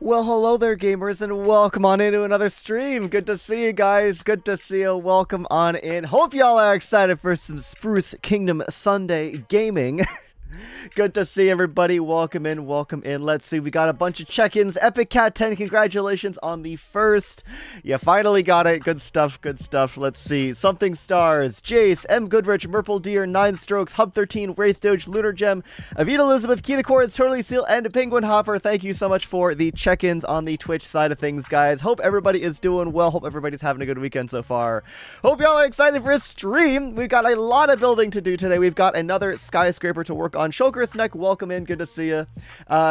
Well, hello there, gamers, and welcome on into another stream. Good to see you guys. Good to see you. Welcome on in. Hope y'all are excited for some Spruce Kingdom Sunday gaming. Good to see everybody. Welcome in, welcome in. Let's see, we got a bunch of check-ins. Epic Cat 10, congratulations on the first. You finally got it. Good stuff, good stuff. Let's see. Something Stars, Jace, M. Goodrich, Merple Deer, 9 Strokes, Hub 13, Wraith Doge, Lunar Gem, Avita Elizabeth, Kita Cords, Totally Seal, and Penguin Hopper. Thank you so much for the check-ins on the Twitch side of things, guys. Hope everybody is doing well. Hope everybody's having a good weekend so far. Hope y'all are excited for a stream. We've got a lot of building to do today. We've got another skyscraper to work on. Shulker's Neck, welcome in. Good to see you.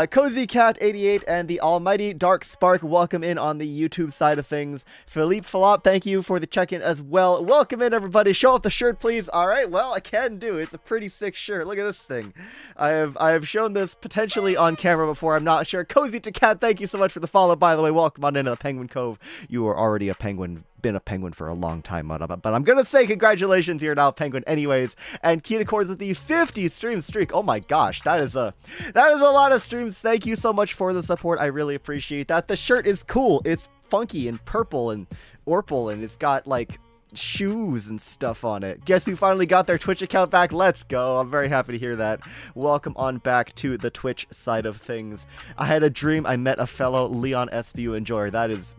Cozy Cat 88 and the Almighty Dark Spark, welcome in on the YouTube side of things. Philippe Philop, thank you for the check-in as well. Welcome in, everybody. Show off the shirt, please. All right, well, I can do. It's a pretty sick shirt. Look at this thing. I have shown this potentially on camera before. I'm not sure. Cozy to Cat, thank you so much for the follow. By the way, welcome on into the Penguin Cove. You are already a penguin. Been a penguin for a long time, but I'm gonna say congratulations here now, Penguin, anyways. And Kita Cords with the 50 stream streak. Oh my gosh, that is a lot of streams. Thank you so much for the support. I really appreciate that. The shirt is cool. It's funky and purple and orple, and it's got like shoes and stuff on it. Guess who finally got their Twitch account back? Let's go. I'm very happy to hear that. Welcome on back to the Twitch side of things. I had a dream I met a fellow LeonSBU enjoyer. That is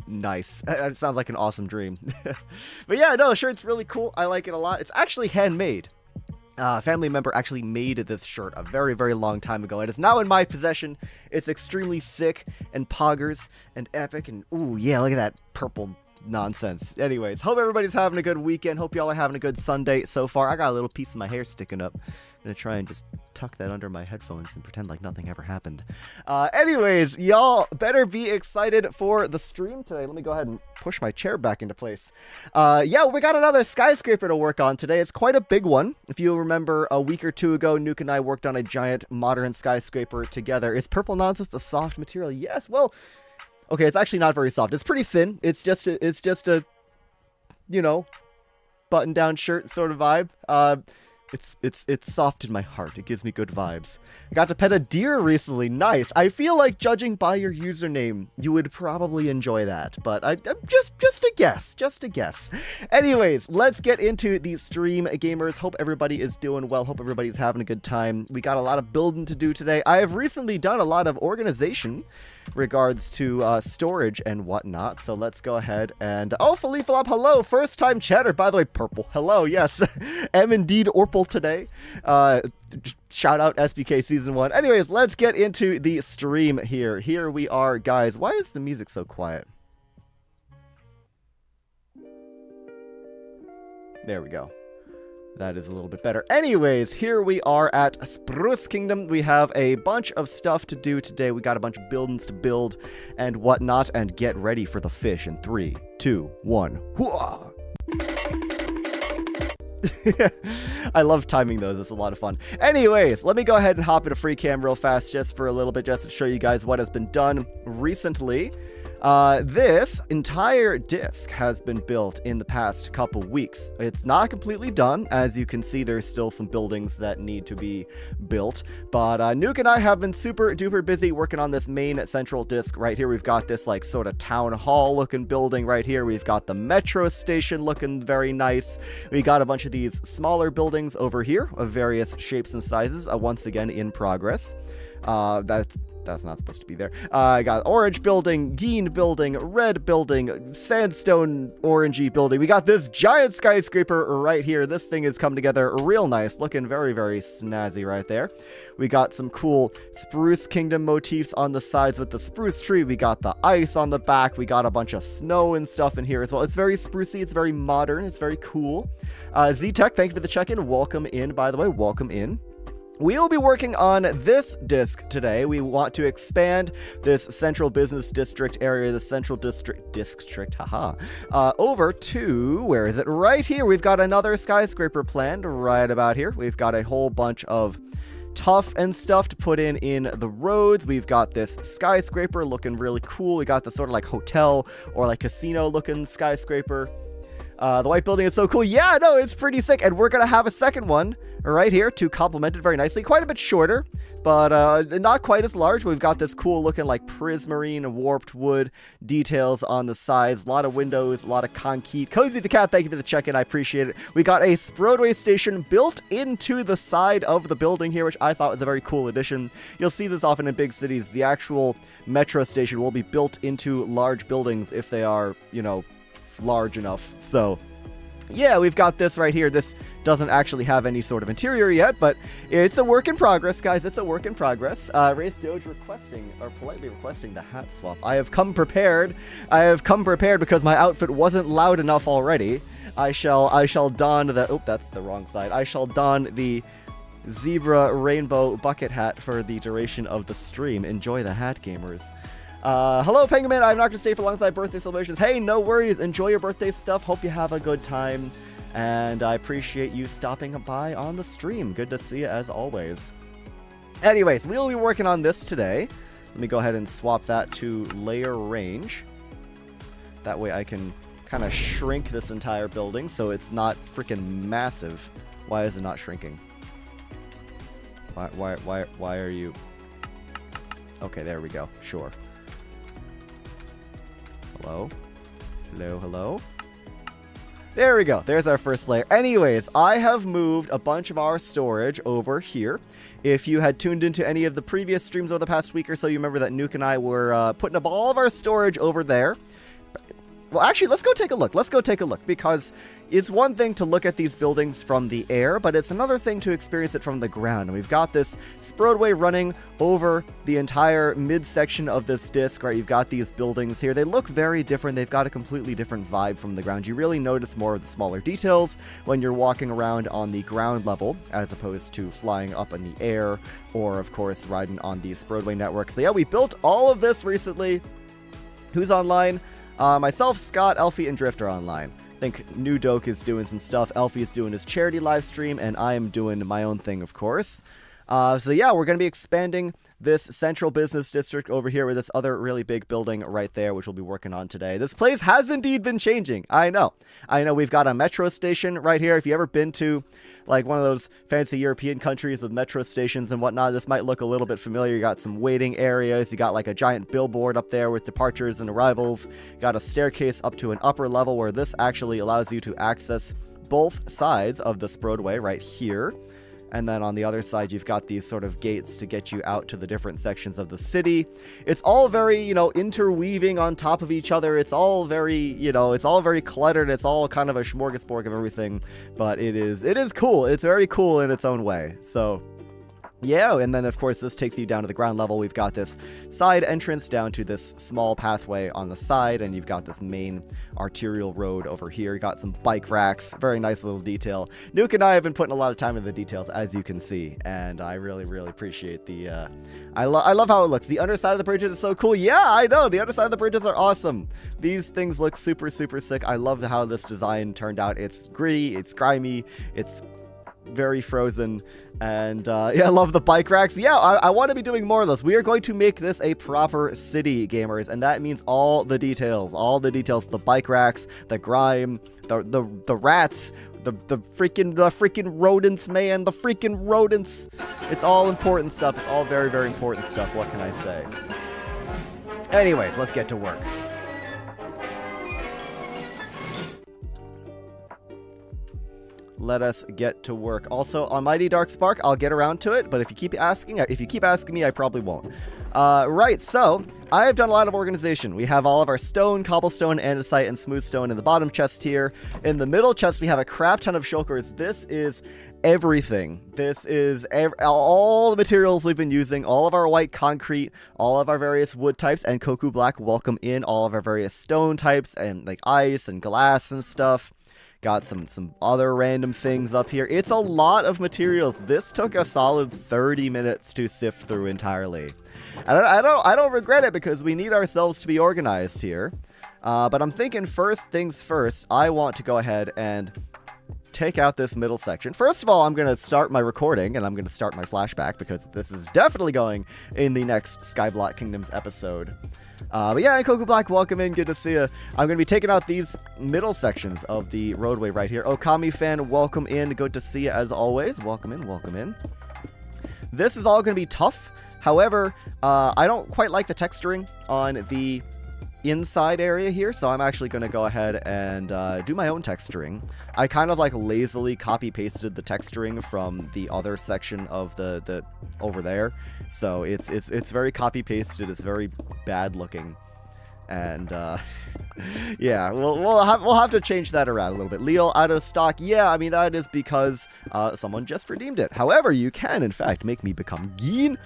nice. It sounds like an awesome dream. But yeah, no, the shirt's really cool. I like it a lot. It's actually handmade. A family member actually made this shirt a very, very long time ago. It is now in my possession. It's extremely sick and poggers and epic and ooh, yeah, look at that purple nonsense. Anyways, hope everybody's having a good weekend. Hope y'all are having a good Sunday so far. I got a little piece of my hair sticking up. I'm gonna try and just tuck that under my headphones and pretend like nothing ever happened. Anyways, y'all better be excited for the stream today. Let me go ahead and push my chair back into place. Yeah, we got another skyscraper to work on today. It's quite a big one. If you remember, a week or two ago, Nuke and I worked on a giant modern skyscraper together. Is purple nonsense a soft material? Yes, well, okay, it's actually not very soft. It's pretty thin. It's just a, you know, button-down shirt sort of vibe. It's soft in my heart. It gives me good vibes. I got to pet a deer recently. Nice. I feel like, judging by your username, you would probably enjoy that. But I'm just a guess. Just a guess. Anyways, let's get into the stream, gamers. Hope everybody is doing well. Hope everybody's having a good time. We got a lot of building to do today. I have recently done a lot of organization regards to storage and whatnot. So let's go ahead and... Oh, Philippe Flop, hello. First time chatter. By the way, purple. Hello, yes. am indeed Orple today. Shout out SBK Season 1. Anyways, let's get into the stream here. Here we are, guys. Why is the music so quiet? There we go. That is a little bit better. Anyways, here we are at Spruce Kingdom. We have a bunch of stuff to do today. We got a bunch of buildings to build and whatnot. And get ready for the fish in 3, 2, 1. Hooah! I love timing those. It's a lot of fun. Anyways, let me go ahead and hop into free cam real fast just for a little bit, just to show you guys what has been done recently. This entire disc has been built in the past couple weeks. It's not completely done. As you can see, there's still some buildings that need to be built. But Nuke and I have been super duper busy working on this main central disc right here. We've got this like sort of town hall looking building right here. We've got the metro station looking very nice. We got a bunch of these smaller buildings over here of various shapes and sizes, once again in progress. That's not supposed to be there. I got orange building, green building, red building, sandstone orangey building. We got this giant skyscraper right here. This thing has come together real nice, looking very, very snazzy right there. We got some cool Spruce Kingdom motifs on the sides with the spruce tree. We got the ice on the back. We got a bunch of snow and stuff in here as well. It's very sprucey. It's very modern. It's very cool. Z-Tech, thank you for the check-in. Welcome in, by the way. Welcome in. We will be working on this disc today. We want to expand this central business district area, the central district, haha, over to, where is it? Right here. We've got another skyscraper planned right about here. We've got a whole bunch of tuff and stuff to put in the roads. We've got this skyscraper looking really cool. We got the sort of like hotel or like casino looking skyscraper. The white building is so cool. Yeah, no, it's pretty sick. And we're going to have a second one right here to complement it very nicely. Quite a bit shorter, but not quite as large. We've got this cool looking like prismarine warped wood details on the sides. A lot of windows, a lot of concrete. Cozy to Cat, thank you for the check-in. I appreciate it. We got a Sprodway station built into the side of the building here, which I thought was a very cool addition. You'll see this often in big cities. The actual metro station will be built into large buildings if they are, you know, large enough. So yeah, we've got this right here. This doesn't actually have any sort of interior yet, but it's a work in progress, guys. It's a work in progress. Wraith Doge requesting, or politely requesting, the hat swap. I have come prepared. I have come prepared because my outfit wasn't loud enough already. I shall don the, oh, that's the wrong side. I shall don the zebra rainbow bucket hat for the duration of the stream. Enjoy the hat, gamers. Hello, Penguin. I'm not going to stay for alongside birthday celebrations. Hey, no worries. Enjoy your birthday stuff. Hope you have a good time. And I appreciate you stopping by on the stream. Good to see you as always. Anyways, we'll be working on this today. Let me go ahead and swap that to layer range. That way I can kind of shrink this entire building so it's not freaking massive. Why is it not shrinking? Why are you... Okay, there we go. Sure. Hello? Hello, hello? There we go. There's our first layer. Anyways, I have moved a bunch of our storage over here. If you had tuned into any of the previous streams over the past week or so, you remember that Nuke and I were putting up all of our storage over there. Well, actually, let's go take a look. Let's go take a look, because it's one thing to look at these buildings from the air, but it's another thing to experience it from the ground. And we've got this Sprodway running over the entire midsection of this disc, right? You've got these buildings here. They look very different. They've got a completely different vibe from the ground. You really notice more of the smaller details when you're walking around on the ground level, as opposed to flying up in the air, or, of course, riding on the Sprodway network. So yeah, we built all of this recently. Who's online? Myself, Scott, Elfie, and Drift are online. I think New Doke is doing some stuff. Elfie is doing his charity live stream, and I am doing my own thing, of course. So yeah, we're going to be expanding this central business district over here with this other really big building right there, which we'll be working on today. This place has indeed been changing. I know. We've got a metro station right here. If you've ever been to like one of those fancy European countries with metro stations and whatnot, this might look a little bit familiar. You got some waiting areas. You got like a giant billboard up there with departures and arrivals. You got a staircase up to an upper level where this actually allows you to access both sides of the Sprodway right here. And then on the other side, you've got these sort of gates to get you out to the different sections of the city. It's all very, you know, interweaving on top of each other. It's all very, you know, it's all very cluttered. It's all kind of a smorgasbord of everything. But it is cool. It's very cool in its own way. So yeah, and then of course this takes you down to the ground level. We've got this side entrance down to this small pathway on the side, and you've got this main arterial road over here. You got some bike racks, very nice little detail. Nuke and I have been putting a lot of time into the details, as you can see, and I really appreciate the I love how it looks. The underside of the bridges is so cool. Yeah, I know, the underside of the bridges are awesome. These things look super sick. I love how this design turned out. It's gritty, it's grimy, it's very frozen, and yeah, I love the bike racks. Yeah, I want to be doing more of this. We are going to make this a proper city, gamers, and that means all the details, the bike racks, the grime, the rats, the freaking rodents, man, the freaking rodents. It's all important stuff. It's all very important stuff. What can I say? Anyways, let's get to work. Let us get to work. Also, on Mighty Dark Spark, I'll get around to it, but if you keep asking me, I probably won't. Right, so I have done a lot of organization. We have all of our stone, cobblestone, andesite, and smooth stone in the bottom chest here. In the middle chest, we have a crap ton of shulkers. This is everything. This is all the materials we've been using, all of our white concrete, all of our various wood types, and Koku Black welcome in all of our various stone types, and like ice and glass and stuff. Got some other random things up here. It's a lot of materials. This took a solid 30 minutes to sift through entirely. And I don't regret it, because we need ourselves to be organized here. But I'm thinking first things first, I want to go ahead and take out this middle section. First of all, I'm going to start my recording, and I'm going to start my flashback, because this is definitely going in the next Skyblock Kingdoms episode. But yeah, Coco Black, welcome in. Good to see you. I'm going to be taking out these middle sections of the roadway right here. Okami fan, welcome in. Good to see you as always. Welcome in, welcome in. This is all going to be tough. However, I don't quite like the texturing on the inside area here, so I'm actually going to go ahead and do my own texturing. I kind of like lazily copy pasted the texturing from the other section of the over there, so it's very copy pasted. It's very bad looking, and yeah, we'll have to change that around a little bit. Leo, out of stock. Yeah, I mean that is because someone just redeemed it. However, you can in fact make me become Geen.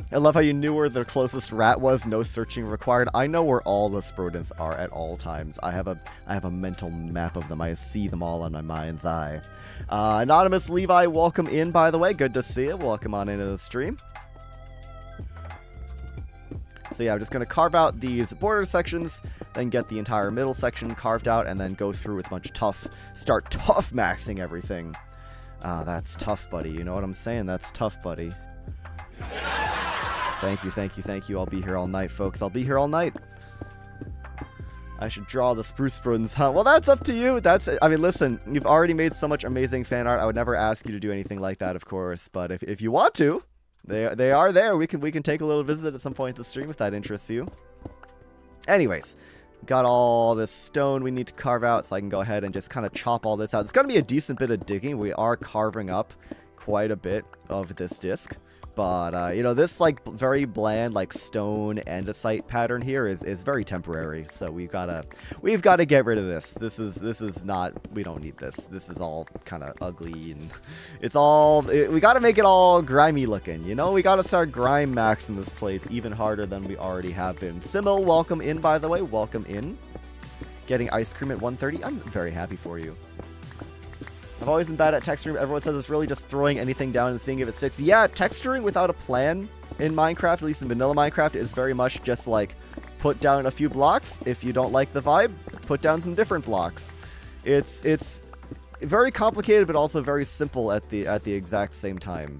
I love how you knew where the closest rat was. No searching required. I know where all the Sprodents are at all times. I have a mental map of them. I see them all on my mind's eye. Anonymous Levi, welcome in, by the way. Good to see you. Welcome on into the stream. So yeah, I'm just going to carve out these border sections, then get the entire middle section carved out, and then go through with a bunch of tough, start tough maxing everything. That's tough, buddy. You know what I'm saying? That's tough, buddy. Thank you, thank you, thank you. I'll be here all night, folks. I'll be here all night. I should draw the Spruce Bruns, huh? Well, that's up to you. I mean, listen, you've already made so much amazing fan art. I would never ask you to do anything like that, of course. But if you want to, they are there. We can take a little visit at some point in the stream if that interests you. Anyways, got all this stone we need to carve out, so I can go ahead and just kind of chop all this out. It's going to be a decent bit of digging. We are carving up quite a bit of this disc. But, you know, this, like, very bland, like, stone andesite pattern here is very temporary. So we've got to get rid of this. This is not, we don't need this. This is all kind of ugly, and it's all, we got to make it all grimy looking, you know? We got to start grime maxing this place even harder than we already have been. Simil, welcome in, by the way. Welcome in. Getting ice cream at 1:30. I'm very happy for you. I've always been bad at texturing. Everyone says it's really just throwing anything down and seeing if it sticks. Yeah, texturing without a plan in Minecraft, at least in vanilla Minecraft, is very much just like put down a few blocks. If you don't like the vibe, put down some different blocks. It's very complicated, but also very simple at the exact same time.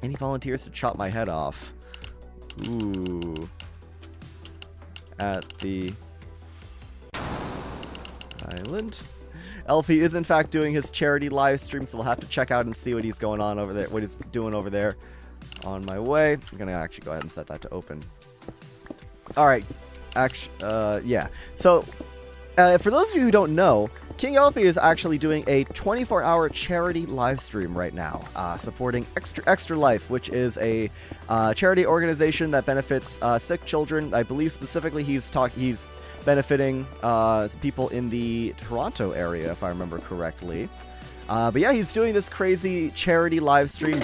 Any volunteers to chop my head off? Ooh. At the island. Elfie is in fact doing his charity live stream, so we'll have to check out and see what he's going on over there, what he's doing over there. On my way, I'm gonna actually go ahead and set that to open. All right, yeah. So, for those of you who don't know, King Elfie is actually doing a 24-hour charity live stream right now, supporting Extra Life, which is a charity organization that benefits sick children. I believe specifically he's benefiting people in the Toronto area, if I remember correctly. But yeah, he's doing this crazy charity live stream.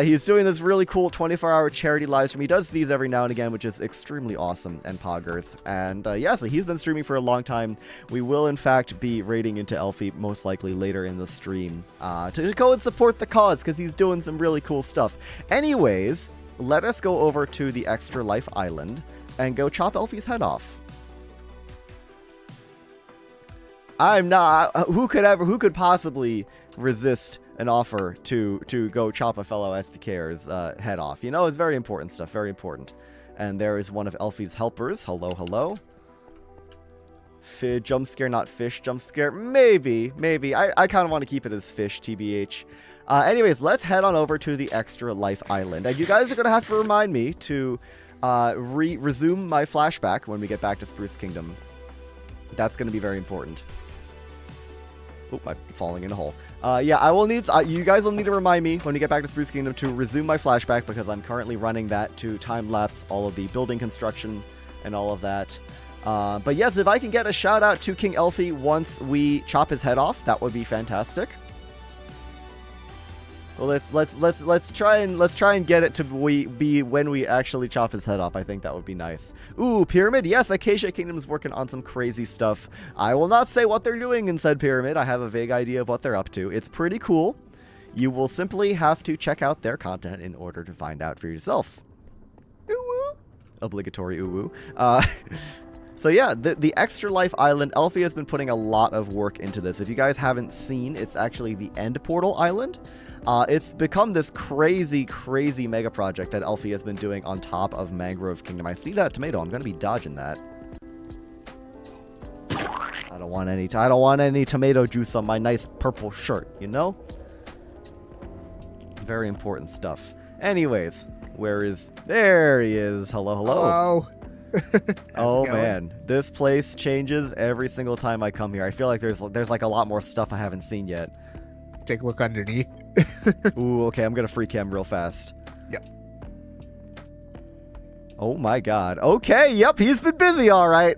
He's doing this really cool 24-hour charity live stream. He does these every now and again, which is extremely awesome and poggers. And yeah, so he's been streaming for a long time. We will, in fact, be raiding into Elfie most likely later in the stream to go and support the cause, because he's doing some really cool stuff. Anyways, let us go over to the Extra Life Island and go chop Elfie's head off. I'm not. Who could possibly resist an offer to go chop a fellow SPKer's head off? You know, it's very important stuff. Very important. And there is one of Elfie's helpers. Hello, hello. Jump scare, not fish. Jump scare. Maybe. I kind of want to keep it as fish, TBH. Anyways, let's head on over to the Extra Life Island. And you guys are going to have to remind me to resume my flashback when we get back to Spruce Kingdom. That's going to be very important. Oop, I'm falling in a hole. Yeah, I will need, you guys will need to remind me when we get back to Spruce Kingdom to resume my flashback, because I'm currently running that to time-lapse all of the building construction and all of that. But yes, if I can get a shout out to King Elfie once we chop his head off, that would be fantastic. Well, let's try and get it to be when we actually chop his head off. I think that would be nice. Ooh, pyramid. Yes, Acacia Kingdom's working on some crazy stuff. I will not say what they're doing in said pyramid. I have a vague idea of what they're up to. It's pretty cool. You will simply have to check out their content in order to find out for yourself. Ooh-woo. Obligatory ooh-woo. So yeah, the Extra Life Island, Elfie has been putting a lot of work into this. If you guys haven't seen, it's actually the End Portal Island. It's become this crazy, crazy mega project that Elfie has been doing on top of Mangrove Kingdom. I see that tomato. I'm going to be dodging that. I don't want any tomato juice on my nice purple shirt, you know? Very important stuff. Anyways, there he is. Hello, hello. Oh man, this place changes every single time I come here. I feel like there's like a lot more stuff I haven't seen yet. Take a look underneath. Ooh, okay, I'm gonna free cam real fast. Yep. Oh my god. Okay, yep, he's been busy, all right.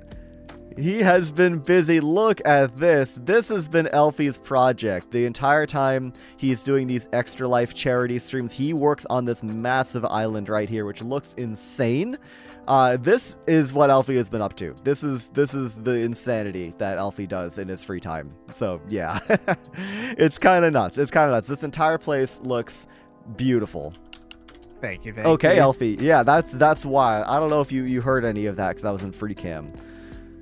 He has been busy. Look at this. This has been Elfie's project. The entire time he's doing these Extra Life charity streams, he works on this massive island right here, which looks insane. This is what Elfie has been up to. This is the insanity that Elfie does in his free time. So, yeah. It's kind of nuts. It's kind of nuts. This entire place looks beautiful. Thank you. Okay, Elfie. Yeah, that's why. I don't know if you heard any of that because I was in free cam.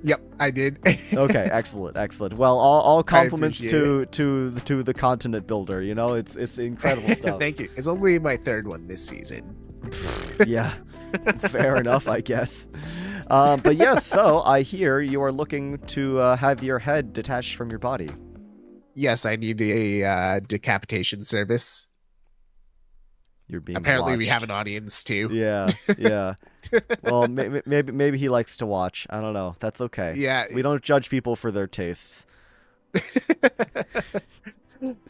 Yep, I did. Okay, excellent, excellent. Well, all compliments to the continent builder. You know, it's incredible stuff. Thank you. It's only my third one this season. Yeah, fair enough, I guess. But yes, so I hear you are looking to have your head detached from your body. Yes, I need a decapitation service. You're being apparently watched. We have an audience too. Yeah, yeah. Well, maybe he likes to watch. I don't know. That's okay. Yeah. We don't judge people for their tastes.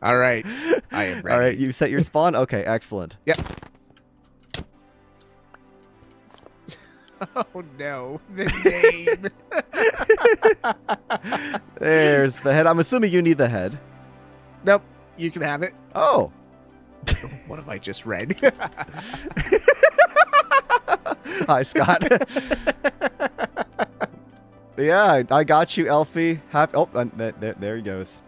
All right. I am ready. All right. You set your spawn. Okay. Excellent. Yep. Oh no, the name. There's the head. I'm assuming you need the head. Nope. You can have it. Oh. What have I just read? Hi, Scott. Yeah, I got you, Elfie. Oh, there he goes.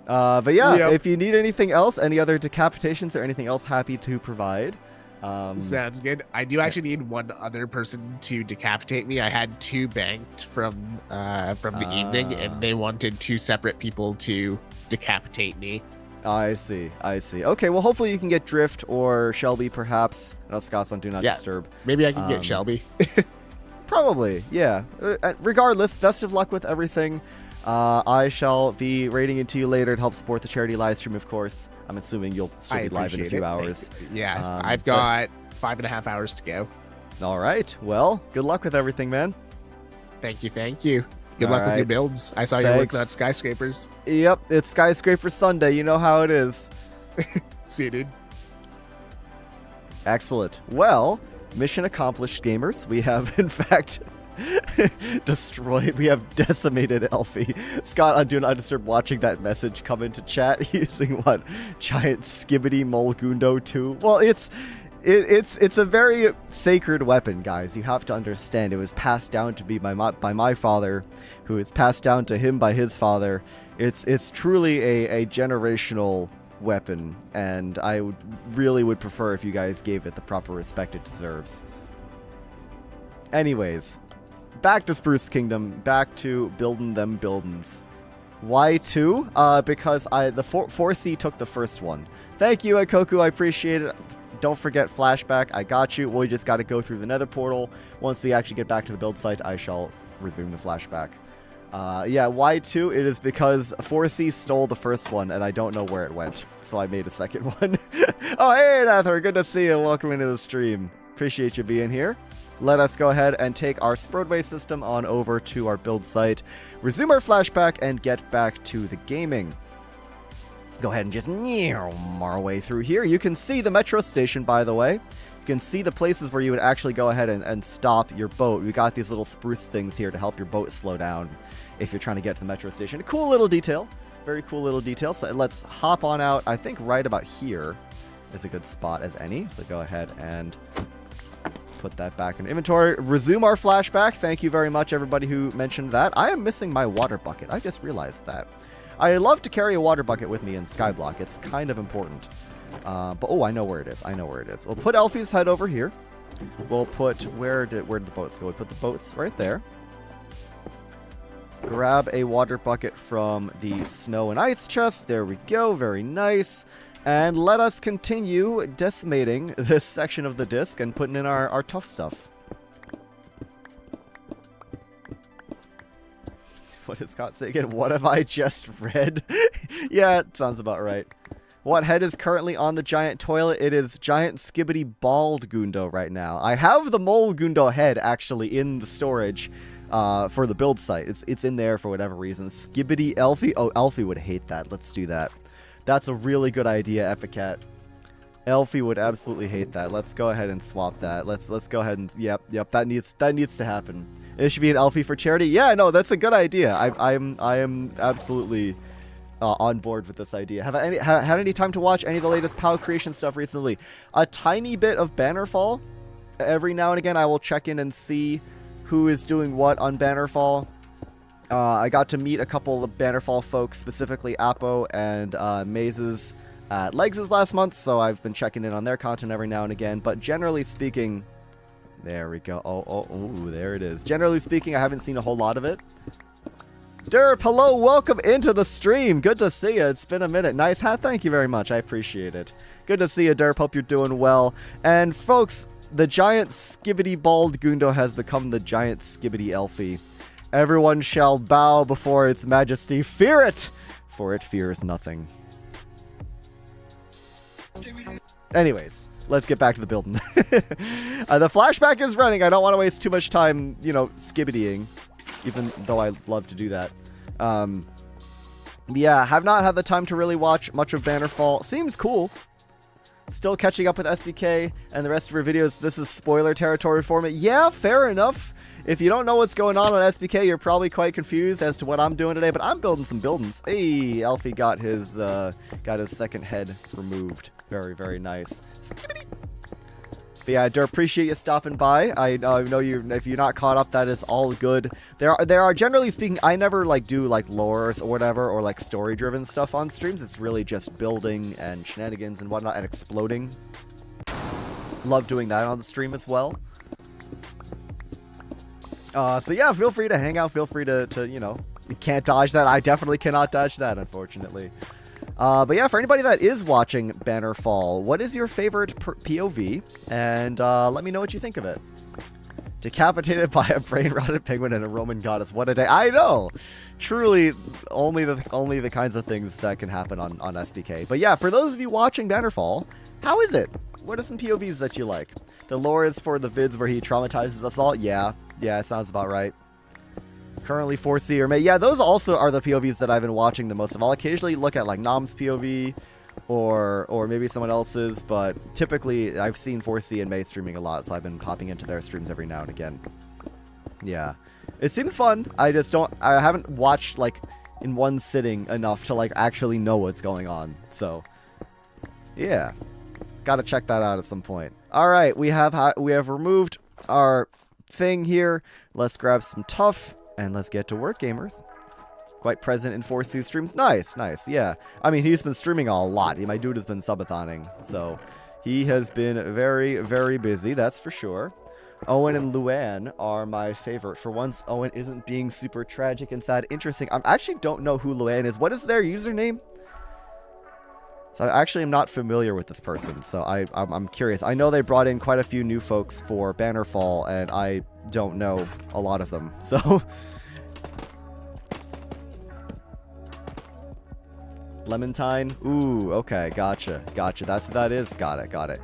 But yeah, yep. If you need anything else, any other decapitations or anything else, happy to provide. Sounds good. I do actually need one other person to decapitate me. I had 2 banked from the evening, and they wanted 2 separate people to decapitate me. I see. Okay, well, hopefully you can get Drift or Shelby, perhaps. No, Scott's on Do Not Disturb. Maybe I can get Shelby. Probably, yeah. Regardless, best of luck with everything. I shall be raiding into you later to help support the charity live stream, of course. I'm assuming you'll still be live in a few hours. Yeah, I've got 5.5 hours to go. All right. Well, good luck with everything, man. Thank you. Good luck with your builds. I saw you working on Skyscrapers. Yep, it's Skyscraper Sunday. You know how it is. See you, dude. Excellent. Well, mission accomplished, gamers. We have, in fact, we have decimated Elfie. Scott on Do Not Disturb watching that message come into chat using what? Giant Skibbity Molgundo 2? Well, it's a very sacred weapon, guys. You have to understand. It was passed down to me by my father, who is passed down to him by his father. It's truly a generational weapon, and I really would prefer if you guys gave it the proper respect it deserves. Anyways, back to Spruce Kingdom, back to building them buildings. Why 2? Because the 4C took the first one. Thank you, Ikoku. I appreciate it. Don't forget flashback. I got you. We just got to go through the nether portal. Once we actually get back to the build site, I shall resume the flashback. Yeah, why 2? It is because 4C stole the first one, and I don't know where it went. So I made a second one. Oh, hey, Nather. Good to see you. Welcome into the stream. Appreciate you being here. Let us go ahead and take our Sproadway system on over to our build site, resume our flashback, and get back to the gaming. Go ahead and just our way through here. You can see the metro station, by the way. You can see the places where you would actually go ahead and stop your boat. We got these little spruce things here to help your boat slow down if you're trying to get to the metro station. A cool little detail. Very cool little detail. So let's hop on out. I think right about here is a good spot as any. So go ahead and put that back in inventory. Resume our flashback. Thank you very much, everybody who mentioned that. I am missing my water bucket. I just realized that. I love to carry a water bucket with me in Skyblock. It's kind of important. But oh, I know where it is. We'll put Elfie's head over here. We'll put where did the boats go? We put the boats right there. Grab a water bucket from the snow and ice chest. There we go. Very nice. And let us continue decimating this section of the disc and putting in our tough stuff. What did Scott say again? What have I just read? Yeah, it sounds about right. What head is currently on the giant toilet? It is giant skibbity bald Gundo right now. I have the mole Gundo head actually in the storage for the build site. It's in there for whatever reason. Skibbity Elfie? Oh, Elfie would hate that. Let's do that. That's a really good idea, Epicat. Elfie would absolutely hate that. Let's go ahead and swap that. Let's go ahead and yep. That needs to happen. It should be an Elfie for charity. Yeah, no, that's a good idea. I am absolutely on board with this idea. Have I had any time to watch any of the latest POW creation stuff recently? A tiny bit of Bannerfall. Every now and again, I will check in and see who is doing what on Bannerfall. I got to meet a couple of Bannerfall folks, specifically Apo and Mazes at Legs' last month, so I've been checking in on their content every now and again. But generally speaking, there we go. Oh, there it is. Generally speaking, I haven't seen a whole lot of it. Derp, hello, welcome into the stream. Good to see you. It's been a minute. Nice hat. Thank you very much. I appreciate it. Good to see you, Derp. Hope you're doing well. And folks, the giant skibbity bald Gundo has become the giant skibbity Elfie. Everyone shall bow before its majesty. Fear it, for it fears nothing. Anyways, let's get back to the building. The flashback is running. I don't want to waste too much time, you know, skibbitying, even though I love to do that. Yeah, have not had the time to really watch much of Bannerfall. Seems cool. Still catching up with SBK and the rest of her videos. This is spoiler territory for me. Yeah, fair enough. If you don't know what's going on SBK, you're probably quite confused as to what I'm doing today, but I'm building some buildings. Hey, Alfie got his second head removed. Very, very nice. Skibbity. But yeah, I do appreciate you stopping by. I know you. If you're not caught up, that is all good. There are generally speaking, I never do lores or whatever, or story driven stuff on streams. It's really just building and shenanigans and whatnot and exploding. Love doing that on the stream as well. So yeah, feel free to hang out. Feel free to you know, you can't dodge that. I definitely cannot dodge that, unfortunately. But yeah, for anybody that is watching Bannerfall, what is your favorite POV? And let me know what you think of it. Decapitated by a brain-rotted penguin and a Roman goddess. What a day. I know! Truly, only the kinds of things that can happen on SBK. But yeah, for those of you watching Bannerfall, how is it? What are some POVs that you like? The lore is for the vids where he traumatizes us all? Yeah, it sounds about right. Currently 4C or May. Yeah, those also are the POVs that I've been watching the most of. I'll occasionally look at Nom's POV or maybe someone else's, but typically I've seen 4C and May streaming a lot, so I've been popping into their streams every now and again. Yeah. It seems fun. I haven't watched in one sitting enough to actually know what's going on. So, yeah. Gotta check that out at some point. Alright, we have removed our thing here. Let's grab some tough. And let's get to work, gamers. Quite present in 4C streams. Nice, yeah. I mean, he's been streaming a lot. My dude has been subathoning. So, he has been very, very busy, that's for sure. Owen and Luann are my favorite. For once, Owen isn't being super tragic and sad. Interesting. I actually don't know who Luann is. What is their username? So, I actually am not familiar with this person. So, I'm curious. I know they brought in quite a few new folks for Bannerfall, and I don't know a lot of them. So... Clementine. Ooh, okay, gotcha. That's what that is. Got it.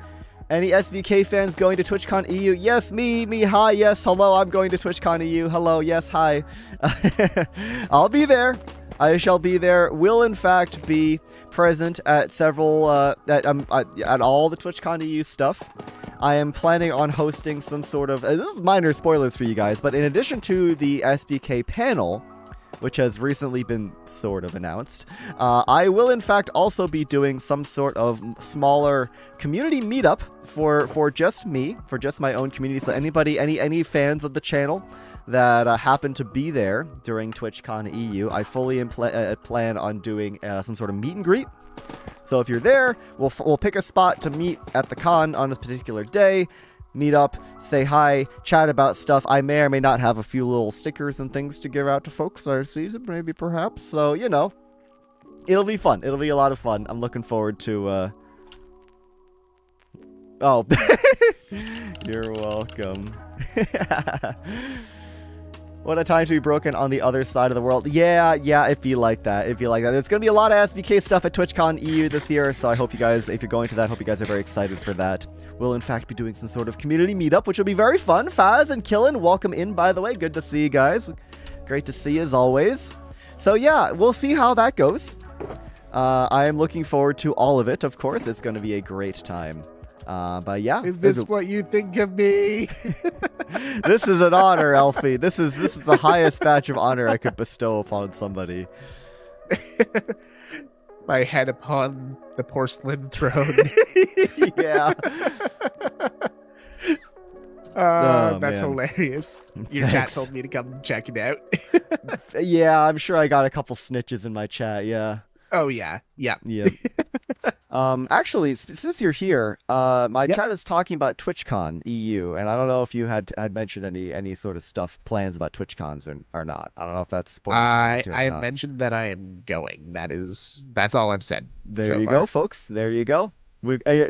Any SBK fans going to TwitchCon EU? Yes, me, hi, yes, hello, I'm going to TwitchCon EU. Hello, yes, hi. I'll be there. I shall be there. Will, in fact, be present at several, at all the TwitchCon EU stuff. I am planning on hosting some sort of, this is minor spoilers for you guys, but in addition to the SBK panel, which has recently been sort of announced, I will in fact also be doing some sort of smaller community meetup for just me, for just my own community. So anybody, any fans of the channel that happen to be there during TwitchCon EU, I fully plan on doing some sort of meet and greet. So if you're there, we'll pick a spot to meet at the con on this particular day. Meet up, say hi, chat about stuff. I may or may not have a few little stickers and things to give out to folks I see, maybe perhaps. So, you know, It'll be fun. It'll be a lot of fun. I'm looking forward to, Oh. You're welcome. What a time to be broken on the other side of the world. Yeah, it'd be like that. It'd be like that. It's going to be a lot of SBK stuff at TwitchCon EU this year, so I hope you guys, if you're going to that, hope you guys are very excited for that. We'll, in fact, be doing some sort of community meetup, which will be very fun. Faz and Killen, welcome in, by the way. Good to see you guys. Great to see you, as always. So, yeah, we'll see how that goes. I am looking forward to all of it, of course. It's going to be a great time. But yeah. Is this what you think of me? This is an honor, Elfie. This is the highest badge of honor I could bestow upon somebody. My head upon the porcelain throne. Yeah. That's hilarious. Your chat told me to come check it out. Yeah, I'm sure I got a couple snitches in my chat, yeah. Oh, yeah. Yeah. Actually, since you're here, my chat is talking about TwitchCon EU, and I don't know if you had mentioned any sort of plans about TwitchCons or not. I don't know if that's important. I have mentioned that I am going. That's all I've said. There you go, folks. There you go.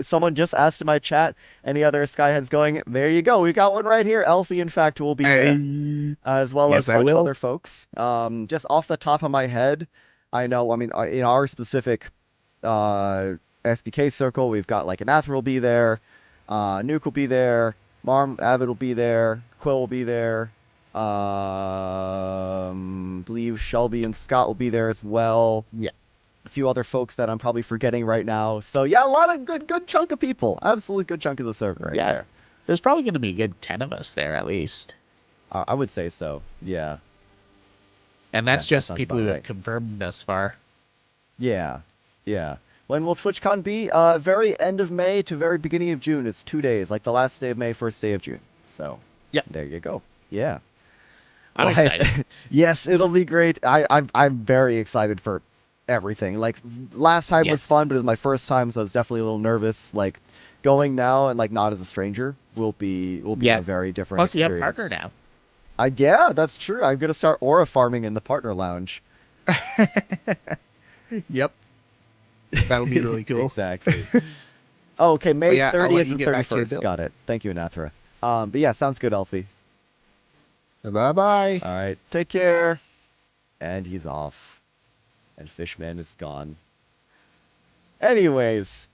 Someone just asked in my chat, any other Skyheads going? There you go. We got one right here. Elfie, in fact, will be there, as well as a bunch of other folks. Just off the top of my head, I know, I mean, in our specific SBK circle, we've got like Anathra will be there, Nuke will be there, Avid will be there, Quill will be there, believe Shelby and Scott will be there as well. Yeah. A few other folks that I'm probably forgetting right now. So yeah, a lot of good chunk of people. Absolutely good chunk of the server right there. There's probably going to be a good 10 of us there at least. I would say so, yeah. And that's just people who have confirmed thus far. Yeah. When will TwitchCon be? Very end of May to very beginning of June. It's 2 days, like the last day of May, first day of June. So, yeah, there you go. Yeah. I'm excited. Yes, it'll be great. I'm very excited for everything. Like last time was fun, but it was my first time, so I was definitely a little nervous. Like going now and like not as a stranger will be a very different experience. Plus, you have partner now. Yeah, that's true. I'm gonna start aura farming in the partner lounge. Yep. That would be really cool. Exactly. Oh, okay, May 30th and 31st. Got it. Thank you, Anathra. But yeah, sounds good, Elfie. Bye-bye. All right, take care. And he's off. And Fishman is gone. Anyways.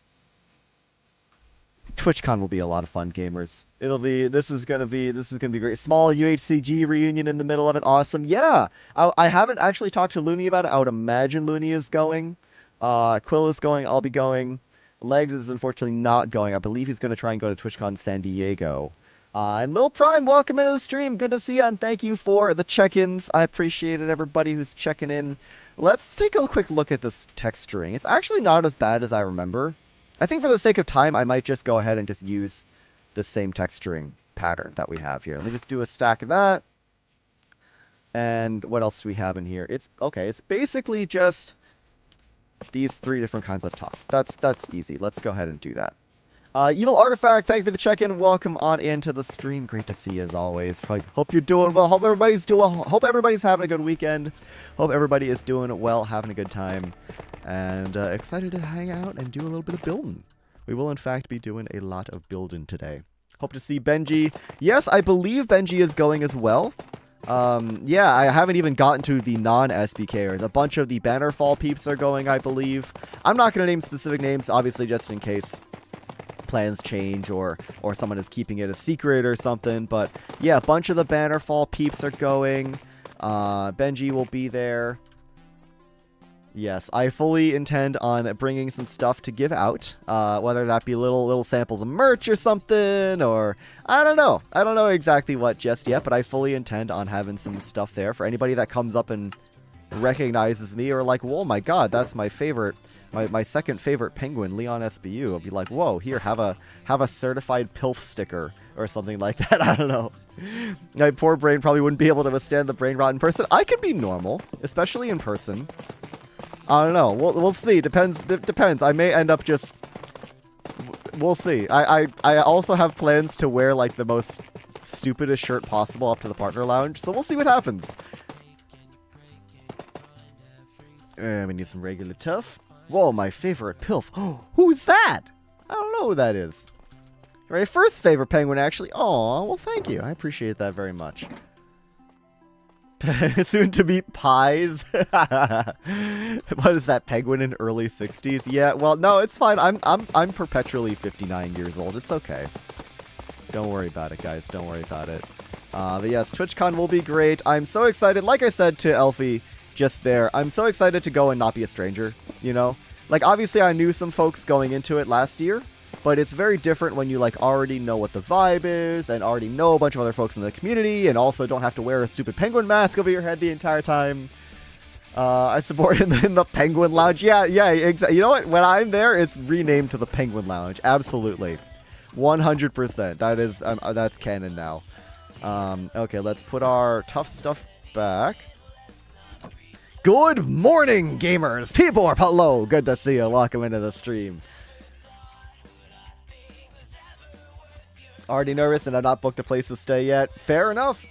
TwitchCon will be a lot of fun, gamers. This is gonna be great. Small UHCG reunion in the middle of it. Awesome. Yeah. I haven't actually talked to Looney about it. I would imagine Looney is going. Quill is going. I'll be going. Legs is unfortunately not going. I believe he's gonna try and go to TwitchCon San Diego. And Lil Prime, welcome into the stream. Good to see you, and thank you for the check-ins. I appreciate it, everybody who's checking in. Let's take a quick look at this texturing. It's actually not as bad as I remember. I think for the sake of time, I might just go ahead and just use the same texturing pattern that we have here. Let me just do a stack of that. And what else do we have in here? It's basically just these 3 different kinds of tuff. That's easy. Let's go ahead and do that. Evil Artifact, thank you for the check-in. Welcome on into the stream. Great to see you as always. Hope you're doing well. Hope everybody's having a good weekend. Hope everybody is doing well, having a good time. And excited to hang out and do a little bit of building. We will, in fact, be doing a lot of building today. Hope to see Benji. Yes, I believe Benji is going as well. Yeah, I haven't even gotten to the non-SBKers. A bunch of the Bannerfall peeps are going, I believe. I'm not going to name specific names, obviously, just in case plans change or someone is keeping it a secret or something. But yeah, a bunch of the Bannerfall peeps are going. Benji will be there. Yes, I fully intend on bringing some stuff to give out, whether that be little samples of merch or something, or I don't know. I don't know exactly what just yet, but I fully intend on having some stuff there for anybody that comes up and recognizes me or like, whoa, my god, that's my favorite, my second favorite penguin, LeonSBU. I'll be like, whoa, here, have a certified PILF sticker or something like that. I don't know. My poor brain probably wouldn't be able to withstand the brain rot in person. I could be normal, especially in person. I don't know. We'll see. Depends. I may end up just... We'll see. I also have plans to wear, like, the most stupidest shirt possible up to the partner lounge, so we'll see what happens. And we need some regular tough. Whoa, my favorite pilf. Oh, who's that? I don't know who that is. My first favorite penguin, actually. Oh, well, thank you. I appreciate that very much. Soon to be pies. What is that, penguin in early 60s? Yeah, well, no, it's fine. I'm perpetually 59 years old. It's okay. Don't worry about it, guys. Don't worry about it. But yes, TwitchCon will be great. I'm so excited. Like I said to Elfie just there, I'm so excited to go and not be a stranger, you know? Like, obviously, I knew some folks going into it last year, but it's very different when you, like, already know what the vibe is and already know a bunch of other folks in the community and also don't have to wear a stupid penguin mask over your head the entire time. I support in the Penguin Lounge. Yeah, exactly. You know what? When I'm there, it's renamed to the Penguin Lounge. Absolutely. 100%. That is, that's canon now. Okay, let's put our tough stuff back. Good morning, gamers! People are hello! Good to see you. Welcome into the stream. Already nervous and I've not booked a place to stay yet. Fair enough.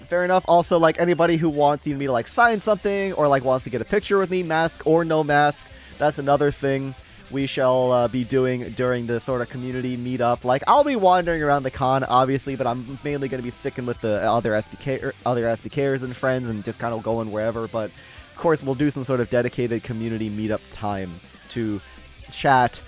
Fair enough. Also, like, anybody who wants me to, like, sign something or, like, wants to get a picture with me, mask or no mask, that's another thing we shall be doing during the sort of community meetup. Like, I'll be wandering around the con, obviously, but I'm mainly going to be sticking with the other SBKers and friends and just kind of going wherever. But, of course, we'll do some sort of dedicated community meetup time to chat,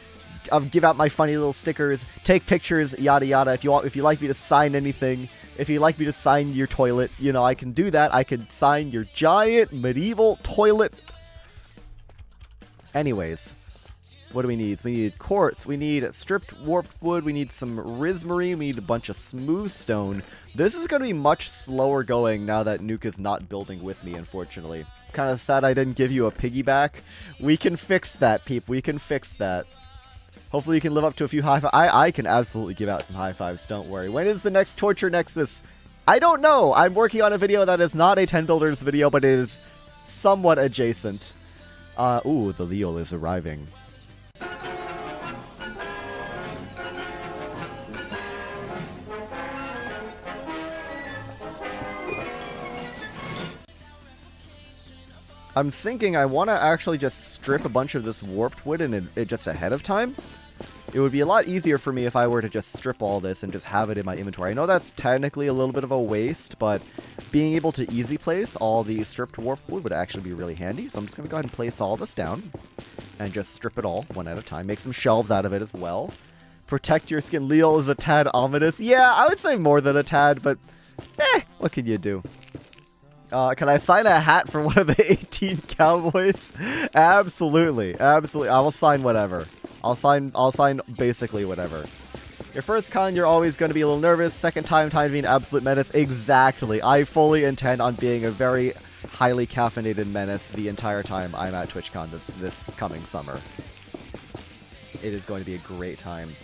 give out my funny little stickers, take pictures, yada yada. If you like me to sign anything, if you like me to sign your toilet, you know, I can do that. I could sign your giant medieval toilet. Anyways, what do we need? We need quartz, we need stripped warped wood, we need some rismarine, we need a bunch of smooth stone. This is going to be much slower going now that Nuke is not building with me, unfortunately. Kind of sad I didn't give you a piggyback. We can fix that, peep. We can fix that. Hopefully you can live up to a few high fives. I can absolutely give out some high fives, don't worry. When is the next Torture Nexus? I don't know. I'm working on a video that is not a 10 Builders video, but it is somewhat adjacent. Ooh, the Leo is arriving. I'm thinking I want to actually just strip a bunch of this warped wood in it just ahead of time. It would be a lot easier for me if I were to just strip all this and just have it in my inventory. I know that's technically a little bit of a waste, but being able to easy place all the stripped warped wood would actually be really handy. So I'm just going to go ahead and place all this down and just strip it all one at a time. Make some shelves out of it as well. Protect your skin. Leo is a tad ominous. Yeah, I would say more than a tad, but what can you do? Can I sign a hat for one of the 18 cowboys? Absolutely. Absolutely. I will sign whatever. I'll sign basically whatever. Your first con, you're always going to be a little nervous. Second time to be an absolute menace. Exactly. I fully intend on being a very highly caffeinated menace the entire time I'm at TwitchCon this coming summer. It is going to be a great time.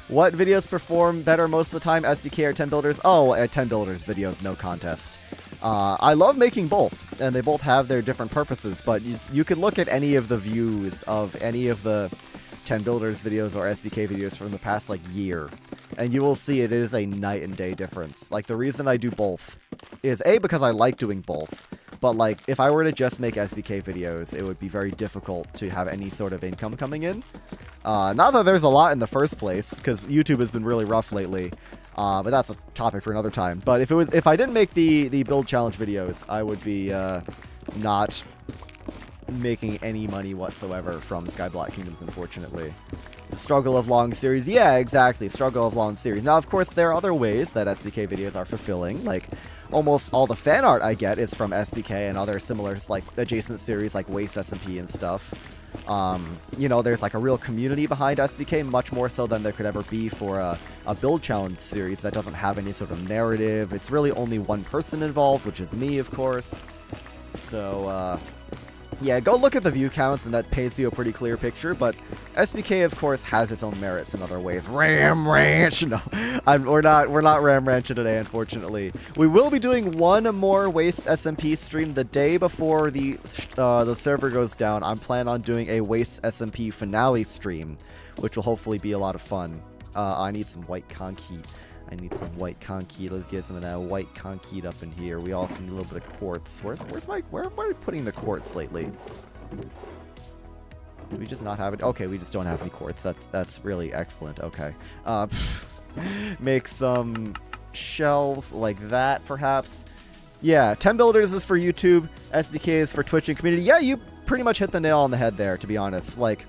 What videos perform better most of the time, SBK or 10 Builders? Oh, 10 Builders videos, no contest. I love making both, and they both have their different purposes, but you can look at any of the views of any of the 10 Builders videos or SBK videos from the past, like, year, and you will see it is a night and day difference. Like, the reason I do both is, A, because I like doing both, but, like, if I were to just make SBK videos, it would be very difficult to have any sort of income coming in. Not that there's a lot in the first place, because YouTube has been really rough lately, but that's a topic for another time. But if I didn't make the build challenge videos, I would be not making any money whatsoever from Skyblock Kingdoms, unfortunately. The struggle of long series. Yeah, exactly. Struggle of long series. Now, of course, there are other ways that SBK videos are fulfilling. Like, almost all the fan art I get is from SBK and other similar, like, adjacent series like Waste SMP and stuff. You know, there's, like, a real community behind SBK, much more so than there could ever be for a build challenge series that doesn't have any sort of narrative. It's really only one person involved, which is me, of course. So, yeah, go look at the view counts, and that paints you a pretty clear picture, but SBK, of course, has its own merits in other ways. Ram Ranch! No, we're not Ram Ranching today, unfortunately. We will be doing one more Waste SMP stream the day before the server goes down. I'm planning on doing a Waste SMP finale stream, which will hopefully be a lot of fun. I need some white concrete. Let's get some of that white concrete up in here. We also need a little bit of quartz. Where am I putting the quartz lately? Do we just not have it? Okay, we just don't have any quartz. That's really excellent. Okay. Make some shelves like that, perhaps. Yeah, 10 builders is for YouTube. SBK is for Twitch and community. Yeah, you pretty much hit the nail on the head there, to be honest. Like,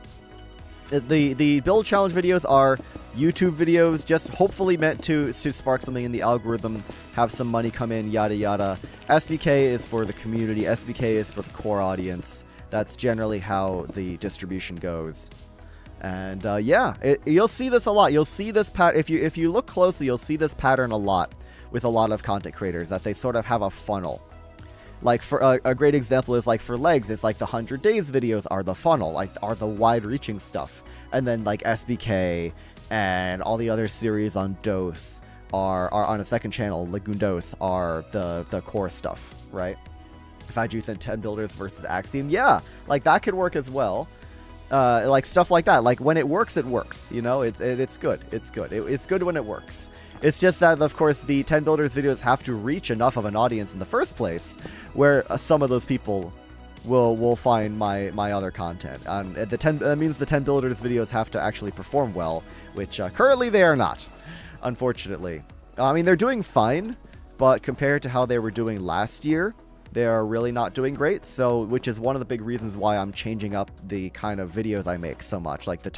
the build challenge videos are YouTube videos, just hopefully meant to spark something in the algorithm, have some money come in, yada yada. SBK is for the community. SBK is for the core audience. That's generally how the distribution goes. And yeah, you'll see this a lot. You'll see this if you look closely, you'll see this pattern a lot with a lot of content creators, that they sort of have a funnel. Like, for a great example is like for legs, it's like the 100 days videos are the funnel, like are the wide-reaching stuff, and then like SBK and all the other series on Dose are on a second channel. Lagoon Dose are the core stuff, right? Fad Youth and 10 builders versus Axiom, yeah, like that could work as well. Like stuff like that. Like when it works, you know. It's good. It's good. It's good when it works. It's just that, of course, the 10 builders videos have to reach enough of an audience in the first place, where some of those people will find my other content. And that means the 10 builders videos have to actually perform well, which currently they are not, unfortunately. I mean, they're doing fine, but compared to how they were doing last year, they are really not doing great. So, which is one of the big reasons why I'm changing up the kind of videos I make so much, like the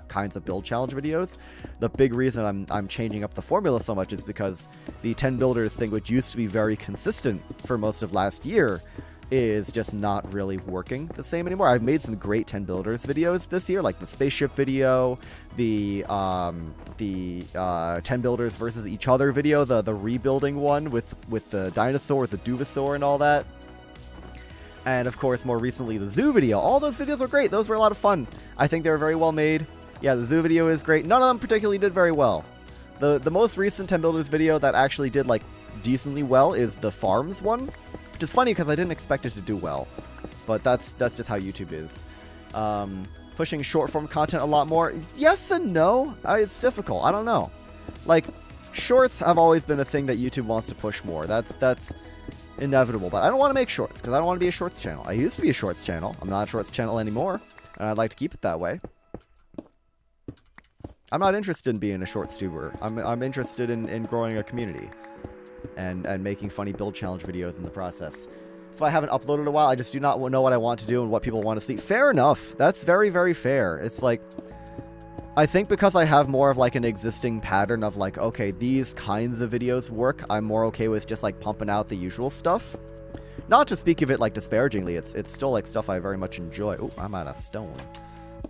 kinds of build challenge videos. The big reason I'm changing up the formula so much is because the 10 builders thing, which used to be very consistent for most of last year, is just not really working the same anymore. I've made some great 10 builders videos this year, like the spaceship video, the 10 builders versus each other video, the rebuilding one with the dinosaur, the Duvosaur and all that. And of course, more recently, the zoo video. All those videos were great. Those were a lot of fun. I think they were very well made. Yeah, the zoo video is great. None of them particularly did very well. The most recent 10 builders video that actually did like decently well is the farms one. Which is funny because I didn't expect it to do well, but that's just how YouTube is. Pushing short form content a lot more. Yes and no. It's difficult. I don't know. Like, shorts have always been a thing that YouTube wants to push more. That's inevitable. But I don't want to make shorts because I don't want to be a shorts channel. I used to be a shorts channel. I'm not a shorts channel anymore, and I'd like to keep it that way. I'm not interested in being a shorts tuber. I'm interested in growing a community. And making funny build challenge videos in the process. So I haven't uploaded in a while. I just do not know what I want to do and what people want to see. Fair enough. That's very, very fair. It's like, I think because I have more of like an existing pattern of like, okay, these kinds of videos work, I'm more okay with just like pumping out the usual stuff. Not to speak of it like disparagingly, it's still like stuff I very much enjoy. Oh, I'm out of stone.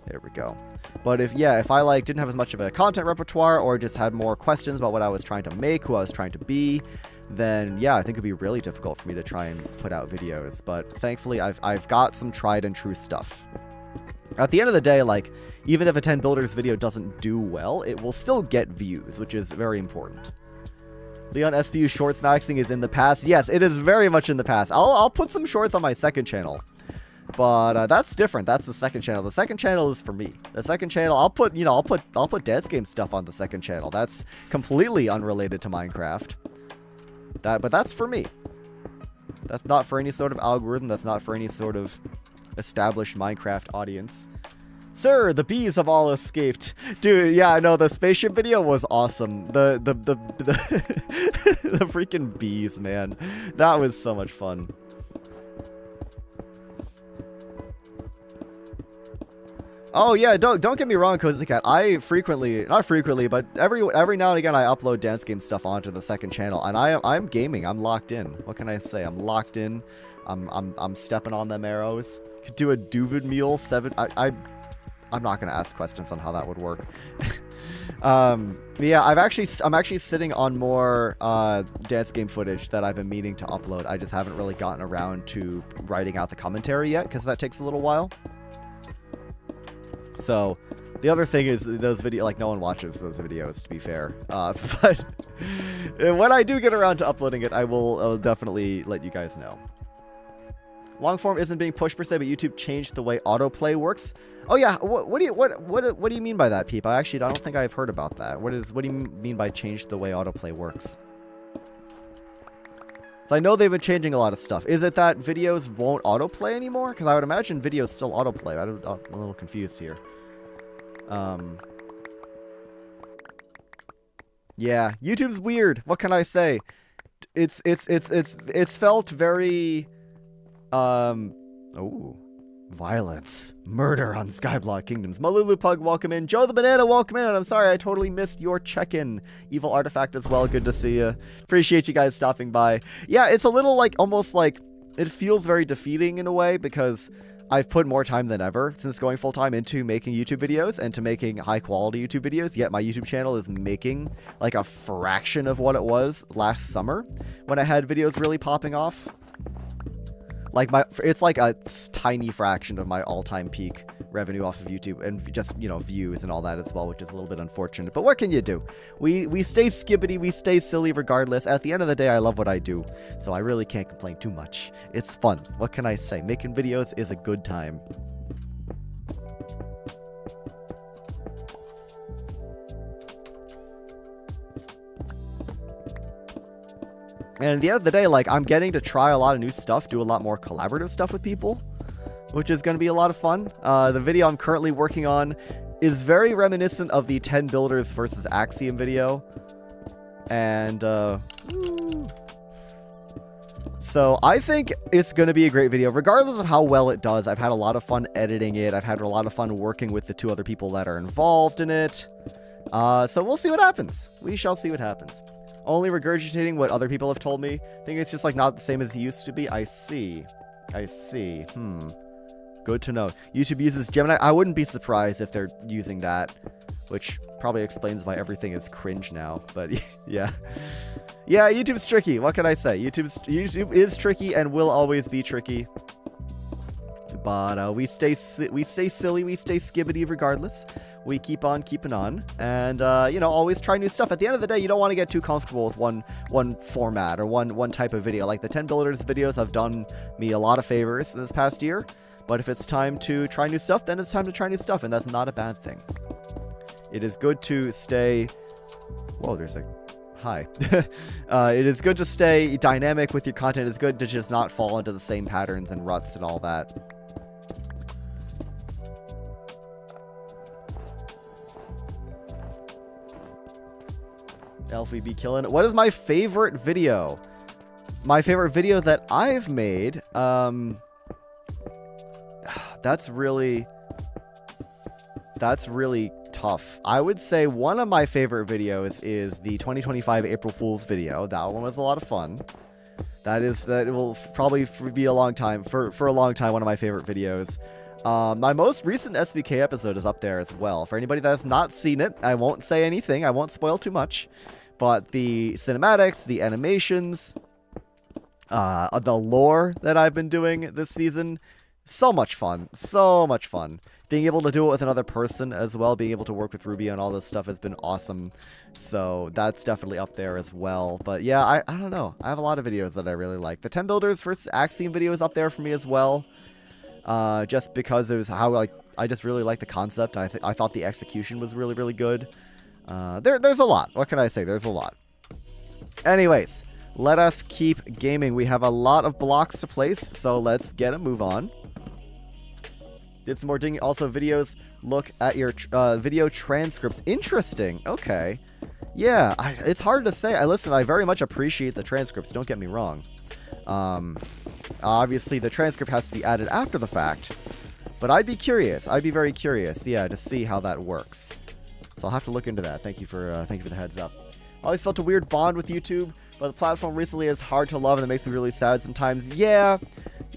There we go. But if I like didn't have as much of a content repertoire or just had more questions about what I was trying to make, who I was trying to be, then yeah, I think it'd be really difficult for me to try and put out videos. But thankfully, I've got some tried and true stuff. At the end of the day, like, even if a 10 builders video doesn't do well, it will still get views, which is very important. LeonSBU shorts maxing is in the past. Yes, it is very much in the past. I'll put some shorts on my second channel. But that's different. That's the second channel. The second channel is for me. The second channel, I'll put Dance Game stuff on the second channel. That's completely unrelated to Minecraft. But that's for me. That's not for any sort of algorithm. That's not for any sort of established Minecraft audience. Sir, the bees have all escaped. Dude, yeah, I know, the spaceship video was awesome. The the freaking bees, man. That was so much fun. Oh yeah, don't get me wrong, Cozy Cat. I not frequently, but every now and again I upload dance game stuff onto the second channel, and I'm gaming. I'm locked in. What can I say? I'm locked in. I'm stepping on them arrows. Could do a Duvid meal 7. I'm not gonna ask questions on how that would work. Yeah, I'm actually sitting on more dance game footage that I've been meaning to upload. I just haven't really gotten around to writing out the commentary yet because that takes a little while. So, the other thing is those videos, like, no one watches those videos, to be fair. But when I do get around to uploading it, I'll definitely let you guys know. Long form isn't being pushed per se, but YouTube changed the way autoplay works. Oh yeah, what do you mean by that, Peep? I don't think I've heard about that. What do you mean by change the way autoplay works? So I know they've been changing a lot of stuff. Is it that videos won't autoplay anymore? Because I would imagine videos still autoplay. I'm a little confused here. Yeah, YouTube's weird. What can I say? It's felt very oh, violence, murder on Skyblock Kingdoms. Malulu Pug, welcome in. Joe the Banana, welcome in. I'm sorry, I totally missed your check-in. Evil Artifact as well, good to see you. Appreciate you guys stopping by. Yeah, it's a little like, almost like, it feels very defeating in a way, because I've put more time than ever since going full-time into making YouTube videos and to making high-quality YouTube videos, yet my YouTube channel is making like a fraction of what it was last summer when I had videos really popping off. Like it's like a tiny fraction of my all-time peak revenue off of YouTube, and just, you know, views and all that as well, which is a little bit unfortunate. But what can you do? We stay skibbity, we stay silly regardless. At the end of the day, I love what I do, so I really can't complain too much. It's fun. What can I say? Making videos is a good time. And at the end of the day, like, I'm getting to try a lot of new stuff, do a lot more collaborative stuff with people, which is going to be a lot of fun. The video I'm currently working on is very reminiscent of the 10 builders versus Axiom video. And, so I think it's going to be a great video, regardless of how well it does. I've had a lot of fun editing it. I've had a lot of fun working with the 2 other people that are involved in it. So we'll see what happens. We shall see what happens. Only regurgitating what other people have told me. I think it's just like not the same as it used to be. I see. I see. Good to know. YouTube uses Gemini. I wouldn't be surprised if they're using that, which probably explains why everything is cringe now. But yeah. Yeah, YouTube's tricky. What can I say? YouTube is tricky and will always be tricky. But we stay silly, we stay skibbity regardless. We keep on keeping on, and you know, always try new stuff. At the end of the day, you don't want to get too comfortable with one format or one type of video. Like the 10 builders videos have done me a lot of favors this past year. But if it's time to try new stuff, then it's time to try new stuff, and that's not a bad thing. It is good to stay. Whoa, there's a hi. It is good to stay dynamic with your content. It's good to just not fall into the same patterns and ruts and all that. Elfie be killing it. What is my favorite video? My favorite video that I've made, that's really tough. I would say one of my favorite videos is the 2025 April Fool's video. That one was a lot of fun. That will probably be a long time, for a long time, one of my favorite videos. My most recent SBK episode is up there as well. For anybody that has not seen it, I won't say anything. I won't spoil too much. But the cinematics, the animations, the lore that I've been doing this season, so much fun. So much fun. Being able to do it with another person as well, being able to work with Ruby on all this stuff has been awesome. So that's definitely up there as well. But yeah, I don't know. I have a lot of videos that I really like. The 10 builders versus Axiom video is up there for me as well. Just because it was how I just really like the concept. And I thought the execution was really, really good. There's a lot. What can I say? There's a lot. Anyways, let us keep gaming. We have a lot of blocks to place, so let's get a move on. Did some more digging. Also, videos look at your video transcripts. Interesting. Okay. Yeah, it's hard to say. Listen, I very much appreciate the transcripts. Don't get me wrong. Obviously, the transcript has to be added after the fact. But I'd be curious. I'd be very curious, yeah, to see how that works. So I'll have to look into that. Thank you for the heads up. I always felt a weird bond with YouTube, but the platform recently is hard to love, and it makes me really sad sometimes. Yeah,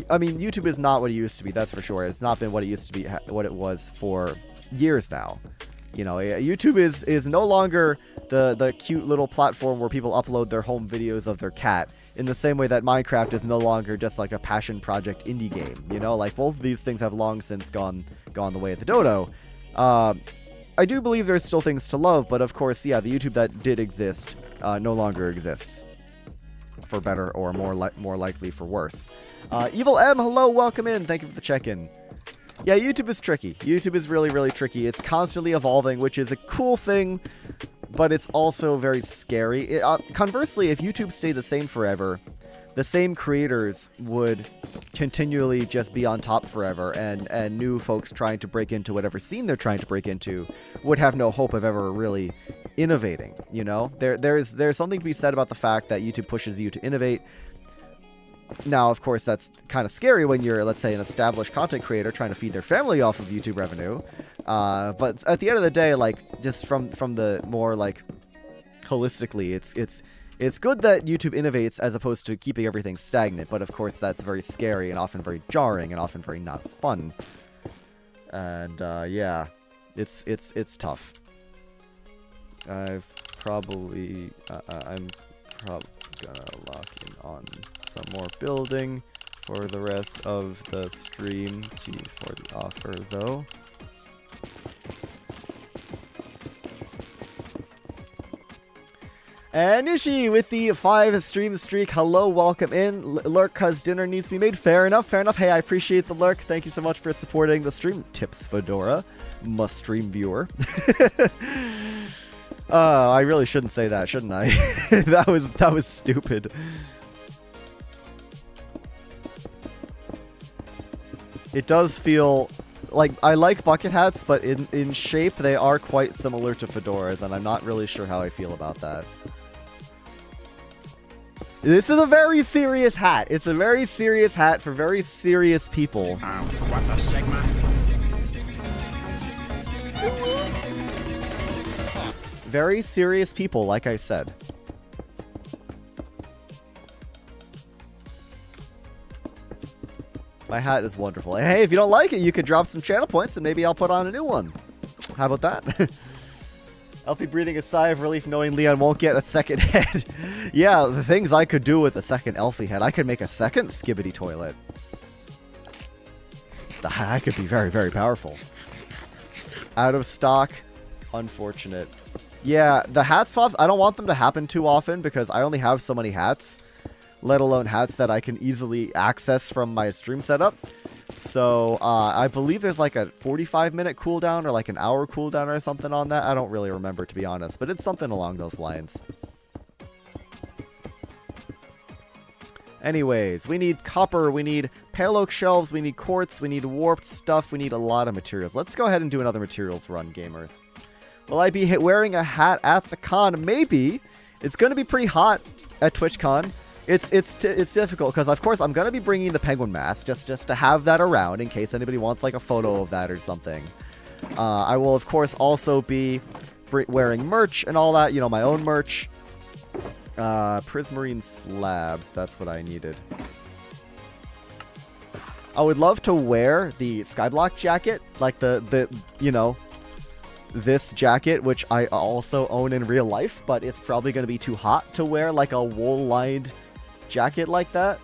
I mean, YouTube is not what it used to be. That's for sure. It's not been what it used to be, what it was for years now. You know, YouTube is no longer the cute little platform where people upload their home videos of their cat. In the same way that Minecraft is no longer just like a passion project indie game. You know, like both of these things have long since gone the way of the dodo. I do believe there's still things to love, but of course, yeah, the YouTube that did exist no longer exists. For better or more likely for worse. Evil M, hello, welcome in. Thank you for the check-in. Yeah, YouTube is tricky. YouTube is really, really tricky. It's constantly evolving, which is a cool thing, but it's also very scary. Conversely, if YouTube stayed the same forever, the same creators would continually just be on top forever, and new folks trying to break into whatever scene they're trying to break into would have no hope of ever really innovating, you know? There's something to be said about the fact that YouTube pushes you to innovate. Now, of course, that's kind of scary when you're, let's say, an established content creator trying to feed their family off of YouTube revenue. But at the end of the day, like, just from the more, like, holistically, it's good that YouTube innovates as opposed to keeping everything stagnant. But, of course, that's very scary and often very jarring and often very not fun. And, yeah, it's tough. I'm probably gonna lock in on some more building for the rest of the stream. T for the offer, though. And Nishi with the 5 stream streak. Hello, welcome in. Lurk cause dinner needs to be made. Fair enough, fair enough. Hey, I appreciate the lurk. Thank you so much for supporting the stream. Tips Fedora, must stream viewer. I really shouldn't say that, shouldn't I? that was stupid. It does feel like I like bucket hats, but in shape they are quite similar to fedoras, and I'm not really sure how I feel about that. This is a very serious hat. It's a very serious hat for very serious people. What the Sigma? Very serious people, like I said. My hat is wonderful. Hey, if you don't like it, you could drop some channel points and maybe I'll put on a new one. How about that? Elfie breathing a sigh of relief knowing Leon won't get a second head. Yeah, the things I could do with a second Elfie head. I could make a second Skibbity toilet. That could be very, very powerful. Out of stock. Unfortunate. Yeah, the hat swaps, I don't want them to happen too often because I only have so many hats, let alone hats that I can easily access from my stream setup. So, I believe there's like a 45-minute cooldown or like an hour cooldown or something on that. I don't really remember, to be honest, but it's something along those lines. Anyways, we need copper, we need pale oak shelves, we need quartz, we need warped stuff, we need a lot of materials. Let's go ahead and do another materials run, gamers. Will I be wearing a hat at the con? Maybe. It's going to be pretty hot at TwitchCon. It's difficult because, of course, I'm going to be bringing the penguin mask just to have that around in case anybody wants like a photo of that or something. I will, of course, also be wearing merch and all that. You know, my own merch. Prismarine slabs. That's what I needed. I would love to wear the Skyblock jacket, like the you know, this jacket, which I also own in real life, but it's probably going to be too hot to wear like a wool-lined jacket like that.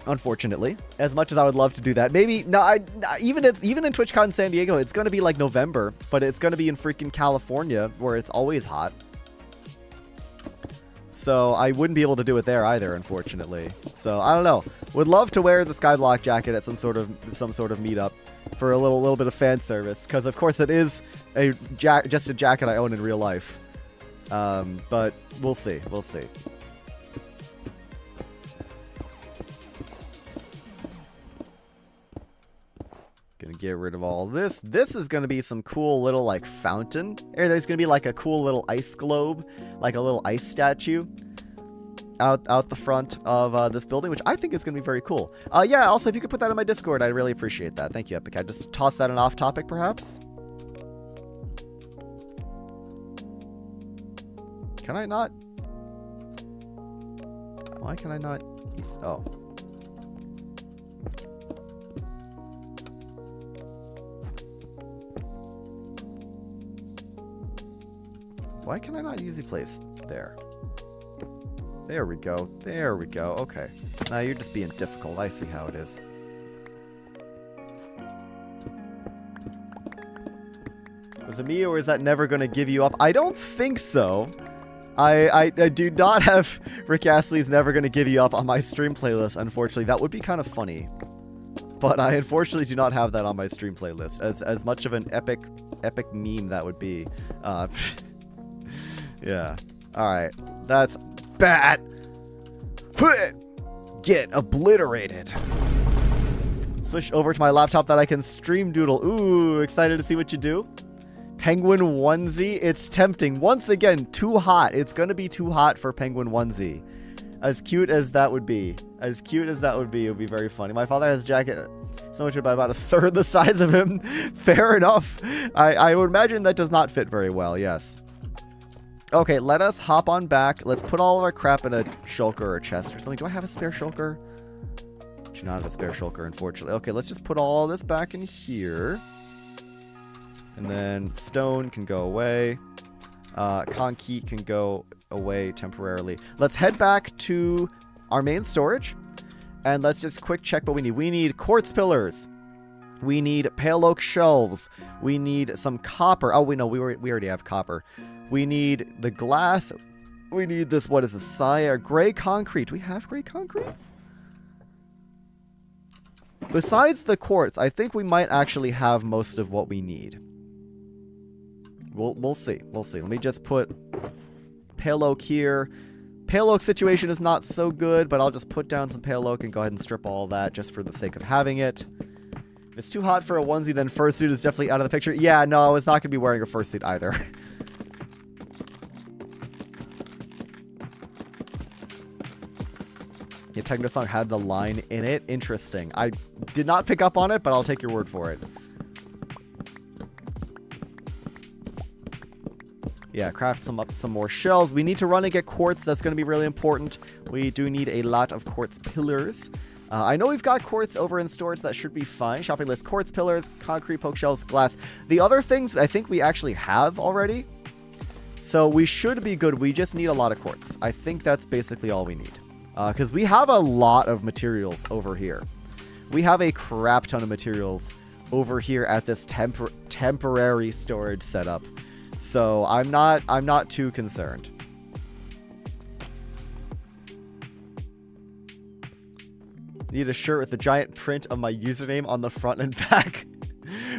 Unfortunately, as much as I would love to do that, maybe no. Even in TwitchCon San Diego, it's going to be like November, but it's going to be in freaking California where it's always hot. So I wouldn't be able to do it there either, unfortunately. So I don't know. Would love to wear the Skyblock jacket at some sort of meetup for a little bit of fan service, because of course it is just a jacket I own in real life. But we'll see. We'll see. Gonna get rid of all this. This is gonna be some cool little like fountain. There's gonna be like a cool little ice globe, like a little ice statue out the front of this building, which I think is gonna be very cool. Yeah, also if you could put that in my Discord, I'd really appreciate that. Thank you, Epic. I just toss that in off topic, perhaps. Can I not? Why can I not? Oh. Why can I not easy place there? There we go. There we go. Okay. Now you're just being difficult. I see how it is. Was it me, or is that never going to give you up? I don't think so. I do not have Rick Astley's Never Gonna Give You Up on my stream playlist, unfortunately. That would be kind of funny. But I unfortunately do not have that on my stream playlist. As much of an epic meme that would be. Yeah. Alright, that's bad. Get obliterated. Switch over to my laptop that I can stream doodle. Ooh, excited to see what you do. Penguin onesie. It's tempting. Once again, too hot. It's going to be too hot for penguin onesie. As cute as that would be. As cute as that would be, it would be very funny. My father has a jacket so much about a third the size of him. Fair enough. I would imagine that does not fit very well, yes. Okay, let us hop on back. Let's put all of our crap in a shulker or a chest or something. Do I have a spare shulker? I do not have a spare shulker, unfortunately. Okay, let's just put all this back in here. And then stone can go away. Concrete can go away temporarily. Let's head back to our main storage. And let's just quick check what we need. We need quartz pillars. We need pale oak shelves. We need some copper. Oh, we already have copper. We need the glass. We need this, what is this? Gray concrete. Do we have gray concrete? Besides the quartz, I think we might actually have most of what we need. We'll see. We'll see. Let me just put pale oak here. Pale oak situation is not so good, but I'll just put down some pale oak and go ahead and strip all that just for the sake of having it. If it's too hot for a onesie, then fursuit is definitely out of the picture. Yeah, no, I was not going to be wearing a fursuit either. Yeah, Technosong had the line in it. Interesting. I did not pick up on it, but I'll take your word for it. Yeah, craft some more shells. We need to run and get quartz. That's going to be really important. We do need a lot of quartz pillars. I know we've got quartz over in storage. That should be fine. Shopping list: quartz pillars, concrete, poke shells, glass. The other things I think we actually have already. So we should be good. We just need a lot of quartz. I think that's basically all we need. Because we have a lot of materials over here. We have a crap ton of materials over here at this temporary storage setup. So I'm not too concerned. Need a shirt with the giant print of my username on the front and back.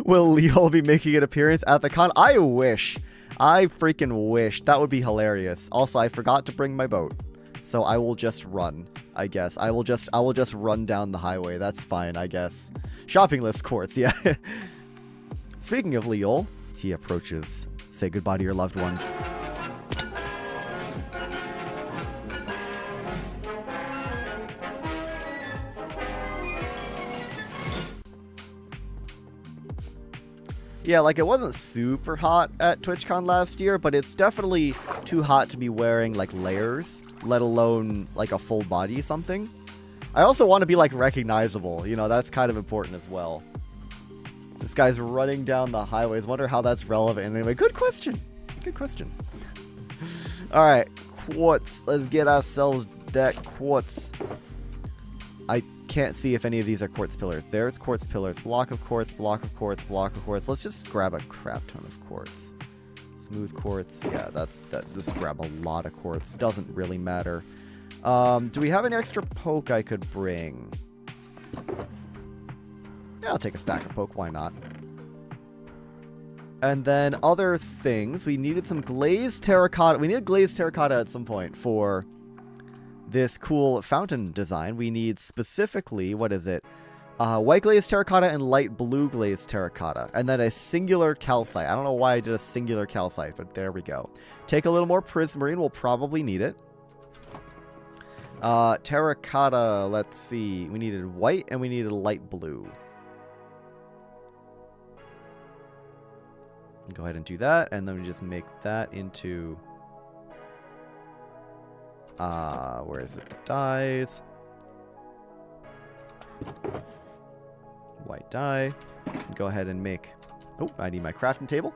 Will Leo be making an appearance at the con? I wish. I freaking wish. That would be hilarious. Also, I forgot to bring my boat. So I will just run, I guess. I will just run down the highway. That's fine, I guess. Shopping list quartz, yeah. Speaking of Leo, he approaches. Say goodbye to your loved ones. Yeah, like it wasn't super hot at TwitchCon last year, but it's definitely too hot to be wearing like layers, let alone like a full body something. I also want to be like recognizable, you know, that's kind of important as well. This guy's running down the highways. Wonder how that's relevant. Anyway, good question. Good question. All right, quartz. Let's get ourselves that quartz. I can't see if any of these are quartz pillars. There's quartz pillars. Block of quartz, block of quartz, block of quartz. Let's just grab a crap ton of quartz. Smooth quartz. Yeah, just grab a lot of quartz. Doesn't really matter. Do we have an extra poke I could bring? Yeah, I'll take a stack of poke. Why not? And then other things. We needed some glazed terracotta. We needed glazed terracotta at some point for this cool fountain design. We need specifically, what is it? White glazed terracotta and light blue glazed terracotta. And then a singular calcite. I don't know why I did a singular calcite, but there we go. Take a little more prismarine. We'll probably need it. Terracotta, let's see. We needed white and we needed light blue. Go ahead and do that, and then we just make that into... where is it? The dyes. White dye. Go ahead and make... Oh, I need my crafting table.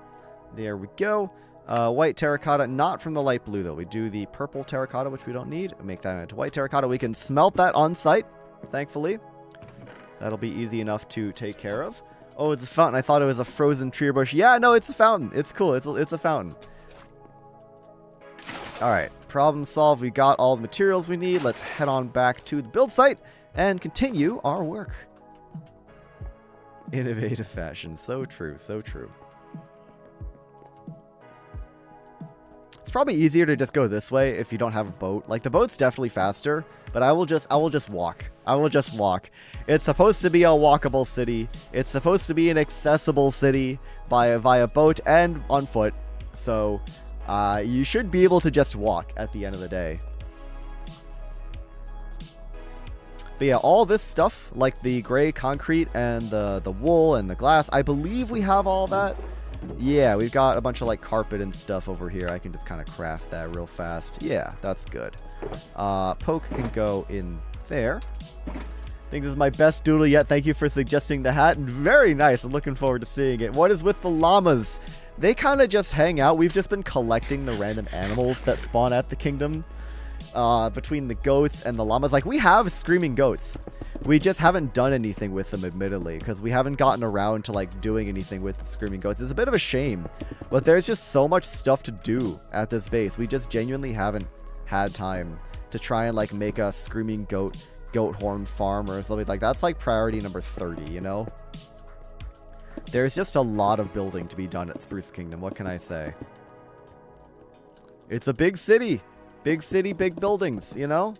There we go. White terracotta, not from the light blue, though. We do the purple terracotta, which we don't need. Make that into white terracotta. We can smelt that on site, thankfully. That'll be easy enough to take care of. Oh, it's a fountain. I thought it was a frozen tree or bush. Yeah, no, it's a fountain. It's cool. It's a fountain. All right, problem solved. We got all the materials we need. Let's head on back to the build site and continue our work. Innovative fashion. So true, so true. It's probably easier to just go this way if you don't have a boat. Like, the boat's definitely faster, but I will just walk. I will just walk. It's supposed to be a walkable city. It's supposed to be an accessible city via boat and on foot. So, you should be able to just walk at the end of the day. But yeah, all this stuff, like the gray concrete and the wool and the glass, I believe we have all that. Yeah, we've got a bunch of like carpet and stuff over here. I can just kind of craft that real fast. Yeah, that's good. Poke can go in there. I think this is my best doodle yet. Thank you for suggesting the hat. Very nice. I'm looking forward to seeing it. What is with the llamas? They kind of just hang out. We've just been collecting the random animals that spawn at the kingdom. Between the goats and the llamas. Like, we have screaming goats. We just haven't done anything with them, admittedly, because we haven't gotten around to, like, doing anything with the screaming goats. It's a bit of a shame, but there's just so much stuff to do at this base. We just genuinely haven't had time to try and, like, make a screaming goat horn farm or something like that. That's, like, priority number 30, you know? There's just a lot of building to be done at Spruce Kingdom. What can I say? It's a big city. Big city, big buildings, you know?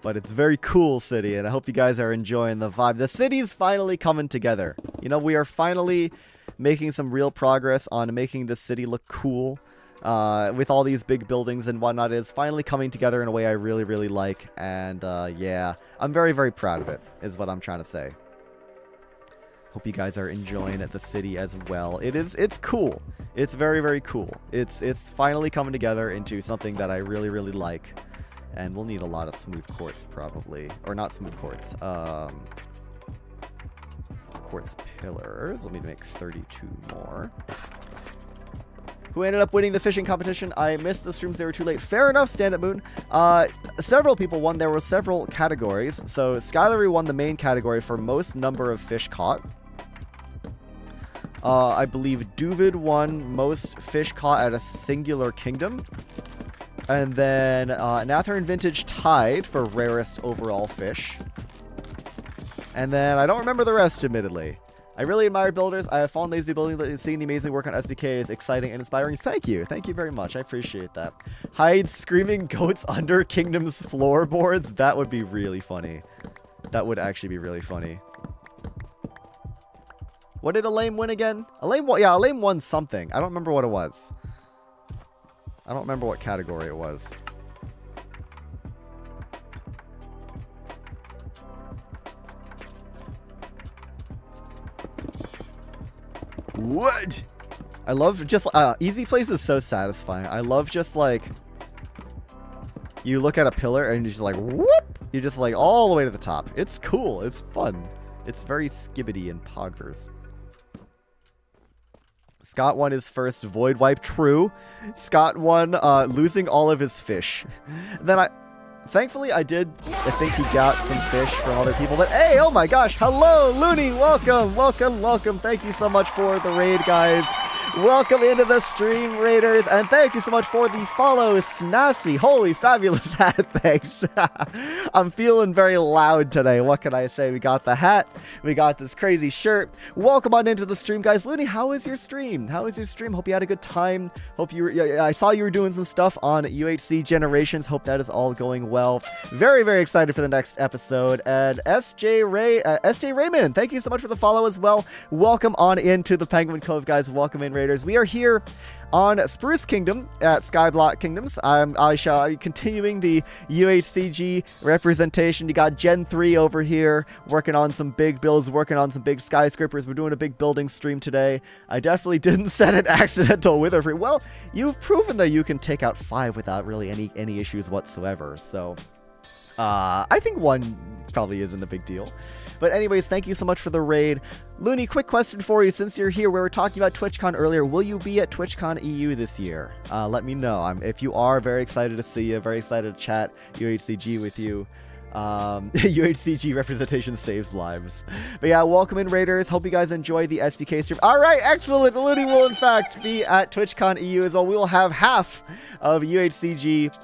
But it's a very cool city, and I hope you guys are enjoying the vibe. The city's finally coming together. You know, we are finally making some real progress on making this city look cool. With all these big buildings and whatnot. It is finally coming together in a way I really, really like. And, yeah, I'm very, very proud of it, is what I'm trying to say. Hope you guys are enjoying the city as well. It's cool. It's very, very cool. It's finally coming together into something that I really, really like. And we'll need a lot of smooth quartz, probably. Or not smooth quartz. Quartz pillars. Let me make 32 more. Who ended up winning the fishing competition? I missed the streams. They were too late. Fair enough, Stand Up Moon. Several people won. There were several categories. So Skylery won the main category for most number of fish caught. I believe Duvid won most fish caught at a singular kingdom. And then Nather and Vintage tied for rarest overall fish. And then I don't remember the rest, admittedly. I really admire builders. I have fond lazy building. Seeing the amazing work on SBK is exciting and inspiring. Thank you. Thank you very much. I appreciate that. Hide screaming goats under Kingdom's floorboards. That would be really funny. That would actually be really funny. What did Elaine win again? Elaine won something. I don't remember what it was. I don't remember what category it was. What? I love just easy place is so satisfying. I love just like you look at a pillar and you're just like whoop, you're just like all the way to the top. It's cool. It's fun. It's very skibbity and poggers. Scott won his first void wipe. True. Scott won losing all of his fish. Then thankfully I think he got some fish from other people. But hey, oh my gosh, hello Looney, welcome, welcome, welcome. Thank you so much for the raid, guys. Welcome into the stream, raiders, and thank you so much for the follow, Snazzy. Holy fabulous hat, thanks. I'm feeling very loud today. What can I say? We got the hat, we got this crazy shirt. Welcome on into the stream, guys. Looney, how is your stream? How is your stream? Hope you had a good time. Hope you were, I saw you were doing some stuff on UHC Generations. Hope that is all going well. Very, very excited for the next episode. And SJ Raymond, thank you so much for the follow as well. Welcome on into the Penguin Cove, guys. Welcome in, raiders. We are here on Spruce Kingdom at Skyblock Kingdoms. I shall be continuing the UHCG representation. You got Gen 3 over here working on some big builds, working on some big skyscrapers. We're doing a big building stream today. I definitely didn't set an accidental wither free. Well, you've proven that you can take out 5 without really any issues whatsoever. So I think 1 probably isn't a big deal. But anyways, thank you so much for the raid. Looney, quick question for you. Since you're here, we were talking about TwitchCon earlier. Will you be at TwitchCon EU this year? Let me know. If you are, very excited to see you. Very excited to chat UHCG with you. UHCG representation saves lives. But yeah, welcome in, raiders. Hope you guys enjoy the SBK stream. All right, excellent. Looney will, in fact, be at TwitchCon EU as well. We will have half of UHCG.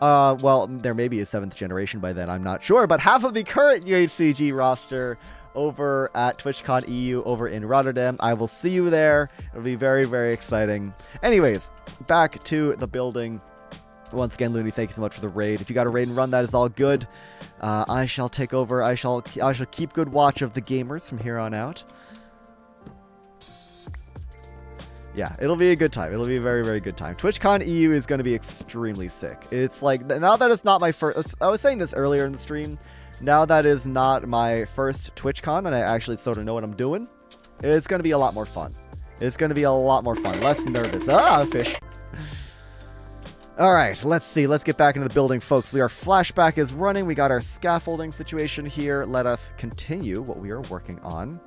Well, there may be a 7th generation by then, I'm not sure, but half of the current UHCG roster over at TwitchCon EU over in Rotterdam. I will see you there. It'll be very, very exciting. Anyways, back to the building. Once again, Looney, thank you so much for the raid. If you got a raid and run, that is all good. I shall take over. I shall keep good watch of the gamers from here on out. Yeah, it'll be a good time. It'll be a very, very good time. TwitchCon EU is going to be extremely sick. It's like, now that it's not my first... I was saying this earlier in the stream. Now that is not my first TwitchCon, and I actually sort of know what I'm doing, it's going to be a lot more fun. It's going to be a lot more fun. Less nervous. Ah, fish. All right, let's see. Let's get back into the building, folks. Our flashback is running. We got our scaffolding situation here. Let us continue what we are working on.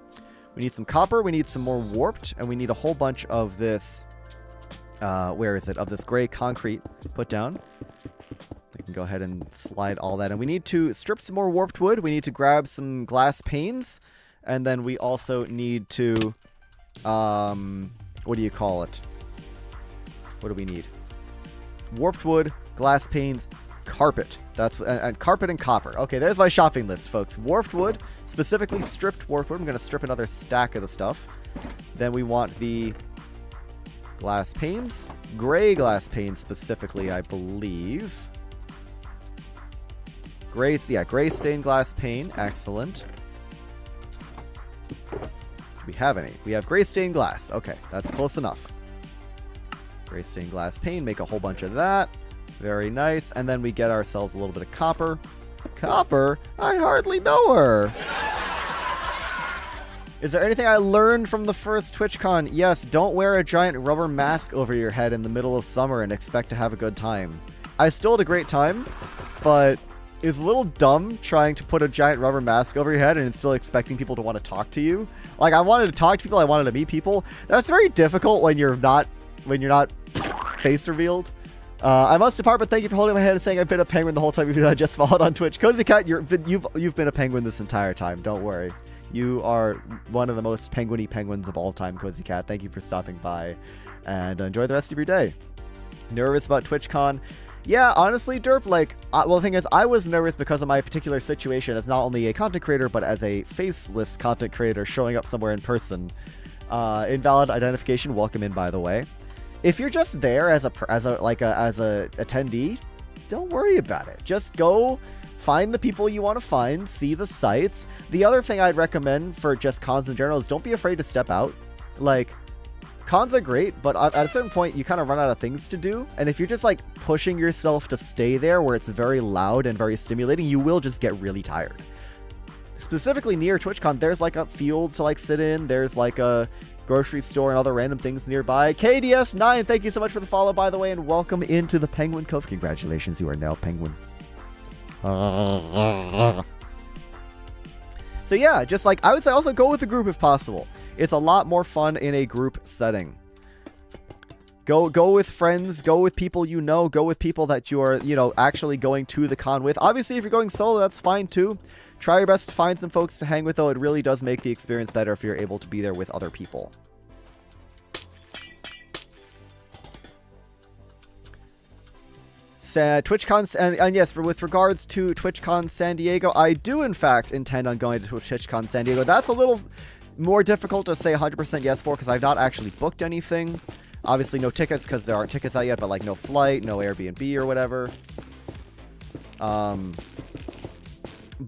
We need some copper, we need some more warped, and we need a whole bunch of this, where is it, of this gray concrete put down. We can go ahead and slide all that. And we need to strip some more warped wood, we need to grab some glass panes, and then we also need to, what do you call it? What do we need? Warped wood, glass panes, carpet. That's and carpet and copper. Okay, there's my shopping list, folks. Warped wood, specifically stripped warped wood. I'm going to strip another stack of the stuff. Then we want the glass panes, gray glass panes specifically, I believe. Gray, yeah, gray stained glass pane. Excellent. Do we have any? We have gray stained glass. Okay, that's close enough. Gray stained glass pane. Make a whole bunch of that. Very nice. And then we get ourselves a little bit of copper. Copper? I hardly know her. Is there anything I learned from the first TwitchCon? Yes, don't wear a giant rubber mask over your head in the middle of summer and expect to have a good time. I still had a great time, but it's a little dumb trying to put a giant rubber mask over your head and still expecting people to want to talk to you. Like, I wanted to talk to people, I wanted to meet people. That's very difficult when you're not face revealed. I must depart, but thank you for holding my hand and saying I've been a penguin the whole time even though I just followed on Twitch. Cozy Cat, you've been a penguin this entire time. Don't worry. You are one of the most penguiny penguins of all time, Cozy Cat. Thank you for stopping by, and enjoy the rest of your day. Nervous about TwitchCon? Yeah, honestly, Derp, like, well, the thing is, I was nervous because of my particular situation as not only a content creator, but as a faceless content creator showing up somewhere in person. Invalid identification, welcome in, by the way. If you're just there as a attendee, don't worry about it. Just go find the people you want to find, see the sites. The other thing I'd recommend for just cons in general is don't be afraid to step out. Like, cons are great, but at a certain point you kind of run out of things to do. And if you're just like pushing yourself to stay there where it's very loud and very stimulating, you will just get really tired. Specifically near TwitchCon, there's like a field to like sit in. There's like a grocery store and other random things nearby. KDS9, thank you so much for the follow, by the way, and welcome into the Penguin Cove. Congratulations, you are now Penguin. So yeah, just like, I would say also go with a group if possible. It's a lot more fun in a group setting. Go with friends, go with people you know, go with people that you are, actually going to the con with. Obviously, if you're going solo, that's fine too. Try your best to find some folks to hang with, though. It really does make the experience better if you're able to be there with other people. TwitchCon, and yes, with regards to TwitchCon San Diego, I do in fact intend on going to TwitchCon San Diego. That's a little more difficult to say 100% yes for because I've not actually booked anything. Obviously, no tickets because there aren't tickets out yet, but like no flight, no Airbnb or whatever.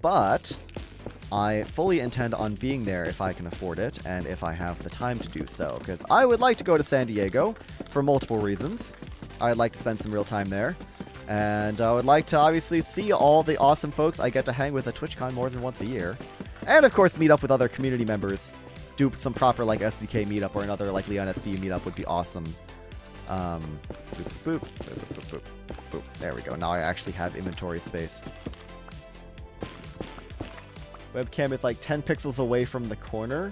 But I fully intend on being there if I can afford it and if I have the time to do so, because I would like to go to San Diego for multiple reasons. I'd like to spend some real time there, and I would like to obviously see all the awesome folks I get to hang with at TwitchCon more than once a year, and of course meet up with other community members. Do some proper like SBK meetup or another like LeonSBU meetup would be awesome. Boop, boop, boop, boop, boop, boop. There we go. Now I actually have inventory space. Webcam is like 10 pixels away from the corner.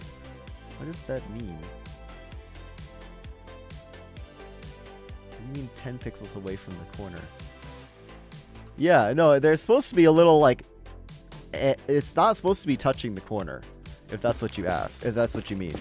What does that mean? What do you mean 10 pixels away from the corner? Yeah, no, there's supposed to be a little like... It's not supposed to be touching the corner, if that's what you ask, if that's what you mean.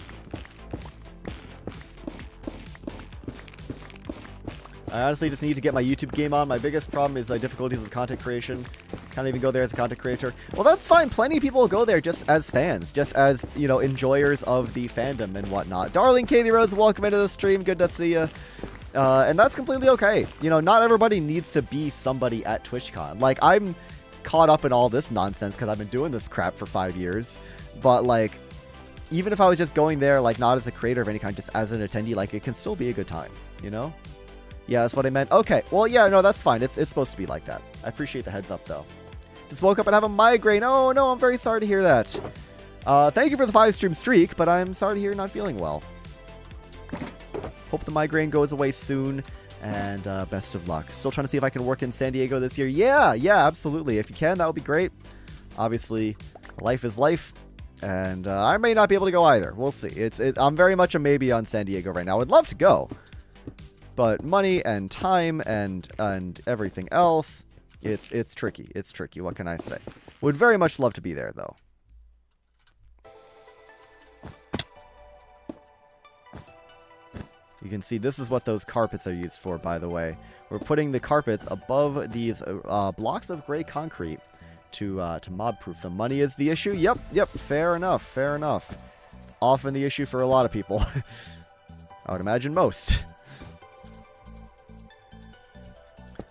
I honestly just need to get my YouTube game on. My biggest problem is difficulties with content creation. Can't even go there as a content creator. Well, that's fine. Plenty of people go there just as fans, just as, you know, enjoyers of the fandom and whatnot. Darling Katie Rose, welcome into the stream. Good to see you. And that's completely okay. You know, not everybody needs to be somebody at TwitchCon. Like, I'm caught up in all this nonsense because I've been doing this crap for 5 years. But, like, even if I was just going there, like, not as a creator of any kind, just as an attendee, like, it can still be a good time, you know? Yeah, that's what I meant. Okay, well, yeah, no, that's fine. It's supposed to be like that. I appreciate the heads up, though. Just woke up and have a migraine. Oh, no, I'm very sorry to hear that. Thank you for the 5-stream streak, but I'm sorry to hear you're not feeling well. Hope the migraine goes away soon, and best of luck. Still trying to see if I can work in San Diego this year. Yeah, absolutely. If you can, that would be great. Obviously, life is life, and I may not be able to go either. We'll see. I'm very much a maybe on San Diego right now. I would love to go, but money and time and everything else... It's tricky. It's tricky. What can I say? Would very much love to be there, though. You can see this is what those carpets are used for, by the way. We're putting the carpets above these blocks of gray concrete to mob-proof them. Money is the issue? Yep. Fair enough. It's often the issue for a lot of people. I would imagine most.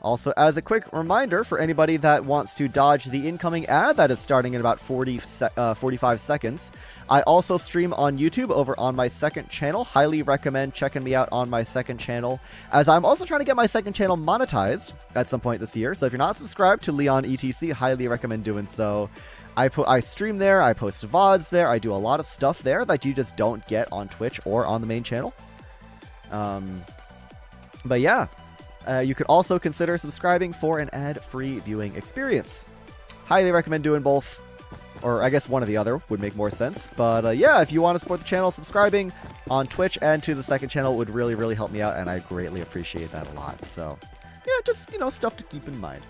Also, as a quick reminder for anybody that wants to dodge the incoming ad that is starting in about 45 seconds, I also stream on YouTube over on my second channel. Highly recommend checking me out on my second channel, as I'm also trying to get my second channel monetized at some point this year. So if you're not subscribed to LeonETC, highly recommend doing so. I stream there, I post VODs there, I do a lot of stuff there that you just don't get on Twitch or on the main channel. But yeah. You could also consider subscribing for an ad-free viewing experience. Highly recommend doing both. Or I guess one or the other would make more sense. But yeah, if you want to support the channel, subscribing on Twitch and to the second channel would really, really help me out. And I greatly appreciate that a lot. So yeah, just, you know, stuff to keep in mind.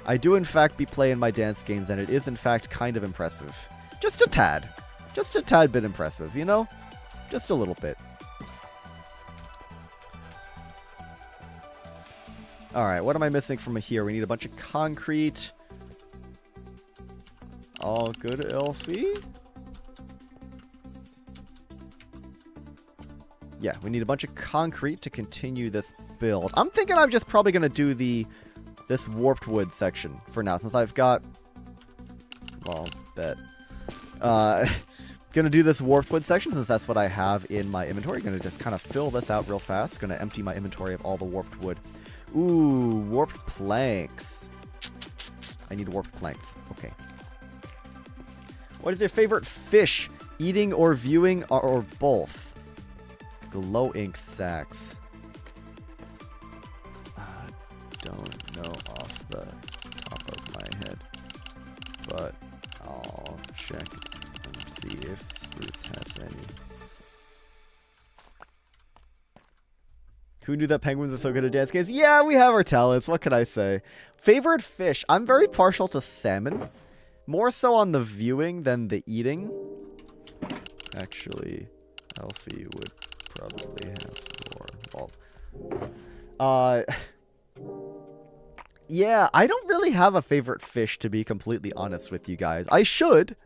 I do, in fact, be playing my dance games. And it is, in fact, kind of impressive. Just a tad. Just a tad bit impressive, you know? Just a little bit. Alright, what am I missing from here? We need a bunch of concrete. All good, Elfie? Yeah, we need a bunch of concrete to continue this build. I'm thinking I'm just probably going to do this warped wood section for now, since I've got... Well, bet. Gonna do this warped wood section, since that's what I have in my inventory. Gonna just kind of fill this out real fast. Gonna empty my inventory of all the warped wood. Ooh, warped planks. I need warped planks. Okay. What is your favorite fish? Eating or viewing or both? Glow ink sacks. Don't know off the top of my head. But I'll check and see if Spruce has any. Who knew that penguins are so good at dance games? Yeah, we have our talents. What can I say? Favorite fish? I'm very partial to salmon. More so on the viewing than the eating. Actually, Alfie would probably have more. Yeah, I don't really have a favorite fish, to be completely honest with you guys. I should.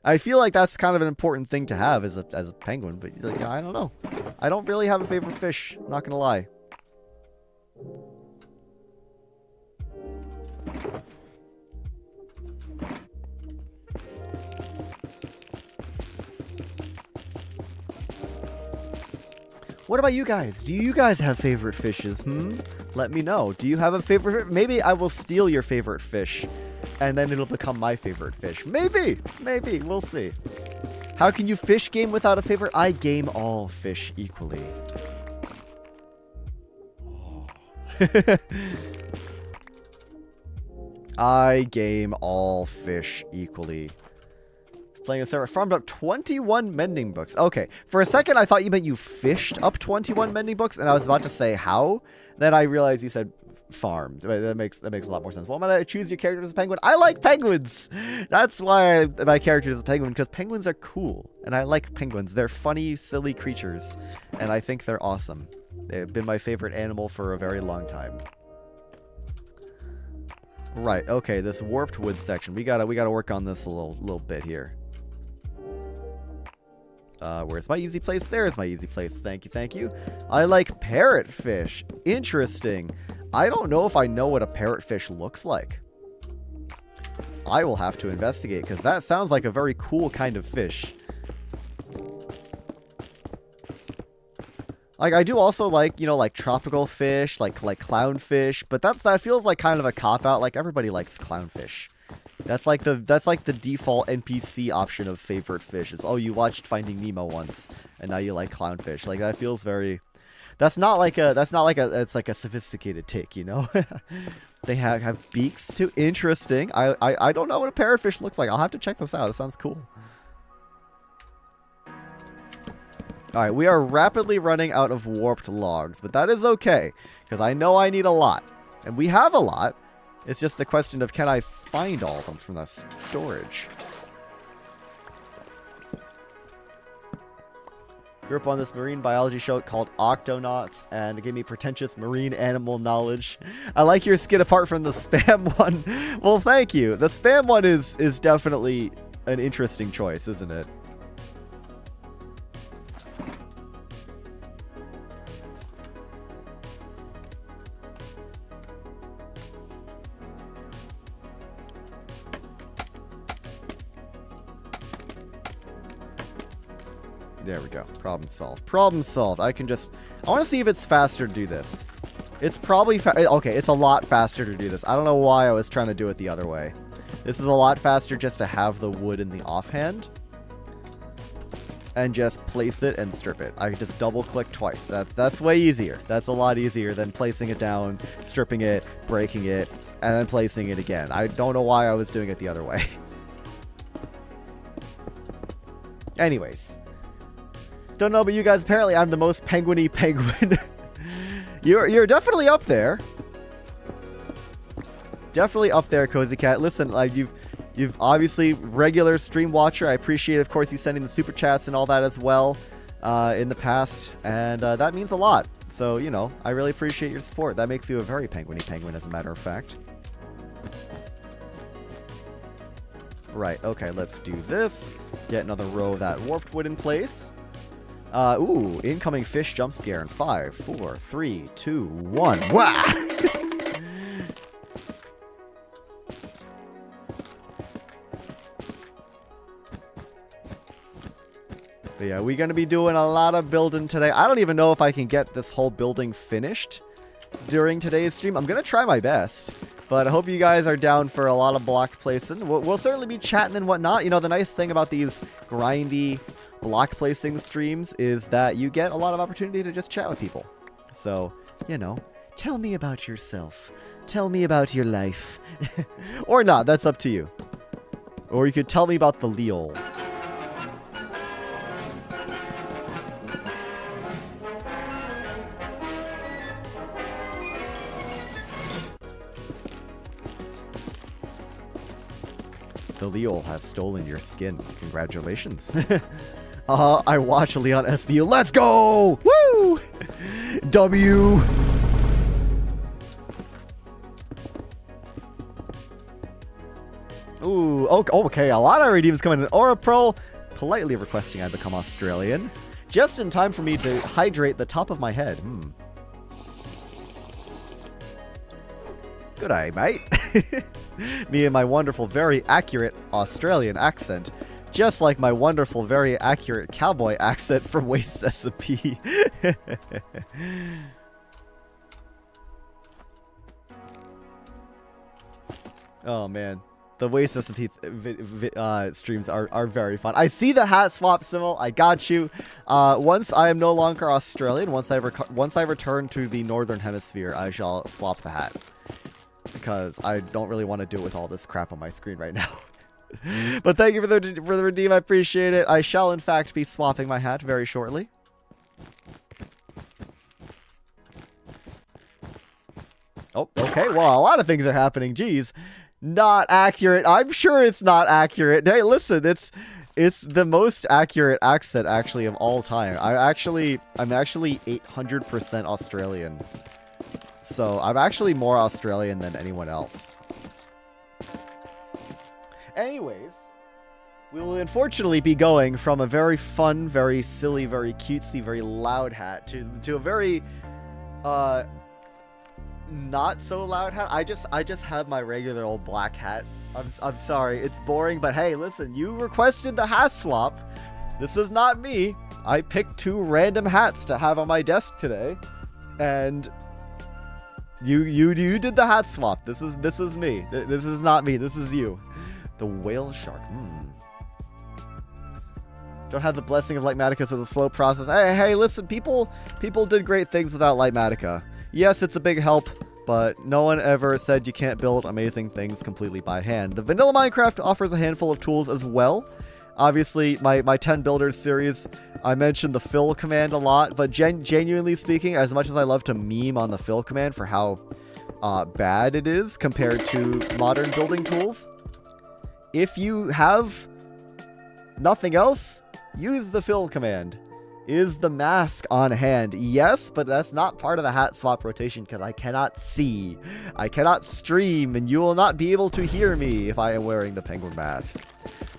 I feel like that's kind of an important thing to have as a penguin, but you know, I don't know. I don't really have a favorite fish, not gonna lie. What about you guys? Do you guys have favorite fishes? Let me know. Do you have a favorite? Maybe I will steal your favorite fish, and then it'll become my favorite fish. Maybe. We'll see. How can you fish game without a favorite? I game all fish equally. I game all fish equally. Playing a server, farmed up 21 mending books. Okay, for a second I thought you meant you fished up 21 mending books, and I was about to say how. Then I realized you said farmed. That makes a lot more sense. Well, I'm gonna choose your character as a penguin. I like penguins. That's why my character is a penguin, because penguins are cool, and I like penguins. They're funny, silly creatures, and I think they're awesome. They've been my favorite animal for a very long time. Right, okay, this warped wood section. We gotta work on this a little bit here. Where's my easy place? There's my easy place. Thank you, thank you. I like parrotfish. Interesting. I don't know if I know what a parrotfish looks like. I will have to investigate, because that sounds like a very cool kind of fish. Like, I do also like, you know, like tropical fish, like clownfish, but that feels like kind of a cop-out. Like, everybody likes clownfish. That's like the default NPC option of favorite fish. It's, oh, you watched Finding Nemo once, and now you like clownfish. Like, that feels very... it's like a sophisticated take, you know? They have beaks too. Interesting. I don't know what a parrotfish looks like. I'll have to check this out. It sounds cool. Alright, we are rapidly running out of warped logs, but that is okay, because I know I need a lot. And we have a lot. It's just the question of, can I find all of them from the storage? Grew up on this marine biology show called Octonauts, and it gave me pretentious marine animal knowledge. I like your skit apart from the spam one. Well, thank you. The spam one is definitely an interesting choice, isn't it? There we go. Problem solved. Problem solved. I want to see if it's faster to do this. It's probably okay, it's a lot faster to do this. I don't know why I was trying to do it the other way. This is a lot faster just to have the wood in the offhand. And just place it and strip it. I can just double click twice. That's way easier. That's a lot easier than placing it down, stripping it, breaking it, and then placing it again. I don't know why I was doing it the other way. Anyways. Don't know, but you guys, apparently I'm the most penguin-y penguin. You're definitely up there. Definitely up there, Cozy Cat. Listen, like you've obviously regular stream watcher. I appreciate, of course, you sending the super chats and all that as well in the past, and that means a lot. So, you know, I really appreciate your support. That makes you a very penguin-y penguin, as a matter of fact. Right, okay, let's do this. Get another row of that warped wood in place. Ooh, incoming fish jump scare in 5, 4, 3, 2, 1. Wah! But yeah, we're going to be doing a lot of building today. I don't even know if I can get this whole building finished during today's stream. I'm going to try my best. But I hope you guys are down for a lot of block placing. We'll certainly be chatting and whatnot. You know, the nice thing about these grindy block placing streams is that you get a lot of opportunity to just chat with people. So, you know, tell me about yourself. Tell me about your life. Or not, that's up to you. Or you could tell me about the Leo. The Leo has stolen your skin. Congratulations. I watch LeonSBU. Let's go! Woo! W. Ooh, okay. A lot of redeems coming in. Aura Pro politely requesting I become Australian. Just in time for me to hydrate the top of my head. Good eye, mate. Me and my wonderful, very accurate Australian accent. Just like my wonderful, very accurate cowboy accent from Waste Recipe. Oh, man. The Waste Recipe streams are very fun. I see the hat swap symbol. I got you. Once I am no longer Australian, once I return to the Northern Hemisphere, I shall swap the hat. Because I don't really want to do it with all this crap on my screen right now. But thank you for the redeem. I appreciate it. I shall, in fact, be swapping my hat very shortly. Oh, okay. Well, a lot of things are happening. Jeez. Not accurate. I'm sure it's not accurate. Hey, listen, it's the most accurate accent, actually, of all time. I'm actually 800% Australian. So I'm actually more Australian than anyone else. Anyways, we will unfortunately be going from a very fun, very silly, very cutesy, very loud hat to a very not so loud hat. I just have my regular old black hat. I'm sorry, it's boring, but hey, listen, you requested the hat swap. This is not me. I picked 2 random hats to have on my desk today, and you did the hat swap. This is me. This is not me. This is you. The whale shark. Don't have the blessing of Lightmatica, so it's a slow process. Hey, listen, people did great things without Lightmatica. Yes, it's a big help, but no one ever said you can't build amazing things completely by hand. The vanilla Minecraft offers a handful of tools as well. Obviously, my 10 builders series, I mentioned the fill command a lot, but genuinely speaking, as much as I love to meme on the fill command for how bad it is compared to modern building tools, if you have nothing else, use the fill command. Is the mask on hand? Yes, but that's not part of the hat swap rotation because I cannot see. I cannot stream, and you will not be able to hear me if I am wearing the penguin mask.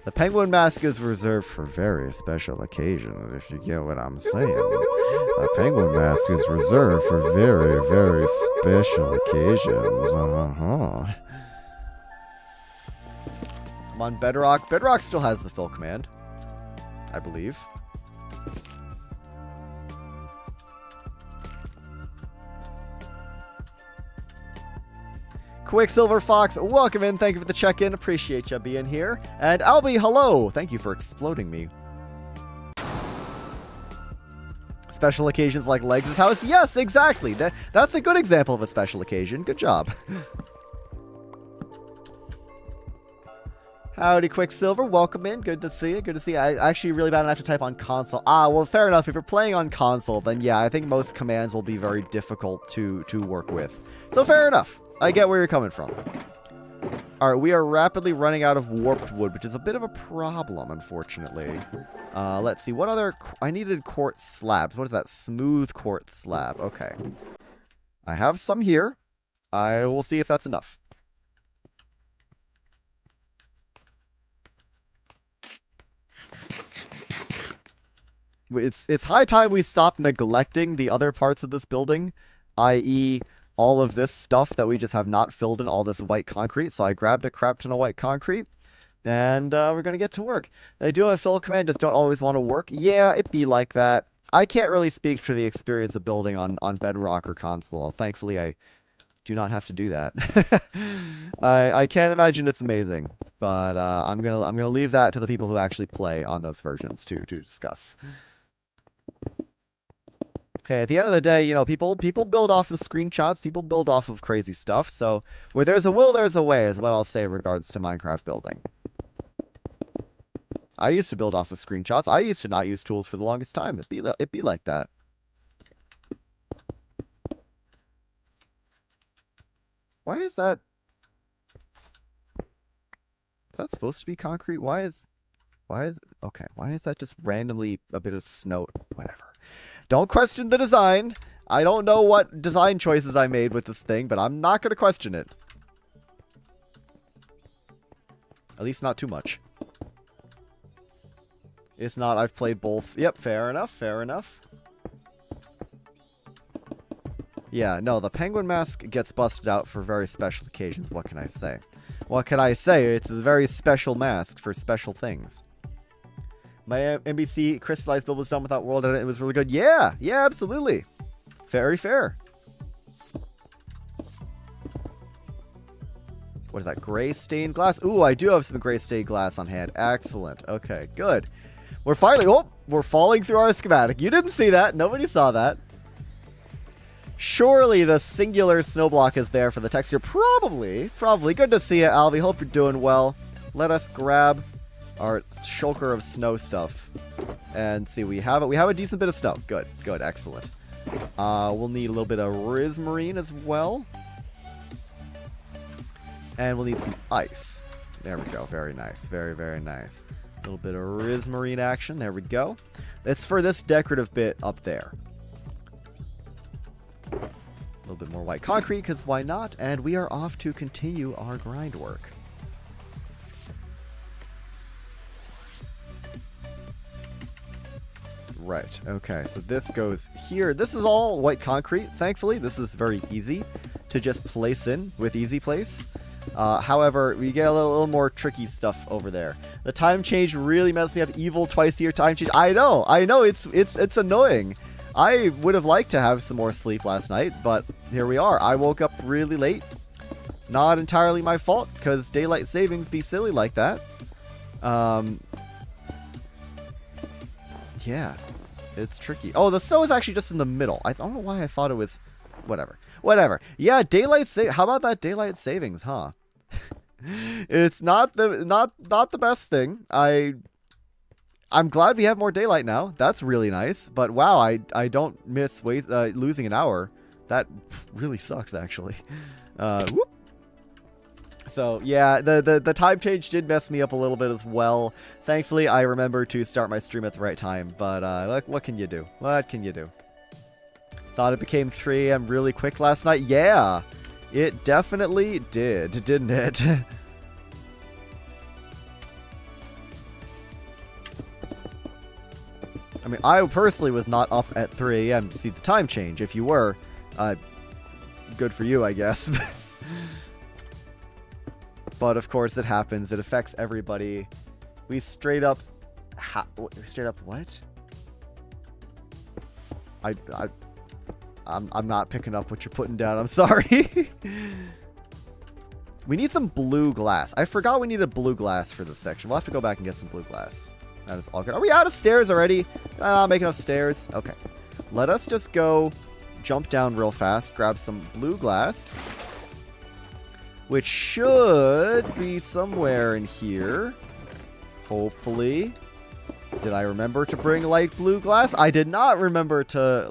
The penguin mask is reserved for very special occasions, if you get what I'm saying. The penguin mask is reserved for very, very special occasions. I'm on Bedrock. Bedrock still has the fill command, I believe. Quicksilver Fox, welcome in. Thank you for the check-in. Appreciate you being here. And Albie, hello. Thank you for exploding me. Special occasions like Legs' house? Yes, exactly. That's a good example of a special occasion. Good job. Howdy, Quicksilver. Welcome in. Good to see you. Good to see you. I actually really bad enough to type on console. Well, fair enough. If you're playing on console, then yeah, I think most commands will be very difficult to work with. So fair enough. I get where you're coming from. Alright, we are rapidly running out of warped wood, which is a bit of a problem, unfortunately. Let's see. What other... I needed quartz slabs. What is that? Smooth quartz slab. Okay. I have some here. I will see if that's enough. It's high time we stop neglecting the other parts of this building, i.e., all of this stuff that we just have not filled in, all this white concrete. So I grabbed a crap ton of white concrete, and we're going to get to work. They do have a fill command, just don't always want to work. Yeah, it be like that. I can't really speak for the experience of building on Bedrock or console. Thankfully, I do not have to do that. I can't imagine it's amazing, but I'm gonna leave that to the people who actually play on those versions to discuss. Okay, at the end of the day, you know, people build off of screenshots, people build off of crazy stuff, so where there's a will, there's a way, is what I'll say in regards to Minecraft building. I used to build off of screenshots. I used to not use tools for the longest time. It'd be like that. Why is that? Is that supposed to be concrete? Why is okay, why is that just randomly a bit of snow? Whatever. Don't question the design. I don't know what design choices I made with this thing, but I'm not going to question it. At least not too much. It's not, I've played both. Yep, fair enough, fair enough. Yeah, no, the penguin mask gets busted out for very special occasions. What can I say? What can I say? It's a very special mask for special things. My NBC crystallized build was done without world edit. It was really good. Yeah, yeah, absolutely. Very fair. What is that? Gray stained glass? Ooh, I do have some gray stained glass on hand. Excellent. Okay, good. We're finally... Oh, we're falling through our schematic. You didn't see that. Nobody saw that. Surely the singular snow block is there for the texture. Probably. Probably. Good to see you, Alvi. Hope you're doing well. Let us grab our shulker of snow stuff and see. We have it. We have a decent bit of snow. Good. Good. Excellent. We'll need a little bit of Rizmarine as well. And we'll need some ice. There we go. Very nice. Very, very nice. A little bit of Rizmarine action. There we go. It's for this decorative bit up there. A little bit more white concrete, because why not? And we are off to continue our grind work. Right, okay, so this goes here. This is all white concrete, thankfully. This is very easy to just place in with easy place. However, we get a little more tricky stuff over there. The time change really messed me up. Evil twice a year time change. I know, it's annoying. I would have liked to have some more sleep last night, but here we are. I woke up really late. Not entirely my fault, because daylight savings be silly like that. Yeah, it's tricky. Oh, the snow is actually just in the middle. I don't know why I thought it was... Whatever. Yeah, how about that daylight savings, huh? It's not the best thing. I'm glad we have more daylight now. That's really nice. But wow, I don't miss losing an hour. That really sucks, actually. Whoop. So yeah, the time change did mess me up a little bit as well. Thankfully, I remembered to start my stream at the right time. But what can you do? What can you do? Thought it became 3 a.m. really quick last night. Yeah, it definitely did, didn't it? I mean, I personally was not up at 3 a.m. to see the time change. If you were, good for you, I guess. But of course, it happens. It affects everybody. We straight up... straight up what? I'm not picking up what you're putting down. I'm sorry. We need some blue glass. I forgot we needed blue glass for this section. We'll have to go back and get some blue glass. That is all good. Are we out of stairs already? Not making enough stairs. Okay. Let us just go jump down real fast, grab some blue glass, which should be somewhere in here. Hopefully. Did I remember to bring light blue glass? I did not remember to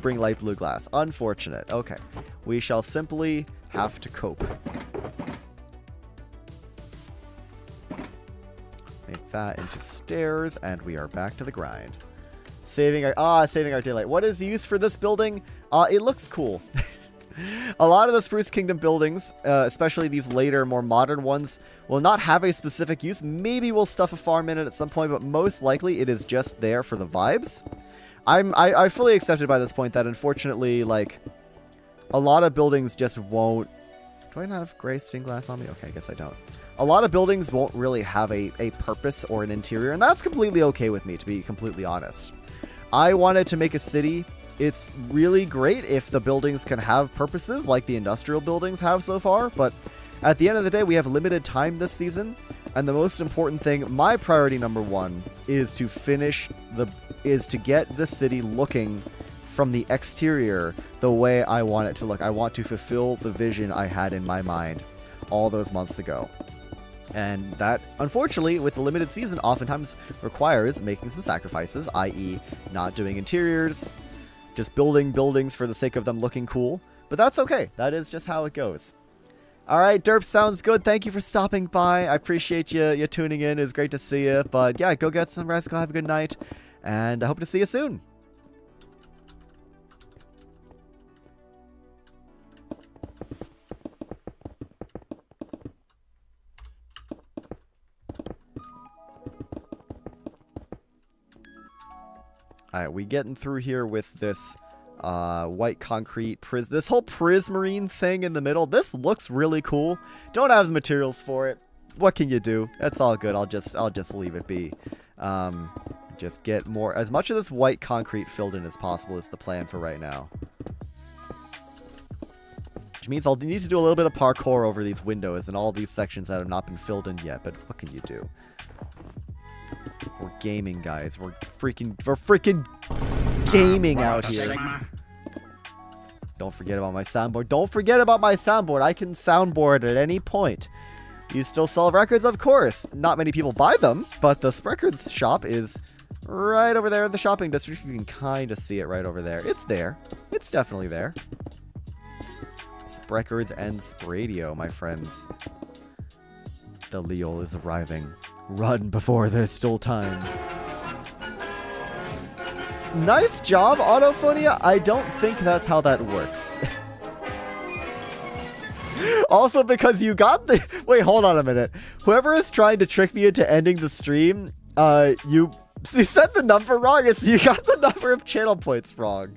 bring light blue glass. Unfortunate. Okay. We shall simply have to cope. Make that into stairs, and we are back to the grind. Saving our daylight. What is the use for this building? It looks cool. A lot of the Spruce Kingdom buildings, especially these later, more modern ones, will not have a specific use. Maybe we'll stuff a farm in it at some point, but most likely it is just there for the vibes. I fully accepted by this point that, unfortunately, like, a lot of buildings just won't... Do I not have gray stained glass on me? Okay, I guess I don't. A lot of buildings won't really have a purpose or an interior, and that's completely okay with me, to be completely honest. I wanted to make a city... It's really great if the buildings can have purposes like the industrial buildings have so far, but at the end of the day, we have limited time this season, and the most important thing, my priority number 1, is to get the city looking from the exterior the way I want it to look. I want to fulfill the vision I had in my mind all those months ago. And that, unfortunately, with the limited season, oftentimes requires making some sacrifices, i.e. not doing interiors, just building buildings for the sake of them looking cool. But that's okay. That is just how it goes. All right, Derp, sounds good. Thank you for stopping by. I appreciate you tuning in. It was great to see you. But yeah, go get some rest. Go have a good night. And I hope to see you soon. Alright, we getting through here with this white concrete this whole prismarine thing in the middle. This looks really cool. Don't have the materials for it. What can you do? That's all good. I'll just leave it be. Just get as much of this white concrete filled in as possible is the plan for right now. Which means I'll need to do a little bit of parkour over these windows and all these sections that have not been filled in yet, but what can you do? We're gaming, guys. We're freaking gaming out here. Don't forget about my soundboard. Don't forget about my soundboard. I can soundboard at any point. You still sell records? Of course. Not many people buy them, but the records shop is right over there in the shopping district. You can kind of see it right over there. It's there. It's definitely there. Records and Spradio, my friends. The Leo is arriving. Run before there's still time. Nice job, Autophonia. I don't think that's how that works. Also, because you got the... Wait, hold on a minute. Whoever is trying to trick me into ending the stream, you Props. You said the number wrong. You got the number of channel points wrong.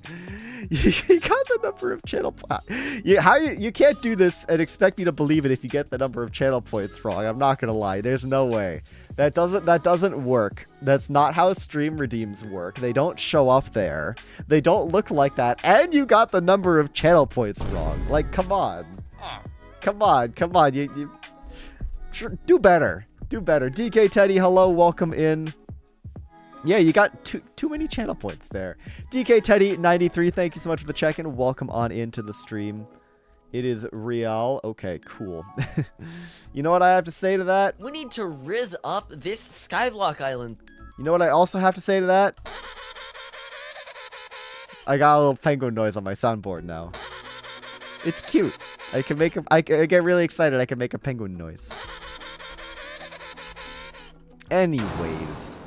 You got the number of channel points. You can't do this and expect me to believe it if you get the number of channel points wrong. I'm not gonna lie. There's no way. That doesn't work. That's not how stream redeems work. They don't show up there. They don't look like that. And you got the number of channel points wrong. Like, come on. Come on. You do better. Do better. DK Teddy, hello, welcome in. Yeah, you got too many channel points there. DK Teddy 93, thank you so much for the check-in. Welcome on into the stream. It is real. Okay, cool. You know what I have to say to that? We need to riz up this Skyblock island. You know what I also have to say to that? I got a little penguin noise on my soundboard now. It's cute. I get really excited. I can make a penguin noise. Anyways.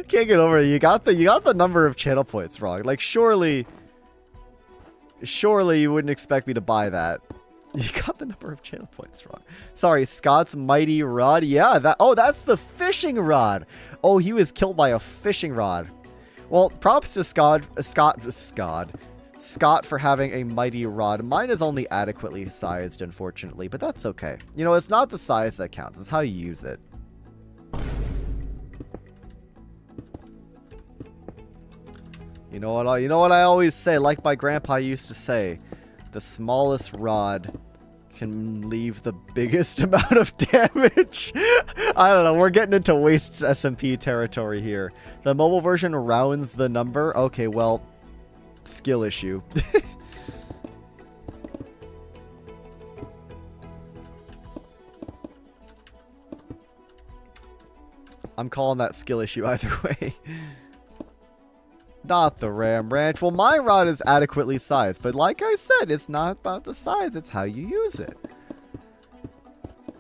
Can't get over it. You got the number of channel points wrong. Like, surely you wouldn't expect me to buy that. You got the number of channel points wrong. Sorry, Scott's mighty rod. Yeah, that's the fishing rod. Oh, he was killed by a fishing rod. Well, props to Scott for having a mighty rod. Mine is only adequately sized, unfortunately, but that's okay. You know, it's not the size that counts. It's how you use it. You know what I always say, like my grandpa used to say, the smallest rod can leave the biggest amount of damage. I don't know, we're getting into Wastes SMP territory here. The mobile version rounds the number. Okay, well, skill issue. I'm calling that skill issue either way. Not the Ram Ranch. Well, my rod is adequately sized, but like I said, it's not about the size, it's how you use it.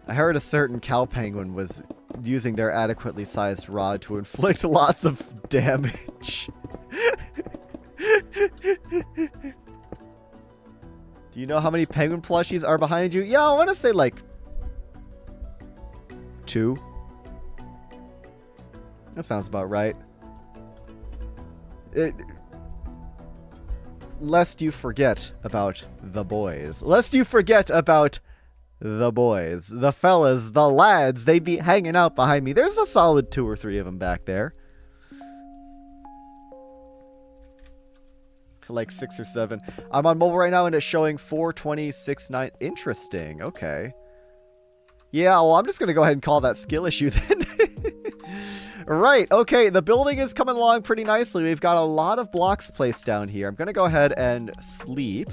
I heard a certain cow penguin was using their adequately sized rod to inflict lots of damage. Do you know how many penguin plushies are behind you? Yeah, I want to say like 2. That sounds about right. Lest you forget about the boys. Lest you forget about the boys. The fellas, the lads, they be hanging out behind me. There's a solid 2 or 3 of them back there. Like 6 or 7. I'm on mobile right now and it's showing 4:26:09. Interesting. Okay. Yeah, well, I'm just going to go ahead and call that skill issue then. Right, okay, the building is coming along pretty nicely. We've got a lot of blocks placed down here. I'm gonna go ahead and sleep.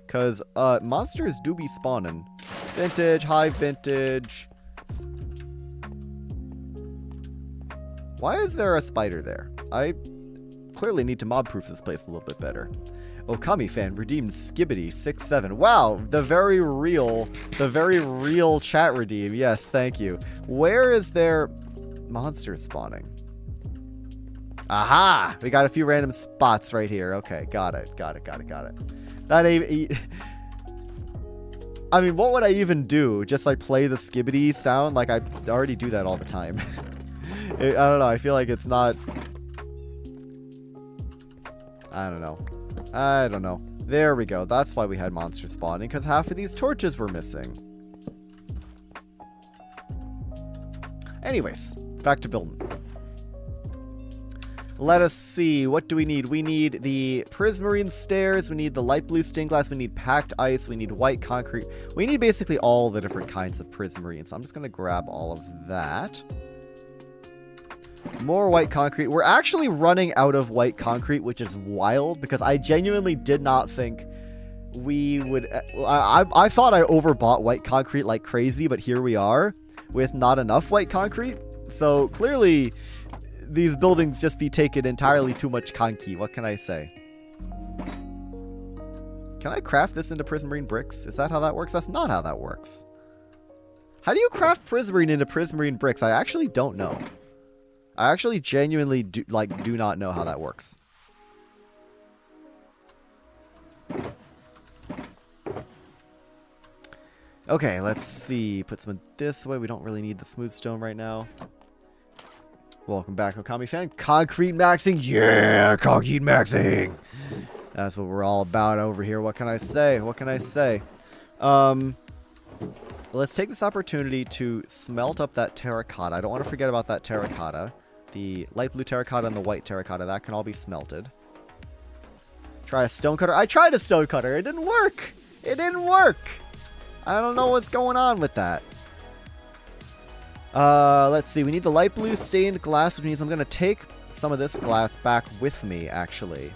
Because, monsters do be spawning. Vintage, high vintage. Why is there a spider there? I clearly need to mob-proof this place a little bit better. Okami fan redeemed Skibbity67. Wow, the very real chat redeem. Yes, thank you. Where is there monsters spawning? Aha! We got a few random spots right here. Okay, got it. That ain't... I mean, what would I even do? Just like play the skibbity sound? Like I already do that all the time. I don't know. I feel like it's not... I don't know. There we go. That's why we had monsters spawning, because half of these torches were missing. Anyways, back to building. Let us see. What do we need? We need the prismarine stairs. We need the light blue stained glass. We need packed ice. We need white concrete. We need basically all the different kinds of prismarine. So I'm just going to grab all of that. More white concrete. We're actually running out of white concrete, which is wild because I genuinely did not think we would... I thought I overbought white concrete like crazy, but here we are with not enough white concrete. So clearly these buildings just be taking entirely too much conky. What can I say? Can I craft this into prismarine bricks? Is that how that works? That's not how that works. How do you craft prismarine into prismarine bricks? I actually don't know. I actually genuinely do not know how that works. Okay, let's see. Put some this way. We don't really need the smooth stone right now. Welcome back, Okami fan. Concrete maxing. Yeah, concrete maxing. That's what we're all about over here. What can I say? What can I say? Let's take this opportunity to smelt up that terracotta. I don't want to forget about that terracotta. The light blue terracotta and the white terracotta. That can all be smelted. Try a stone cutter. I tried a stone cutter. It didn't work. It didn't work. I don't know what's going on with that. Let's see. We need the light blue stained glass, which means I'm going to take some of this glass back with me, actually.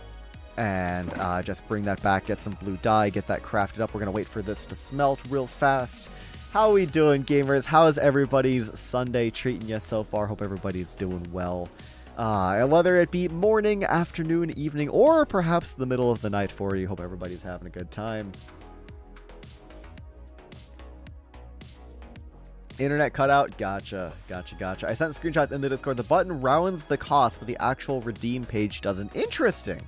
And just bring that back, get some blue dye, get that crafted up. We're going to wait for this to smelt real fast. How we doing, gamers? How is everybody's Sunday treating you so far? Hope everybody's doing well. And whether it be morning, afternoon, evening, or perhaps the middle of the night for you, hope everybody's having a good time. Internet cutout? Gotcha. I sent screenshots in the Discord. The button rounds the cost, but the actual redeem page doesn't. Interesting.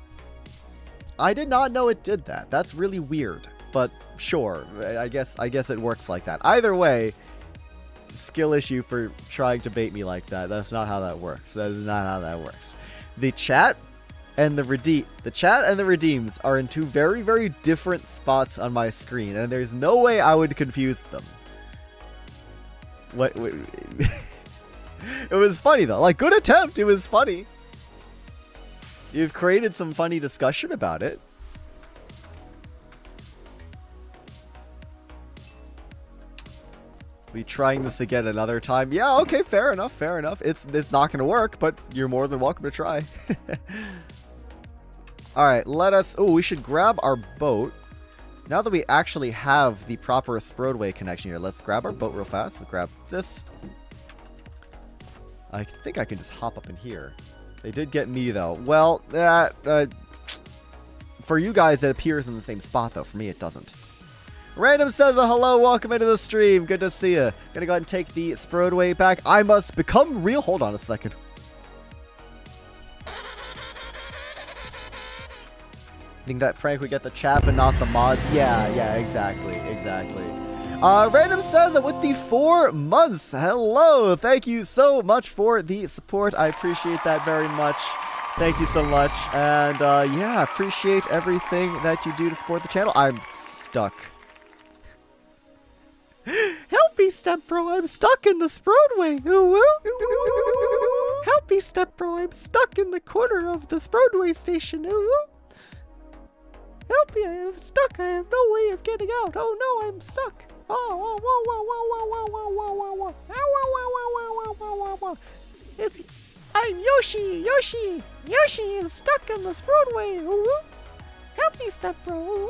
I did not know it did that. That's really weird. But sure, I guess it works like that. Either way, skill issue for trying to bait me like that. That's not how that works. That is not how that works. The chat and the redeems are in two very, very different spots on my screen, and there's no way I would confuse them. What? It was funny though. Like, good attempt. It was funny. You've created some funny discussion about it. We trying this again another time. Yeah, okay, fair enough. It's not going to work, but you're more than welcome to try. All right, we should grab our boat. Now that we actually have the proper Sproadway connection here, let's grab our boat real fast. Let's grab this. I think I can just hop up in here. They did get me, though. Well, for you guys, it appears in the same spot, though. For me, it doesn't. Random says a hello, welcome into the stream. Good to see you. Gonna go ahead and take the Sproadway back. I must become real. Hold on a second. Think that prank would get the chat but not the mods. Yeah, exactly. Random says with the 4 months. Hello. Thank you so much for the support. I appreciate that very much. Thank you so much. And yeah, appreciate everything that you do to support the channel. I'm stuck. Help me, Step Bro. I'm stuck in the Sproadway. Help me, Step Bro. I'm stuck in the corner of the Sproadway station. Help me. I'm stuck. I have no way of getting out. Oh, no, I'm stuck. I'm Yoshi. Yoshi is stuck in the Sproadway. Help me, Step Bro.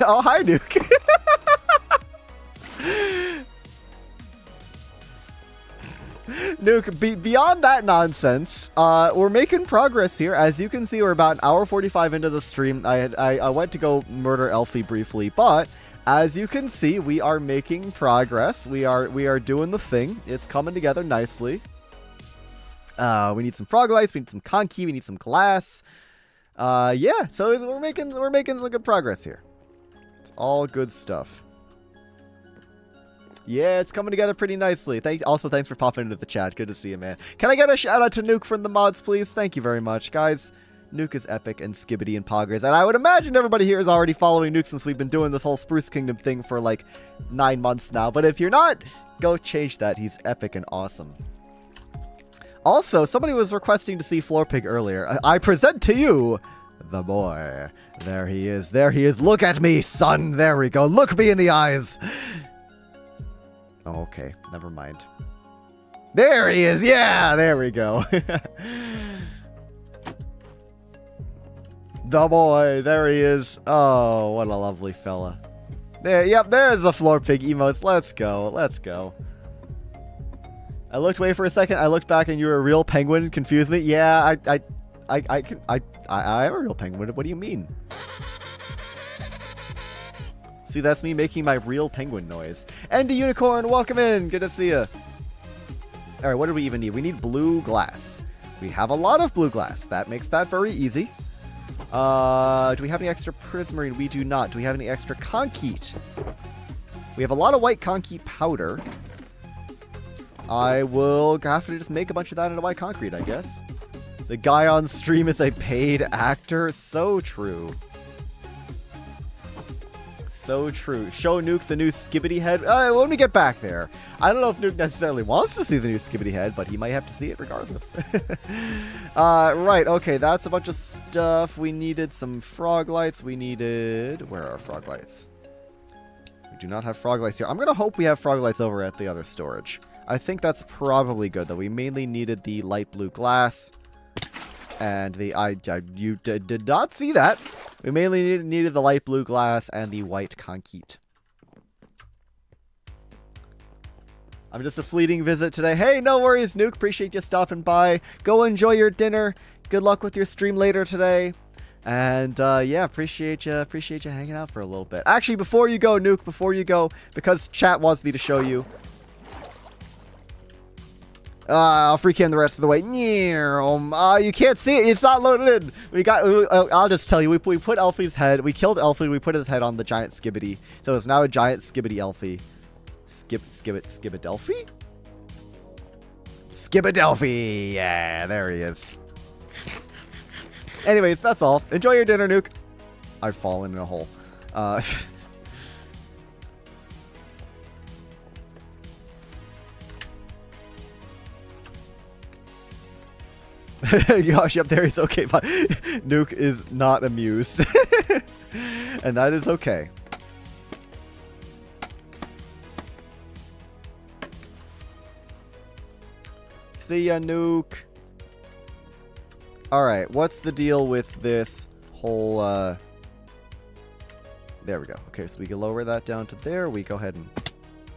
Oh, hi, Nuke. Nuke, beyond that nonsense, we're making progress here. As you can see, we're about an hour 45 into the stream. I went to go murder Elfie briefly, but as you can see, we are making progress. We are doing the thing. It's coming together nicely. We need some frog lights. We need some conky. We need some glass. Yeah, so we're making some good progress here. It's all good stuff. Yeah, it's coming together pretty nicely. Also, thanks for popping into the chat. Good to see you, man. Can I get a shout out to Nuke from the mods, please? Thank you very much, guys. Nuke is epic and Skibbity and Poggers, and I would imagine everybody here is already following Nuke since we've been doing this whole Spruce Kingdom thing for like 9 months now. But if you're not, go change that. He's epic and awesome. Also, somebody was requesting to see Floor Pig earlier. I present to you the boy. There he is. There he is. Look at me, son. There we go. Look me in the eyes. Oh, okay. Never mind. There he is. Yeah, there we go. The boy. There he is. Oh, what a lovely fella. There. Yep, there's the Floor Pig emotes. Let's go. Let's go. I looked away for a second. I looked back and you were a real penguin. Confused me. Yeah, I am a real penguin. What do you mean? See, that's me making my real penguin noise. And the unicorn, welcome in. Good to see you. All right, what do we even need? We need blue glass. We have a lot of blue glass. That makes that very easy. Do we have any extra prismarine? We do not. Do we have any extra concrete? We have a lot of white concrete powder. I will have to just make a bunch of that into white concrete, I guess. The guy on stream is a paid actor. So true. So true. Show Nuke the new Skibbity head. When we get back there. I don't know if Nuke necessarily wants to see the new Skibbity head, but he might have to see it regardless. Right, okay, that's a bunch of stuff. We needed some frog lights. We needed... Where are our frog lights? We do not have frog lights here. I'm going to hope we have frog lights over at the other storage. I think that's probably good, though. We mainly needed the light blue glass. And the... you did not see that. We mainly needed the light blue glass and the white concrete. I'm just a fleeting visit today. Hey, no worries, Nuke. Appreciate you stopping by. Go enjoy your dinner. Good luck with your stream later today. And yeah, appreciate you hanging out for a little bit. Actually, before you go, Nuke, before you go, because chat wants me to show you. I'll free cam the rest of the way. You can't see it. It's not loaded in. I'll just tell you. We put Elfie's head. We killed Elfie. We put his head on the giant Skibbity. So it's now a giant Skibbity Elfie. Skibbidelphi? Skibbidelphi! Yeah, there he is. Anyways, that's all. Enjoy your dinner, Nuke. I've fallen in a hole. Gosh, up there is okay, but Nuke is not amused. And that is okay. See ya, Nuke. Alright, what's the deal with this whole, There we go. Okay, so we can lower that down to there. We go ahead and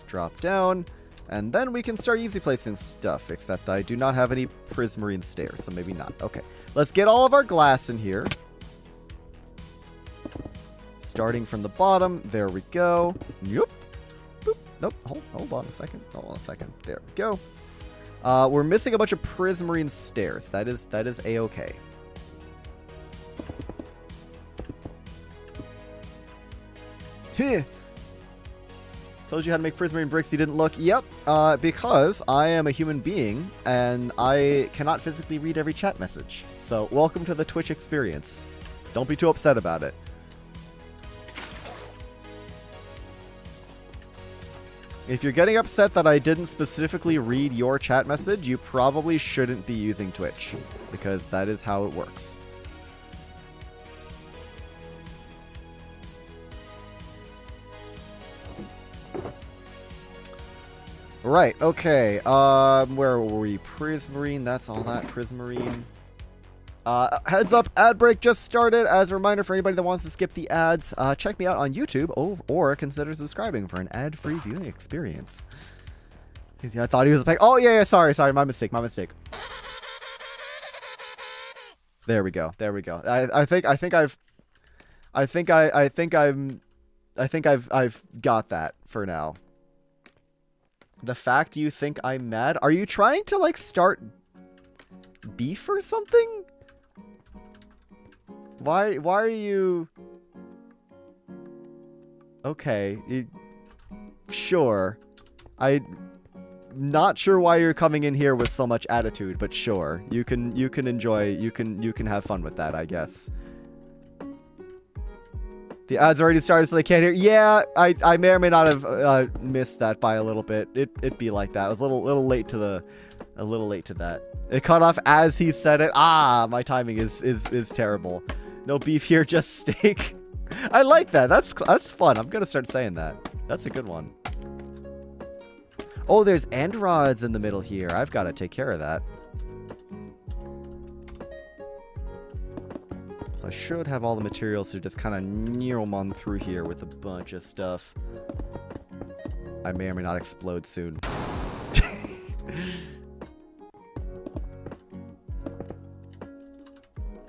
drop down. And then we can start easy placing stuff, except I do not have any prismarine stairs, so maybe not. Okay, let's get all of our glass in here. Starting from the bottom. There we go. Yep. Boop. Nope. Hold on a second. Hold on a second. There we go. We're missing a bunch of prismarine stairs. That is a-okay. Heh. Told you how to make prismarine bricks. You didn't look. Yep. Because I am a human being and I cannot physically read every chat message. So welcome to the Twitch experience. Don't be too upset about it. If you're getting upset that I didn't specifically read your chat message, you probably shouldn't be using Twitch, because that is how it works. Right, okay. Where were we? Prismarine, that's all that. Prismarine. Heads up, ad break just started. As a reminder for anybody that wants to skip the ads, check me out on YouTube or consider subscribing for an ad-free viewing experience. I thought he was like, oh yeah, sorry, my mistake. There we go. I think I've got that for now. The fact you think I'm mad? Are you trying to like start beef or something? Why are you... Okay, sure. I'm not sure why you're coming in here with so much attitude, but sure. You can enjoy, you can have fun with that, I guess. The ads already started, so they can't hear. Yeah, I may or may not have missed that by a little bit. It'd be like that. I was a little late to that. It cut off as he said it. Ah, my timing is terrible. No beef here, just steak. I like that. That's fun. I'm gonna start saying that. That's a good one. Oh, there's end rods in the middle here. I've got to take care of that. So I should have all the materials to just kind of needle on through here with a bunch of stuff. I may or may not explode soon.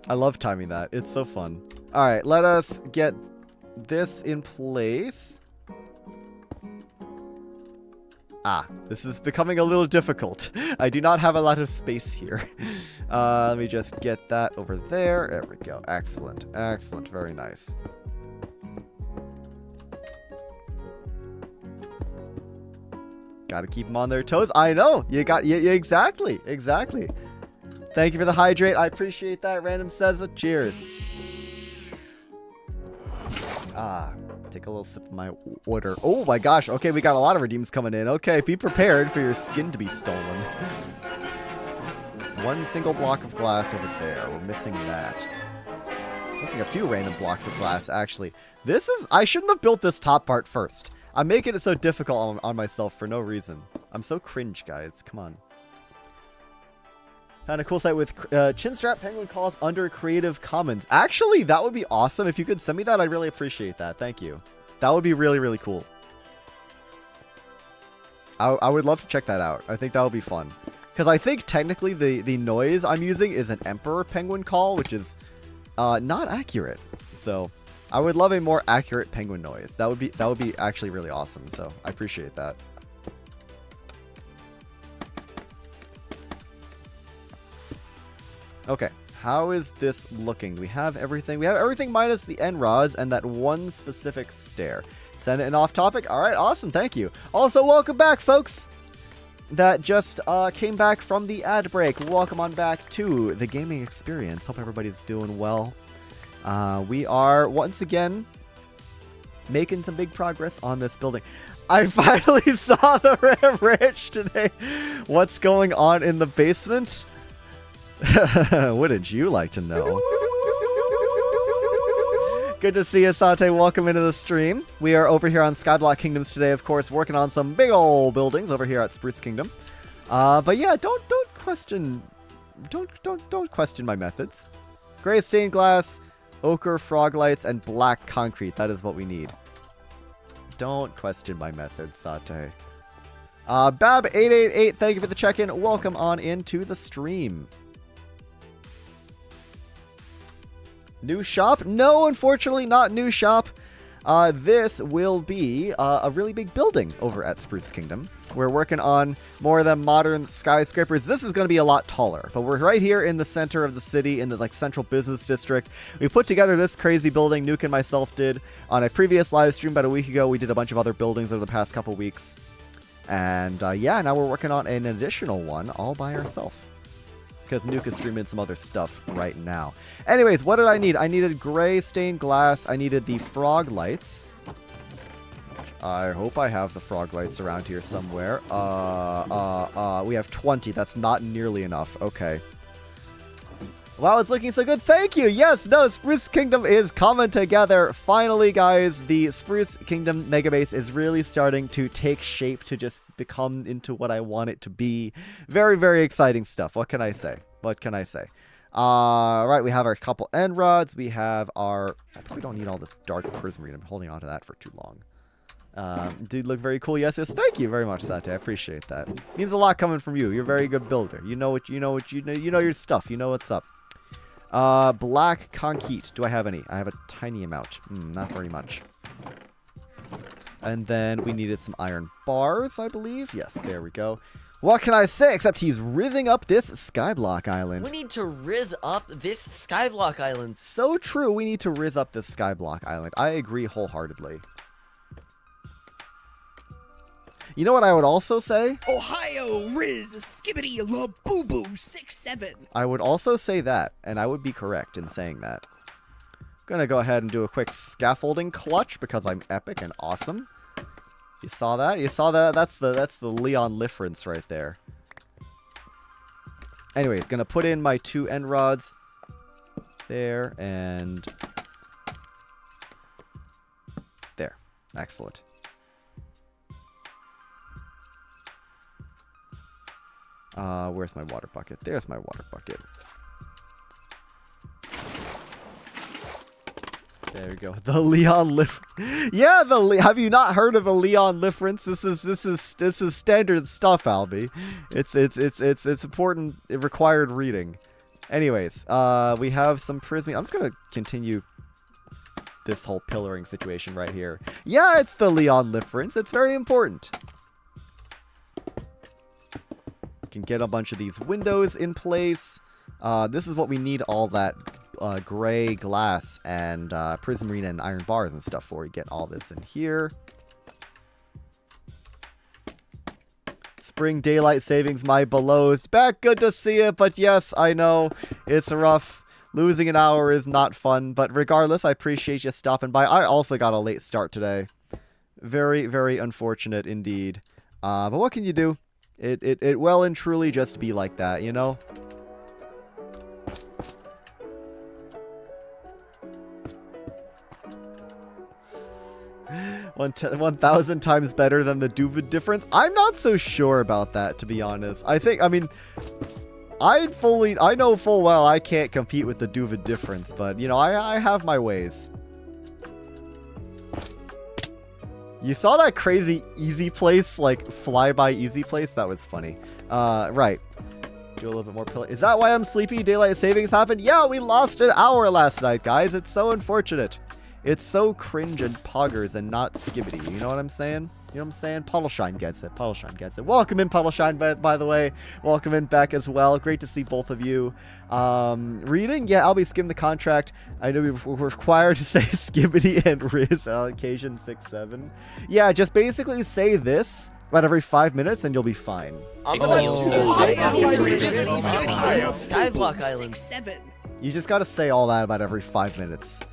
I love timing that. It's so fun. All right, let us get this in place. Ah, this is becoming a little difficult. I do not have a lot of space here. Let me just get that over there. There we go. Excellent. Excellent. Very nice. Gotta keep them on their toes. I know. You got... Yeah, exactly. Exactly. Thank you for the hydrate. I appreciate that. Random says it. Cheers. Take a little sip of my water. Oh my gosh. Okay, we got a lot of redeems coming in. Okay, be prepared for your skin to be stolen. One single block of glass over there. We're missing that. Missing a few random blocks of glass, actually. This is... I shouldn't have built this top part first. I'm making it so difficult on myself for no reason. I'm so cringe, guys. Come on. Found a cool site with Chinstrap Penguin calls under Creative Commons. Actually, that would be awesome. If you could send me that, I'd really appreciate that. Thank you. That would be really, really cool. I would love to check that out. I think that would be fun. Because I think technically the noise I'm using is an Emperor Penguin call, which is not accurate. So I would love a more accurate penguin noise. That would be actually really awesome. So I appreciate that. Okay, how is this looking? We have everything. We have everything minus the end rods and that one specific stair. Send it an off topic. All right, awesome. Thank you. Also, welcome back, folks. That just came back from the ad break. Welcome on back to the gaming experience. Hope everybody's doing well. We are once again making some big progress on this building. I finally saw the Ram Ranch today. What's going on in the basement? Wouldn't you like to know? Good to see you, Sate. Welcome into the stream. We are over here on Skyblock Kingdoms today, of course, working on some big old buildings over here at Spruce Kingdom. But yeah, don't question my methods. Gray stained glass, ochre frog lights, and black concrete. That is what we need. Don't question my methods, Sate. Bab888, thank you for the check-in. Welcome on into the stream. New shop? No, unfortunately, not new shop. This will be a really big building over at Spruce Kingdom. We're working on more of the modern skyscrapers. This is going to be a lot taller, but we're right here in the center of the city in the like central business district. We put together this crazy building. Nuke and myself did on a previous live stream about a week ago. We did a bunch of other buildings over the past couple weeks. And yeah, now we're working on an additional one all by ourselves. Because Nuke is streaming some other stuff right now. Anyways, what did I need? I needed gray stained glass. I needed the frog lights. I hope I have the frog lights around here somewhere. We have 20. That's not nearly enough. Okay. Wow, it's looking so good. Thank you. Yes, no, Spruce Kingdom is coming together. Finally, guys, the Spruce Kingdom megabase is really starting to take shape to just become into what I want it to be. Very, very exciting stuff. What can I say? What can I say? Right, we have our couple end rods. We have our... I probably don't need all this dark prismarine. I'm holding on to that for too long. Did look very cool. Yes, thank you very much, Sate. I appreciate that. Means a lot coming from you. You're a very good builder. You know your stuff. You know what's up. Black concrete. Do I have any? I have a tiny amount. Not very much. And then we needed some iron bars, I believe. Yes, there we go. What can I say except he's rizzing up this Skyblock Island? We need to rizz up this Skyblock Island. So true. We need to rizz up this Skyblock Island. I agree wholeheartedly. You know what I would also say? Ohio Riz Skibbity La Boo Boo 6-7. I would also say that, and I would be correct in saying that. I'm gonna go ahead and do a quick scaffolding clutch because I'm epic and awesome. You saw that? You saw that? That's the Leon difference right there. Anyways, gonna put in my 2 end rods there and there. Excellent. Where's my water bucket? There's my water bucket. There we go. The Leon Yeah, have you not heard of a Leon difference? This is standard stuff, Albie. It's important, required reading. Anyways, we have some prism. I'm just gonna continue this whole pillaring situation right here. Yeah, it's the Leon difference. It's very important. Can get a bunch of these windows in place. This is what we need all that gray glass and prismarine and iron bars and stuff for. We get all this in here. Spring daylight savings, my beloved. Back, good to see you. But yes, I know it's rough. Losing an hour is not fun. But regardless, I appreciate you stopping by. I also got a late start today. Very, very unfortunate indeed. But what can you do? It well and truly just be like that, you know? 1,000 times better than the Duvid difference? I'm not so sure about that, to be honest. I mean, I know full well I can't compete with the Duvid difference, but, you know, I have my ways. You saw that crazy easy place, like, flyby easy place? That was funny. Right. Do a little bit more pillar. Is that why I'm sleepy? Daylight savings happened? Yeah, we lost an hour last night, guys. It's so unfortunate. It's so cringe and poggers and not skibbity. You know what I'm saying? You know what I'm saying? Puddleshine gets it. Puddleshine gets it. Welcome in, Puddleshine, by the way. Welcome in back as well. Great to see both of you. Reading? Yeah, I'll be skimming the contract. I know we're required to say skibbity and Riz allocation 6-7. Yeah, just basically say this about every 5 minutes and you'll be fine. Skyblock Island. 6-7. You just gotta say all that about every 5 minutes.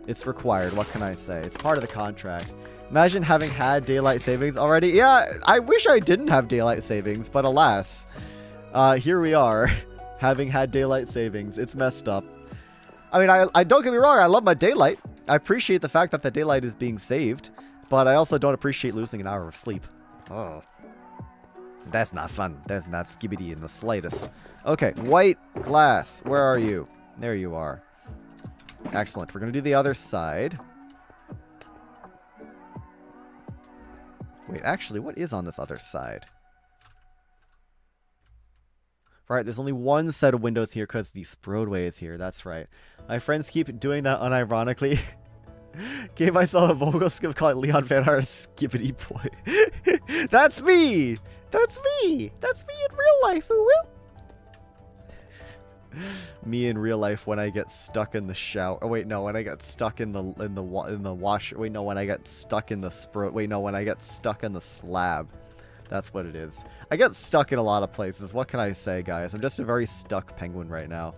It's required. What can I say? It's part of the contract. Imagine having had daylight savings already. Yeah, I wish I didn't have daylight savings, but alas, here we are, having had daylight savings. It's messed up. I mean, I don't get me wrong. I love my daylight. I appreciate the fact that the daylight is being saved, but I also don't appreciate losing an hour of sleep. Oh, that's not fun. That's not skibbity in the slightest. Okay, white glass. Where are you? There you are. Excellent. We're going to do the other side. Wait, actually, what is on this other side? Right, there's only one set of windows here because the Broadway is here. That's right. My friends keep doing that unironically. Gave myself a vocal skip called Leon Van Hart Skippity Boy. That's me! That's me! That's me in real life, who will? Me in real life when I get stuck in the shower. Oh wait, no, when I get stuck in the wash. Wait, no, when I get stuck in the Wait, no, when I get stuck in the slab. That's what it is. I get stuck in a lot of places. What can I say, guys? I'm just a very stuck penguin right now.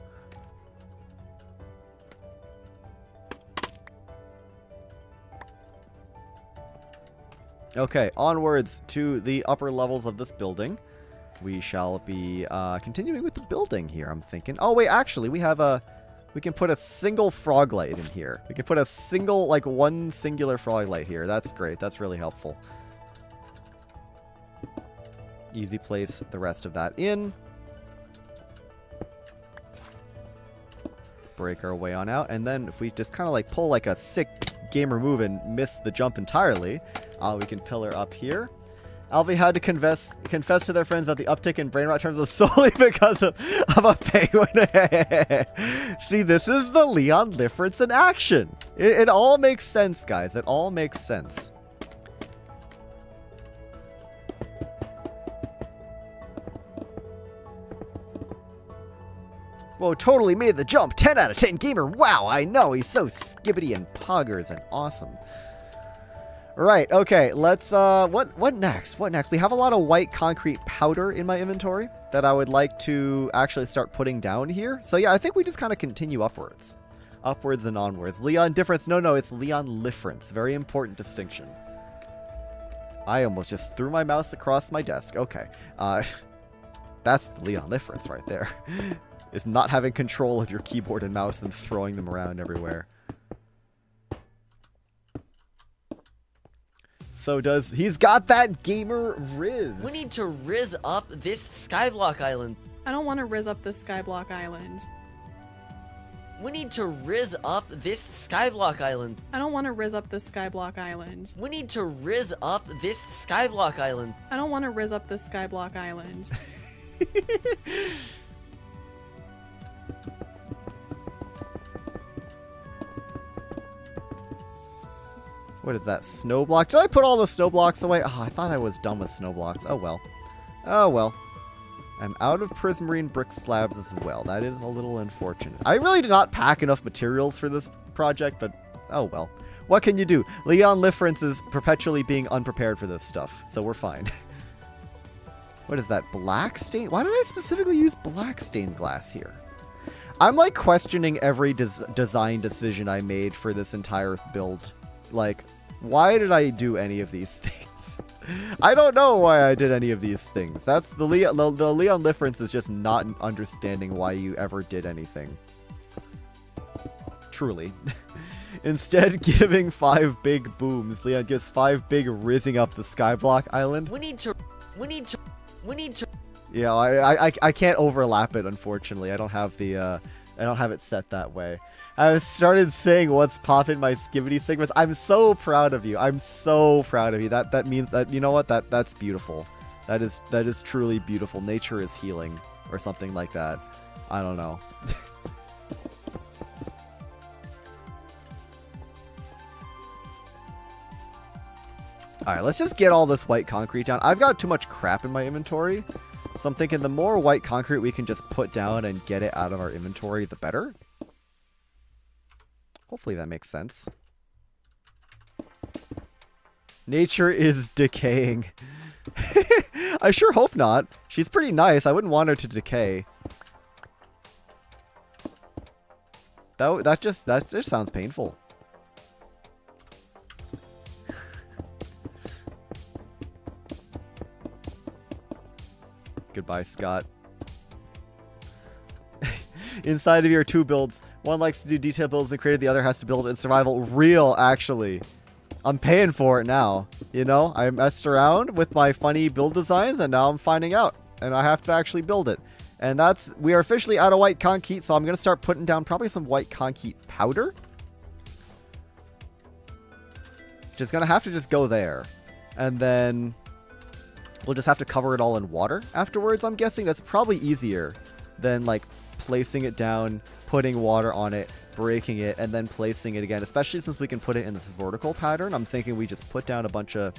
Okay, onwards to the upper levels of this building. We shall be continuing with the building here, I'm thinking. Oh, wait, actually, we have a... We can put a single frog light in here. We can put a single, like, one singular frog light here. That's great. That's really helpful. Easy place the rest of that in. Break our way on out. And then if we just kind of, like, pull, like, a sick gamer move and miss the jump entirely, we can pillar up here. Alvy had to confess to their friends that the uptick in brain rot terms was solely because of a penguin. See, this is the Leon difference in action. It all makes sense, guys. It all makes sense. Whoa, totally made the jump. 10 out of 10 gamer. Wow, I know. He's so skibbity and poggers and awesome. Right, okay, let's, what next? What next? We have a lot of white concrete powder in my inventory that I would like to actually start putting down here. So yeah, I think we just kind of continue upwards. Upwards and onwards. Leon difference. No, it's Leon difference. Very important distinction. I almost just threw my mouse across my desk. Okay. That's the Leon difference right there. Is not having control of your keyboard and mouse and throwing them around everywhere. So he's got that gamer Riz. We need to Riz up this Skyblock Island. I don't want to Riz up this Skyblock Island. We need to Riz up this Skyblock Island. I don't want to Riz up this Skyblock Island. We need to Riz up this Skyblock Island. I don't want to Riz up this Skyblock Island. What is that? Snow block? Did I put all the snow blocks away? Oh, I thought I was done with snow blocks. Oh, well. Oh, well. I'm out of prismarine brick slabs as well. That is a little unfortunate. I really did not pack enough materials for this project, but oh well. What can you do? Leon Lifference is perpetually being unprepared for this stuff, so we're fine. What is that? Black stain? Why did I specifically use black stained glass here? I'm like questioning every design decision I made for this entire build. Like, why did I do any of these things? I don't know why I did any of these things. That's the Leon Lifference is just not understanding why you ever did anything. Truly. Instead, giving 5 big booms, Leon gives 5 big rizzing up the Skyblock Island. We need to. Yeah, I can't overlap it, unfortunately. I don't have the I don't have it set that way. I started saying what's poppin' my skibidi segments. I'm so proud of you. I'm so proud of you. That means that, you know what? That's beautiful. That is truly beautiful. Nature is healing or something like that. I don't know. Alright, let's just get all this white concrete down. I've got too much crap in my inventory. So I'm thinking the more white concrete we can just put down and get it out of our inventory, the better. Hopefully that makes sense. Nature is decaying. I sure hope not. She's pretty nice. I wouldn't want her to decay. That just sounds painful. Goodbye, Scott. Inside of your 2 builds, one likes to do detail builds and creative, the other has to build in survival. Real, actually. I'm paying for it now. You know, I messed around with my funny build designs and now I'm finding out. And I have to actually build it. And we are officially out of white concrete, so I'm going to start putting down probably some white concrete powder. Just going to have to just go there. And then we'll just have to cover it all in water afterwards, I'm guessing. That's probably easier than, like, placing it down, putting water on it, breaking it, and then placing it again. Especially since we can put it in this vertical pattern. I'm thinking we just put down a bunch of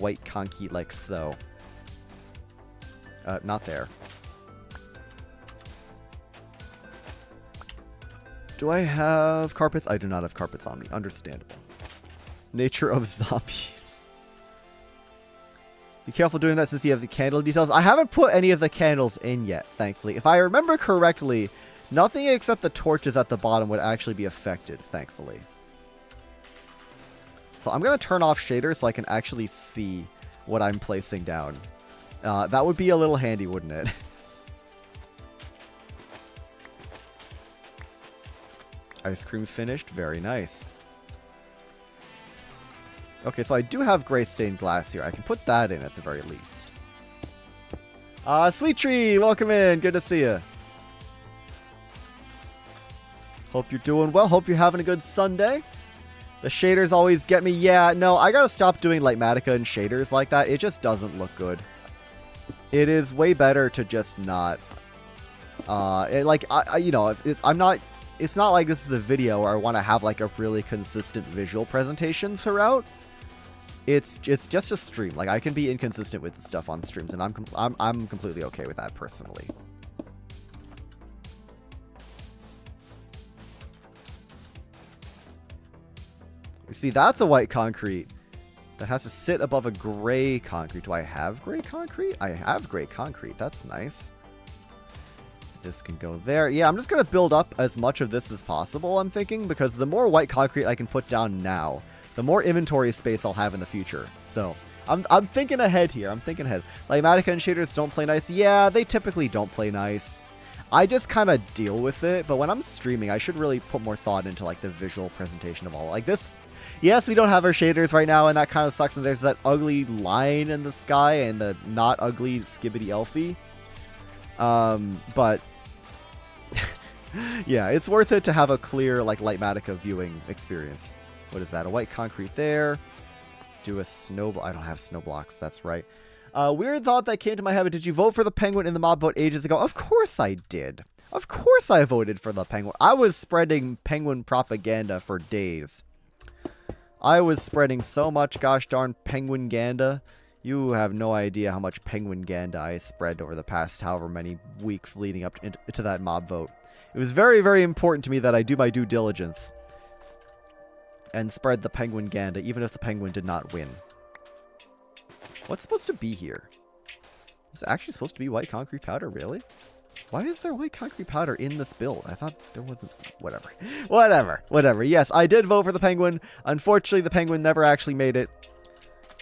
white concrete like so. Not there. Do I have carpets? I do not have carpets on me. Understandable. Nature of zombies. Be careful doing that since you have the candle details. I haven't put any of the candles in yet, thankfully. If I remember correctly, nothing except the torches at the bottom would actually be affected, thankfully. So I'm going to turn off shaders so I can actually see what I'm placing down. That would be a little handy, wouldn't it? Ice cream finished. Very nice. Okay, so I do have gray stained glass here. I can put that in at the very least. Sweet Tree, welcome in. Good to see you. Hope you're doing well. Hope you're having a good Sunday. The shaders always get me. Yeah, no, I gotta stop doing Lightmatica and shaders like that. It just doesn't look good. It is way better to just not. You know, it's not like this is a video where I want to have like a really consistent visual presentation throughout. It's just a stream. Like, I can be inconsistent with the stuff on streams, and I'm completely okay with that personally. You see, that's a white concrete that has to sit above a gray concrete. Do I have gray concrete? I have gray concrete. That's nice. This can go there. Yeah, I'm just going to build up as much of this as possible, I'm thinking, because the more white concrete I can put down now, the more inventory space I'll have in the future. So, I'm thinking ahead here. I'm thinking ahead. Lightmatica and shaders don't play nice. Yeah, they typically don't play nice. I just kind of deal with it, but when I'm streaming, I should really put more thought into, like, the visual presentation of all. Like, this... Yes, we don't have our shaders right now, and that kind of sucks, and there's that ugly line in the sky and the not ugly skibbity elfie. But... yeah, it's worth it to have a clear, like, Lightmatica viewing experience. What is that? A white concrete there. Do a snow... I don't have snow blocks. That's right. Weird thought that came to my head. Did you vote for the penguin in the mob vote ages ago? Of course I did. Of course I voted for the penguin. I was spreading penguin propaganda for days. I was spreading so much gosh darn penguin ganda. You have no idea how much penguin ganda I spread over the past however many weeks leading up to that mob vote. It was very, very important to me that I do my due diligence and spread the penguin ganda, even if the penguin did not win. What's supposed to be here? Is it actually supposed to be white concrete powder, really? Why is there white concrete powder in this build? I thought there wasn't... Whatever. Whatever. Yes, I did vote for the penguin. Unfortunately, the penguin never actually made it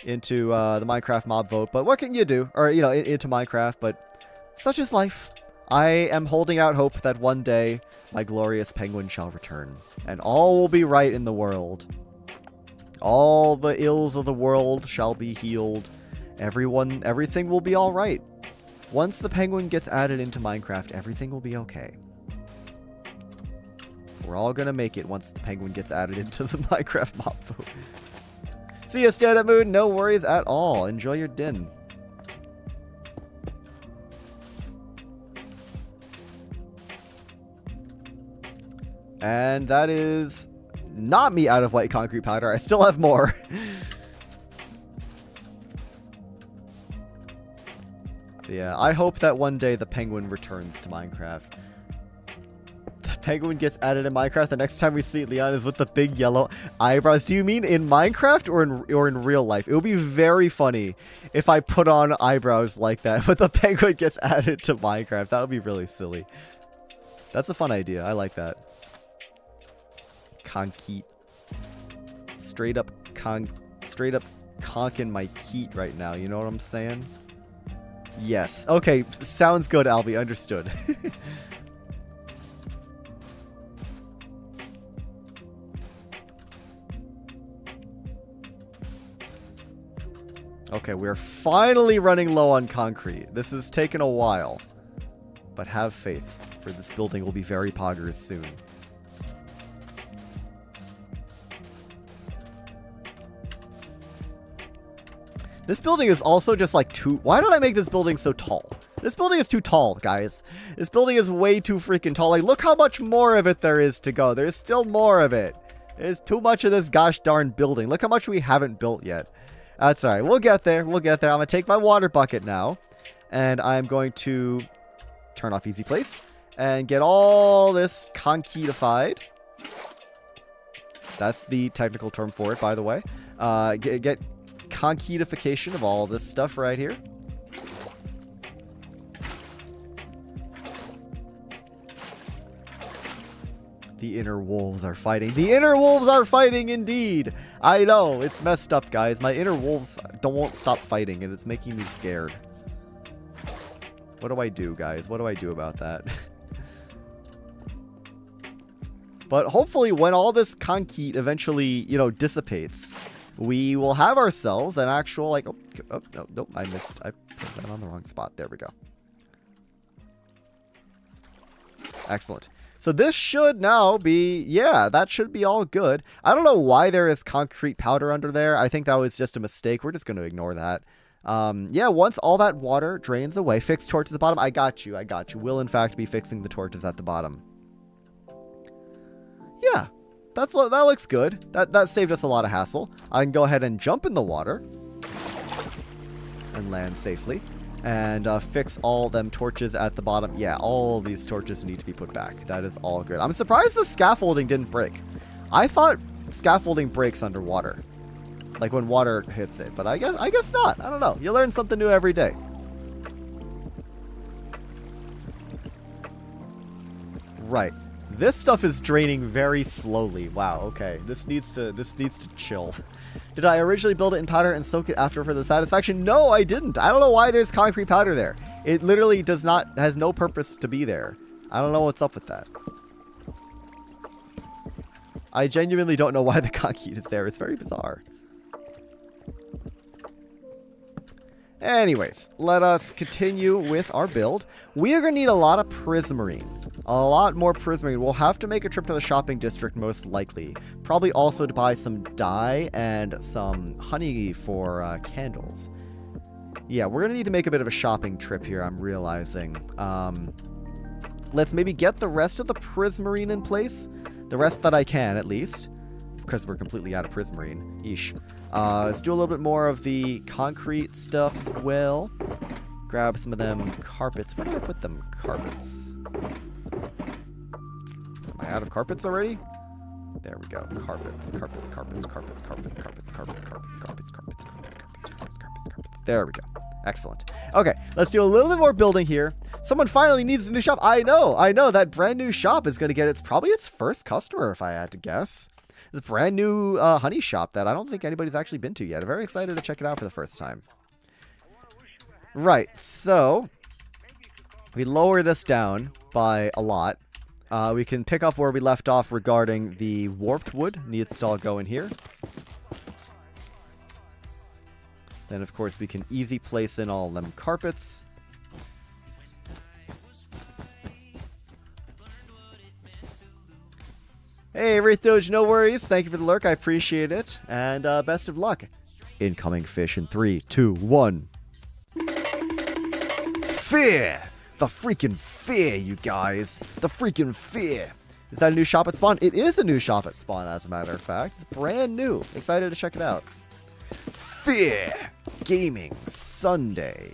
into the Minecraft mob vote. But what can you do? Or, you know, into Minecraft. But such is life. I am holding out hope that one day my glorious penguin shall return. And all will be right in the world. All the ills of the world shall be healed. Everything will be all right. Once the penguin gets added into Minecraft, everything will be okay. We're all gonna make it once the penguin gets added into the Minecraft mob vote. See ya, Stand Up Moon. No worries at all. Enjoy your din. And that is not me out of white concrete powder. I still have more. Yeah, I hope that one day the penguin returns to Minecraft. The penguin gets added in Minecraft. The next time we see Leon is with the big yellow eyebrows. Do you mean in Minecraft or in real life? It would be very funny if I put on eyebrows like that, but the penguin gets added to Minecraft. That would be really silly. That's a fun idea. I like that. Conkeet. Straight up conking my keet right now. You know what I'm saying? Yes. Okay. Sounds good, Albie. Understood. Okay, we're finally running low on concrete. This has taken a while. But have faith, for this building will be very poggers soon. This building is also just like too... Why did I make this building so tall? This building is too tall, guys. This building is way too freaking tall. Like, look how much more of it there is to go. There's still more of it. There's too much of this gosh darn building. Look how much we haven't built yet. That's alright. We'll get there. We'll get there. I'm going to take my water bucket now. And I'm going to turn off Easy Place. And get all this concretified. That's the technical term for it, by the way. Get concretification of all this stuff right here. The inner wolves are fighting. The inner wolves are fighting indeed. I know, it's messed up, guys. My inner wolves won't stop fighting, and it's making me scared. What do I do, guys? What do I do about that? But hopefully when all this concrete eventually, you know, dissipates, we will have ourselves an actual, like, no, I missed. I put that on the wrong spot. There we go. Excellent. So this should now be, yeah, that should be all good. I don't know why there is concrete powder under there. I think that was just a mistake. We're just going to ignore that. Yeah, once all that water drains away, fix torches at the bottom. I got you. Will, in fact, be fixing the torches at the bottom. Yeah. That looks good. That saved us a lot of hassle. I can go ahead and jump in the water and land safely and fix all them torches at the bottom. Yeah, all these torches need to be put back. That is all good. I'm surprised the scaffolding didn't break. I thought scaffolding breaks underwater, like when water hits it, but I guess not. I don't know. You learn something new every day. Right. This stuff is draining very slowly. Wow, okay. This needs to chill. Did I originally build it in powder and soak it after for the satisfaction? No, I didn't. I don't know why there's concrete powder there. It literally has no purpose to be there. I don't know what's up with that. I genuinely don't know why the concrete is there. It's very bizarre. Anyways, let us continue with our build. We are going to need a lot of prismarine. A lot more prismarine. We'll have to make a trip to the shopping district most likely. Probably also to buy some dye and some honey for candles. Yeah, we're going to need to make a bit of a shopping trip here, I'm realizing. Let's maybe get the rest of the prismarine in place. The rest that I can, at least. because we're completely out of prismarine. Eesh. Let's do a little bit more of the concrete stuff as well. Grab some of them carpets. Where did I put them carpets? Am I out of carpets already? There we go. Carpets, carpets, carpets, carpets, carpets, carpets, carpets, carpets, carpets, carpets, carpets, carpets, carpets, carpets. There we go. Excellent. Okay, let's do a little bit more building here. Someone finally needs a new shop. I know. That brand new shop is going to get probably its first customer, if I had to guess. This brand new honey shop that I don't think anybody's actually been to yet. I'm very excited to check it out for the first time. Right, so we lower this down by a lot. We can pick up where we left off regarding the warped wood. Needs to all go in here. Then, of course, we can easy place in all them carpets. Hey, Wraith Doge, no worries. Thank you for the lurk. I appreciate it. And best of luck. Incoming fish in 3, 2, 1. Fear! The freaking fear, you guys. The freaking fear. Is that a new shop at spawn? It is a new shop at spawn, as a matter of fact. It's brand new. Excited to check it out. Fear Gaming Sunday.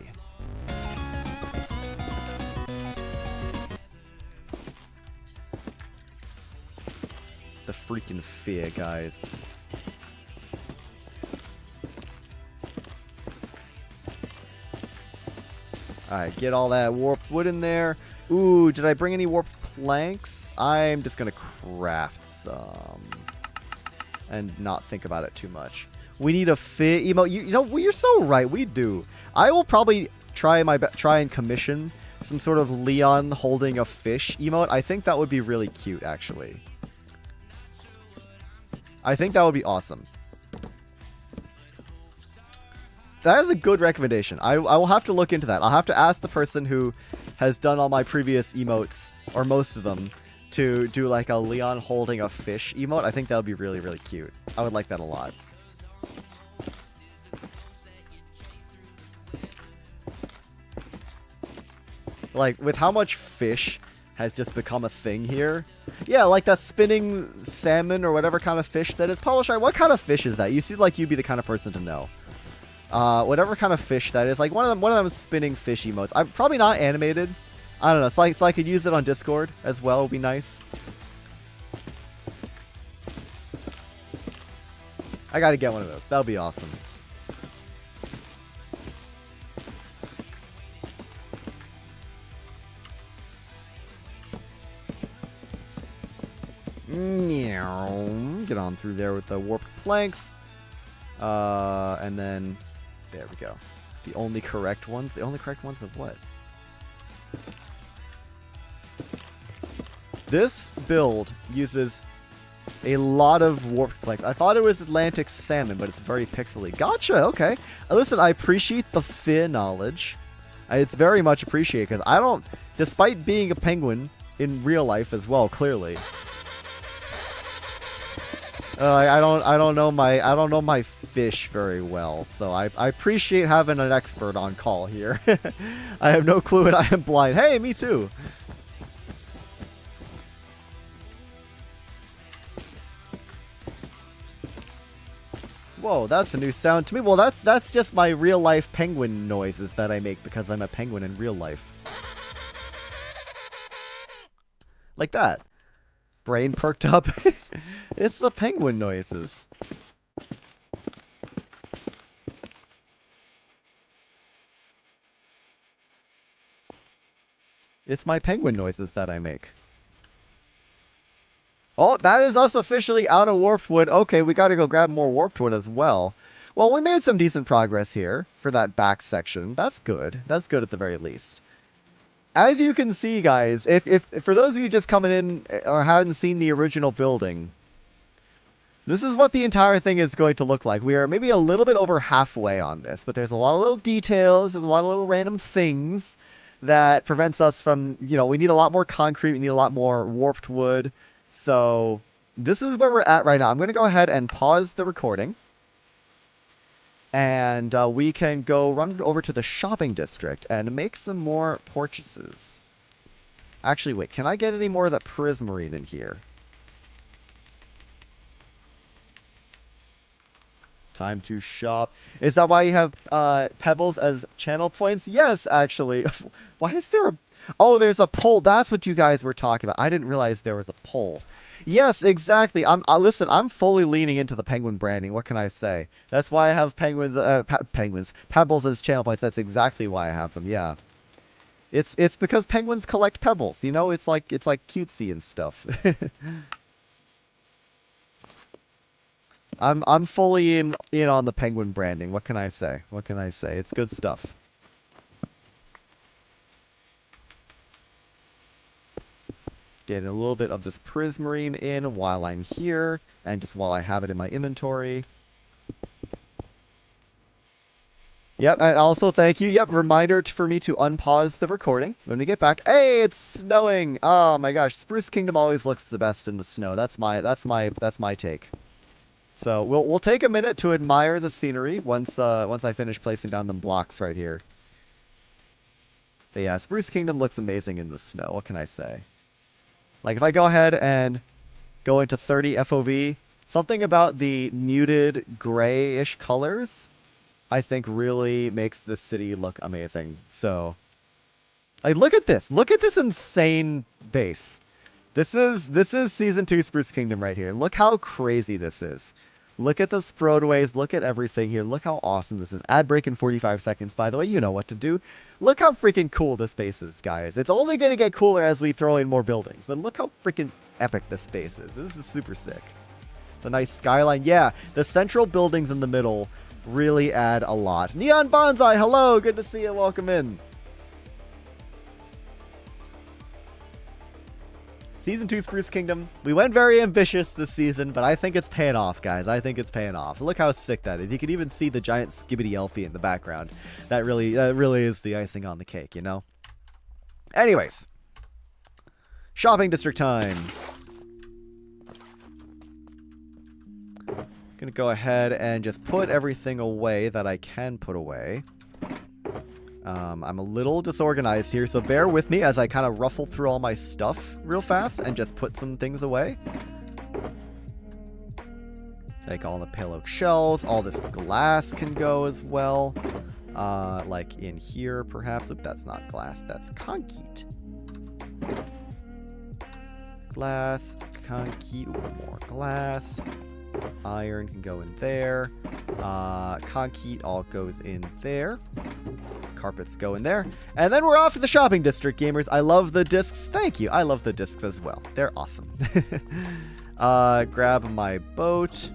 The freaking fear, guys. Alright, get all that warped wood in there. Ooh, did I bring any warped planks? I'm just going to craft some. And not think about it too much. We need a fit emote. You know, you're so right. We do. I will probably try and commission some sort of Leon holding a fish emote. I think that would be really cute, actually. I think that would be awesome. That is a good recommendation. I will have to look into that. I'll have to ask the person who has done all my previous emotes, or most of them, to do like a Leon holding a fish emote. I think that would be really, really cute. I would like that a lot. Like, with how much fish has just become a thing here. Yeah, like that spinning salmon or whatever kind of fish that is. Publisher, what kind of fish is that? You seem like you'd be the kind of person to know. Whatever kind of fish that is. Like one of them spinning fish emotes. I'm probably not animated. I don't know. So I could use it on Discord as well. Would be nice. I gotta get one of those. That'll be awesome. Get on through there with the warped planks. And then there we go. The only correct ones? The only correct ones of what? This build uses a lot of warped planks. I thought it was Atlantic salmon, but it's very pixely. Gotcha, okay. Listen, I appreciate the fin knowledge. It's very much appreciated because I don't, despite being a penguin in real life as well, clearly. I don't know my fish very well, so I appreciate having an expert on call here. I have no clue and I am blind. Hey, me too. Whoa, that's a new sound to me. Well, that's just my real life penguin noises that I make because I'm a penguin in real life. Like that. Brain perked up. It's the penguin noises. It's my penguin noises that I make. Oh, that is us officially out of warped wood. Okay, we gotta go grab more warped wood as well. Well, we made some decent progress here for that back section. That's good. That's good at the very least. As you can see, guys, if for those of you just coming in or haven't seen the original building, this is what the entire thing is going to look like. We are maybe a little bit over halfway on this, but there's a lot of little details, there's a lot of little random things that prevents us from, you know, we need a lot more concrete, we need a lot more warped wood. So this is where we're at right now. I'm going to go ahead and pause the recording. And we can go run over to the shopping district and make some more purchases. Actually, wait, can I get any more of that prismarine in here? Time to shop. Is that why you have pebbles as channel points? Yes, actually. Why is there a... Oh, there's a pole. That's what you guys were talking about. I didn't realize there was a pole. Yes, exactly. Listen, I'm fully leaning into the penguin branding. What can I say? That's why I have pebbles as channel points. That's exactly why I have them. Yeah. It's because penguins collect pebbles. You know, it's like cutesy and stuff. I'm fully in on the penguin branding. What can I say? What can I say? It's good stuff. Getting a little bit of this prismarine in while I'm here, and just while I have it in my inventory. Yep, and also thank you. Yep, reminder for me to unpause the recording when we get back. Hey, it's snowing! Oh my gosh, Spruce Kingdom always looks the best in the snow. That's my take. So we'll take a minute to admire the scenery once I finish placing down them blocks right here. But yeah, Spruce Kingdom looks amazing in the snow. What can I say? Like, if I go ahead and go into 30 FOV, something about the muted grayish colors, I think really makes this city look amazing. So, like, look at this. Look at this insane base. This is Season 2 Spruce Kingdom right here. Look how crazy this is. Look at the sproadways. Look at everything here. Look how awesome this is. Ad break in 45 seconds, by the way. You know what to do. Look how freaking cool this base is, guys. It's only going to get cooler as we throw in more buildings. But look how freaking epic this base is. This is super sick. It's a nice skyline. Yeah, the central buildings in the middle really add a lot. Neon Bonsai, hello. Good to see you. Welcome in. Season 2 Spruce Kingdom. We went very ambitious this season, but I think it's paying off, guys. I think it's paying off. Look how sick that is. You can even see the giant Skibbity Elfie in the background. That really is the icing on the cake, you know? Anyways. Shopping district time. Gonna go ahead and just put everything away that I can put away. I'm a little disorganized here, so bear with me as I kind of ruffle through all my stuff real fast and just put some things away. Like all the pale oak shells, all this glass can go as well. Like in here, perhaps. Oop, that's not glass, that's concrete. Glass, concrete, more glass. Iron can go in there. Concrete all goes in there. Carpets go in there. And then we're off to the shopping district, gamers. I love the discs. Thank you. I love the discs as well. They're awesome. Grab my boat.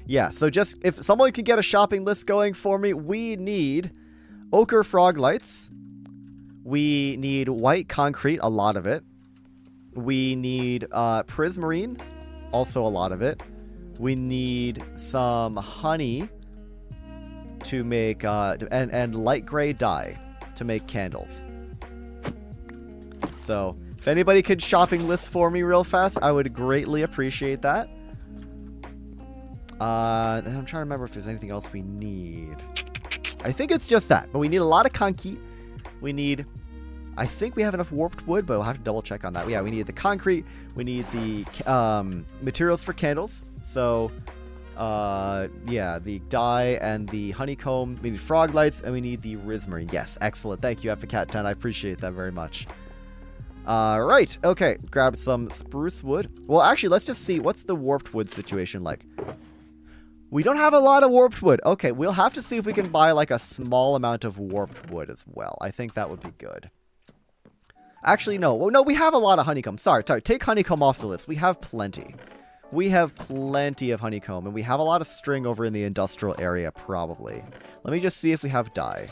Yeah, so just if someone can get a shopping list going for me, we need ochre frog lights. We need white concrete, a lot of it. We need prismarine, also a lot of it. We need some honey to make, and light gray dye to make candles. So, if anybody could shopping list for me real fast, I would greatly appreciate that. I'm trying to remember if there's anything else we need. I think it's just that, but we need a lot of concrete. We need... I think we have enough warped wood, but we'll have to double check on that. Yeah, we need the concrete. We need the materials for candles. So, yeah, the dye and the honeycomb. We need frog lights, and we need the rismarine. Yes, excellent. Thank you, Epicat10. I appreciate that very much. Right. Okay, grab some spruce wood. Well, actually, let's just see. What's the warped wood situation like? We don't have a lot of warped wood. Okay, we'll have to see if we can buy, like, a small amount of warped wood as well. I think that would be good. Actually, no. Well, no, we have a lot of honeycomb. Sorry. Take honeycomb off the list. We have plenty. We have plenty of honeycomb, and we have a lot of string over in the industrial area, probably. Let me just see if we have dye.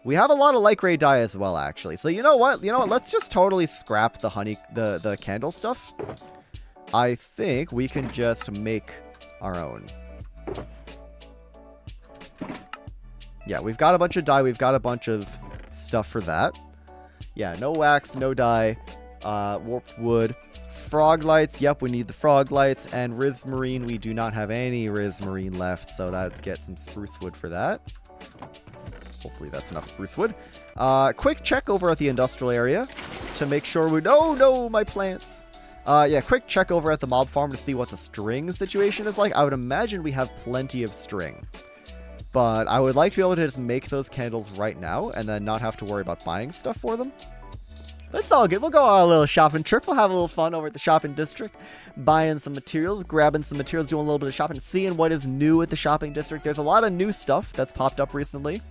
We have a lot of light gray dye as well, actually. So you know what? Let's just totally scrap the candle stuff. I think we can just make our own. Yeah, we've got a bunch of dye. We've got a bunch of stuff for that. Yeah, no wax, no dye, warped wood, frog lights. Yep, we need the frog lights, and rismarine. We do not have any rismarine left, so that get some spruce wood for that. Hopefully that's enough spruce wood. Quick check over at the industrial area to make sure we... No, my plants. Yeah, quick check over at the mob farm to see what the string situation is like. I would imagine we have plenty of string. But I would like to be able to just make those candles right now and then not have to worry about buying stuff for them. But it's all good. We'll go on a little shopping trip. We'll have a little fun over at the shopping district. Buying some materials, grabbing some materials, doing a little bit of shopping, seeing what is new at the shopping district. There's a lot of new stuff that's popped up recently.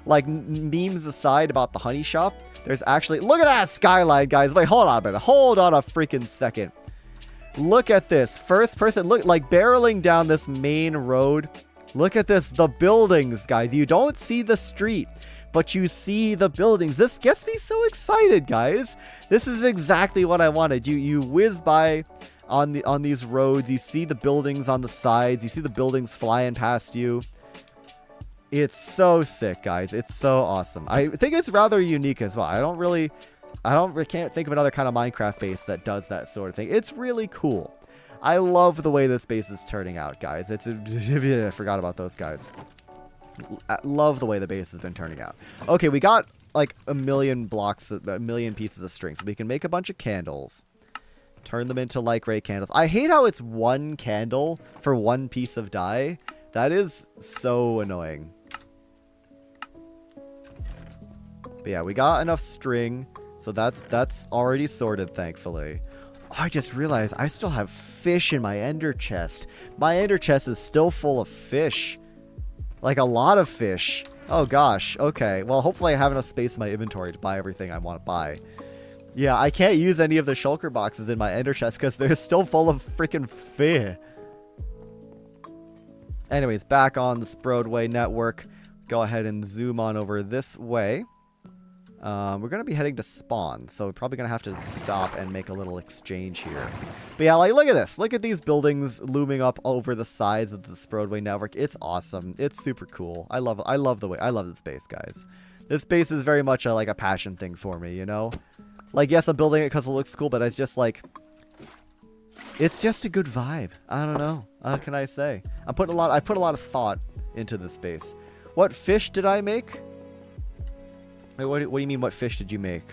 Like, memes aside about the honey shop, there's actually... Look at that skyline, guys. Wait, hold on a minute. Hold on a freaking second. Look at this. First person, look, like barreling down this main road. Look at this. The buildings, guys. You don't see the street, but you see the buildings. This gets me so excited, guys. This is exactly what I wanted. You whiz by on these roads. You see the buildings on the sides. You see the buildings flying past you. It's so sick, guys. It's so awesome. I think it's rather unique as well. I can't think of another kind of Minecraft base that does that sort of thing. It's really cool. I love the way this base is turning out, guys. I forgot about those guys. I love the way the base has been turning out. Okay, we got like a million pieces of string, so we can make a bunch of candles. Turn them into light gray candles. I hate how it's one candle for one piece of dye. That is so annoying. But yeah, we got enough string, so that's already sorted, thankfully. Oh, I just realized I still have fish in my ender chest. My ender chest is still full of fish. Like a lot of fish. Oh gosh, okay. Well, hopefully I have enough space in my inventory to buy everything I want to buy. Yeah, I can't use any of the shulker boxes in my ender chest because they're still full of freaking fish. Anyways, back on the Broadway network. Go ahead and zoom on over this way. We're going to be heading to spawn, so we're probably going to have to stop and make a little exchange here. But yeah, like, look at this. Look at these buildings looming up over the sides of the Broadway network. It's awesome. It's super cool. I love this base, guys. This base is very much like a passion thing for me, you know? Like, yes, I'm building it because it looks cool, but it's just like... It's just a good vibe. I don't know. What can I say? I put a lot of thought into this base. What fish did I make? Wait, what do you mean, what fish did you make?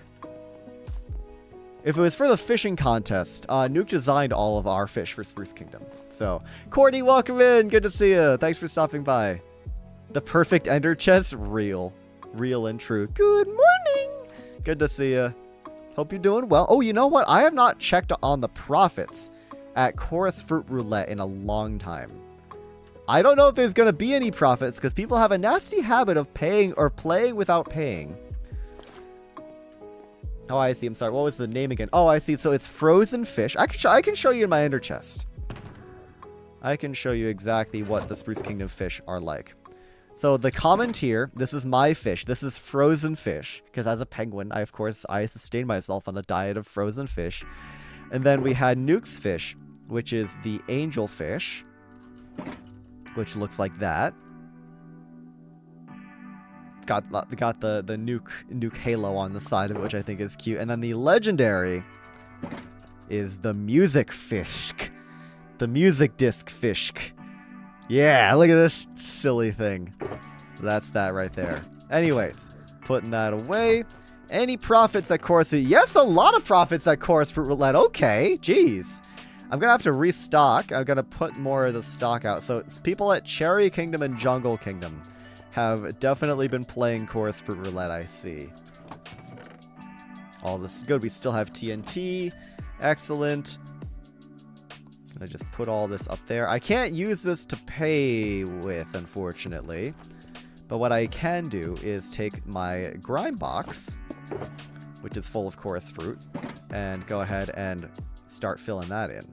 If it was for the fishing contest, Nuke designed all of our fish for Spruce Kingdom. So, Courtney, welcome in. Good to see you. Thanks for stopping by. The perfect ender chest? Real and true. Good morning. Good to see you. Hope you're doing well. Oh, you know what? I have not checked on the profits at Chorus Fruit Roulette in a long time. I don't know if there's going to be any profits because people have a nasty habit of paying or playing without paying. Oh, I see. I'm sorry. What was the name again? Oh, I see. So it's frozen fish. I can show you in my ender chest. I can show you exactly what the Spruce Kingdom fish are like. So the common tier, this is my fish. This is frozen fish. Because as a penguin, I sustain myself on a diet of frozen fish. And then we had Nuke's fish, which is the angel fish. Which looks like that. Got the nuke halo on the side of it, which I think is cute. And then the legendary is the music fish. The music disc fish. Yeah, look at this silly thing. That's that right there. Anyways, putting that away. Any profits at Chorus? Yes, a lot of profits at Chorus Fruit Roulette. Okay, jeez. I'm going to have to restock. I'm going to put more of the stock out. So it's people at Cherry Kingdom and Jungle Kingdom have definitely been playing Chorus Fruit Roulette, I see. All this is good. We still have TNT. Excellent. I just put all this up there. I can't use this to pay with, unfortunately. But what I can do is take my grime box, which is full of chorus fruit, and go ahead and start filling that in.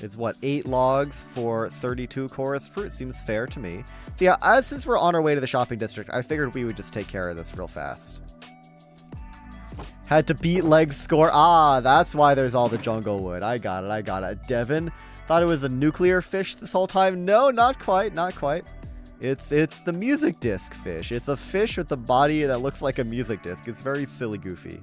It's what, 8 logs for 32 chorus fruit? Seems fair to me. So yeah, since we're on our way to the shopping district, I figured we would just take care of this real fast. Had to beat Leg's score. Ah, that's why there's all the jungle wood. I got it. Devin thought it was a nuclear fish this whole time. No, not quite. It's the music disc fish. It's a fish with a body that looks like a music disc. It's very silly goofy.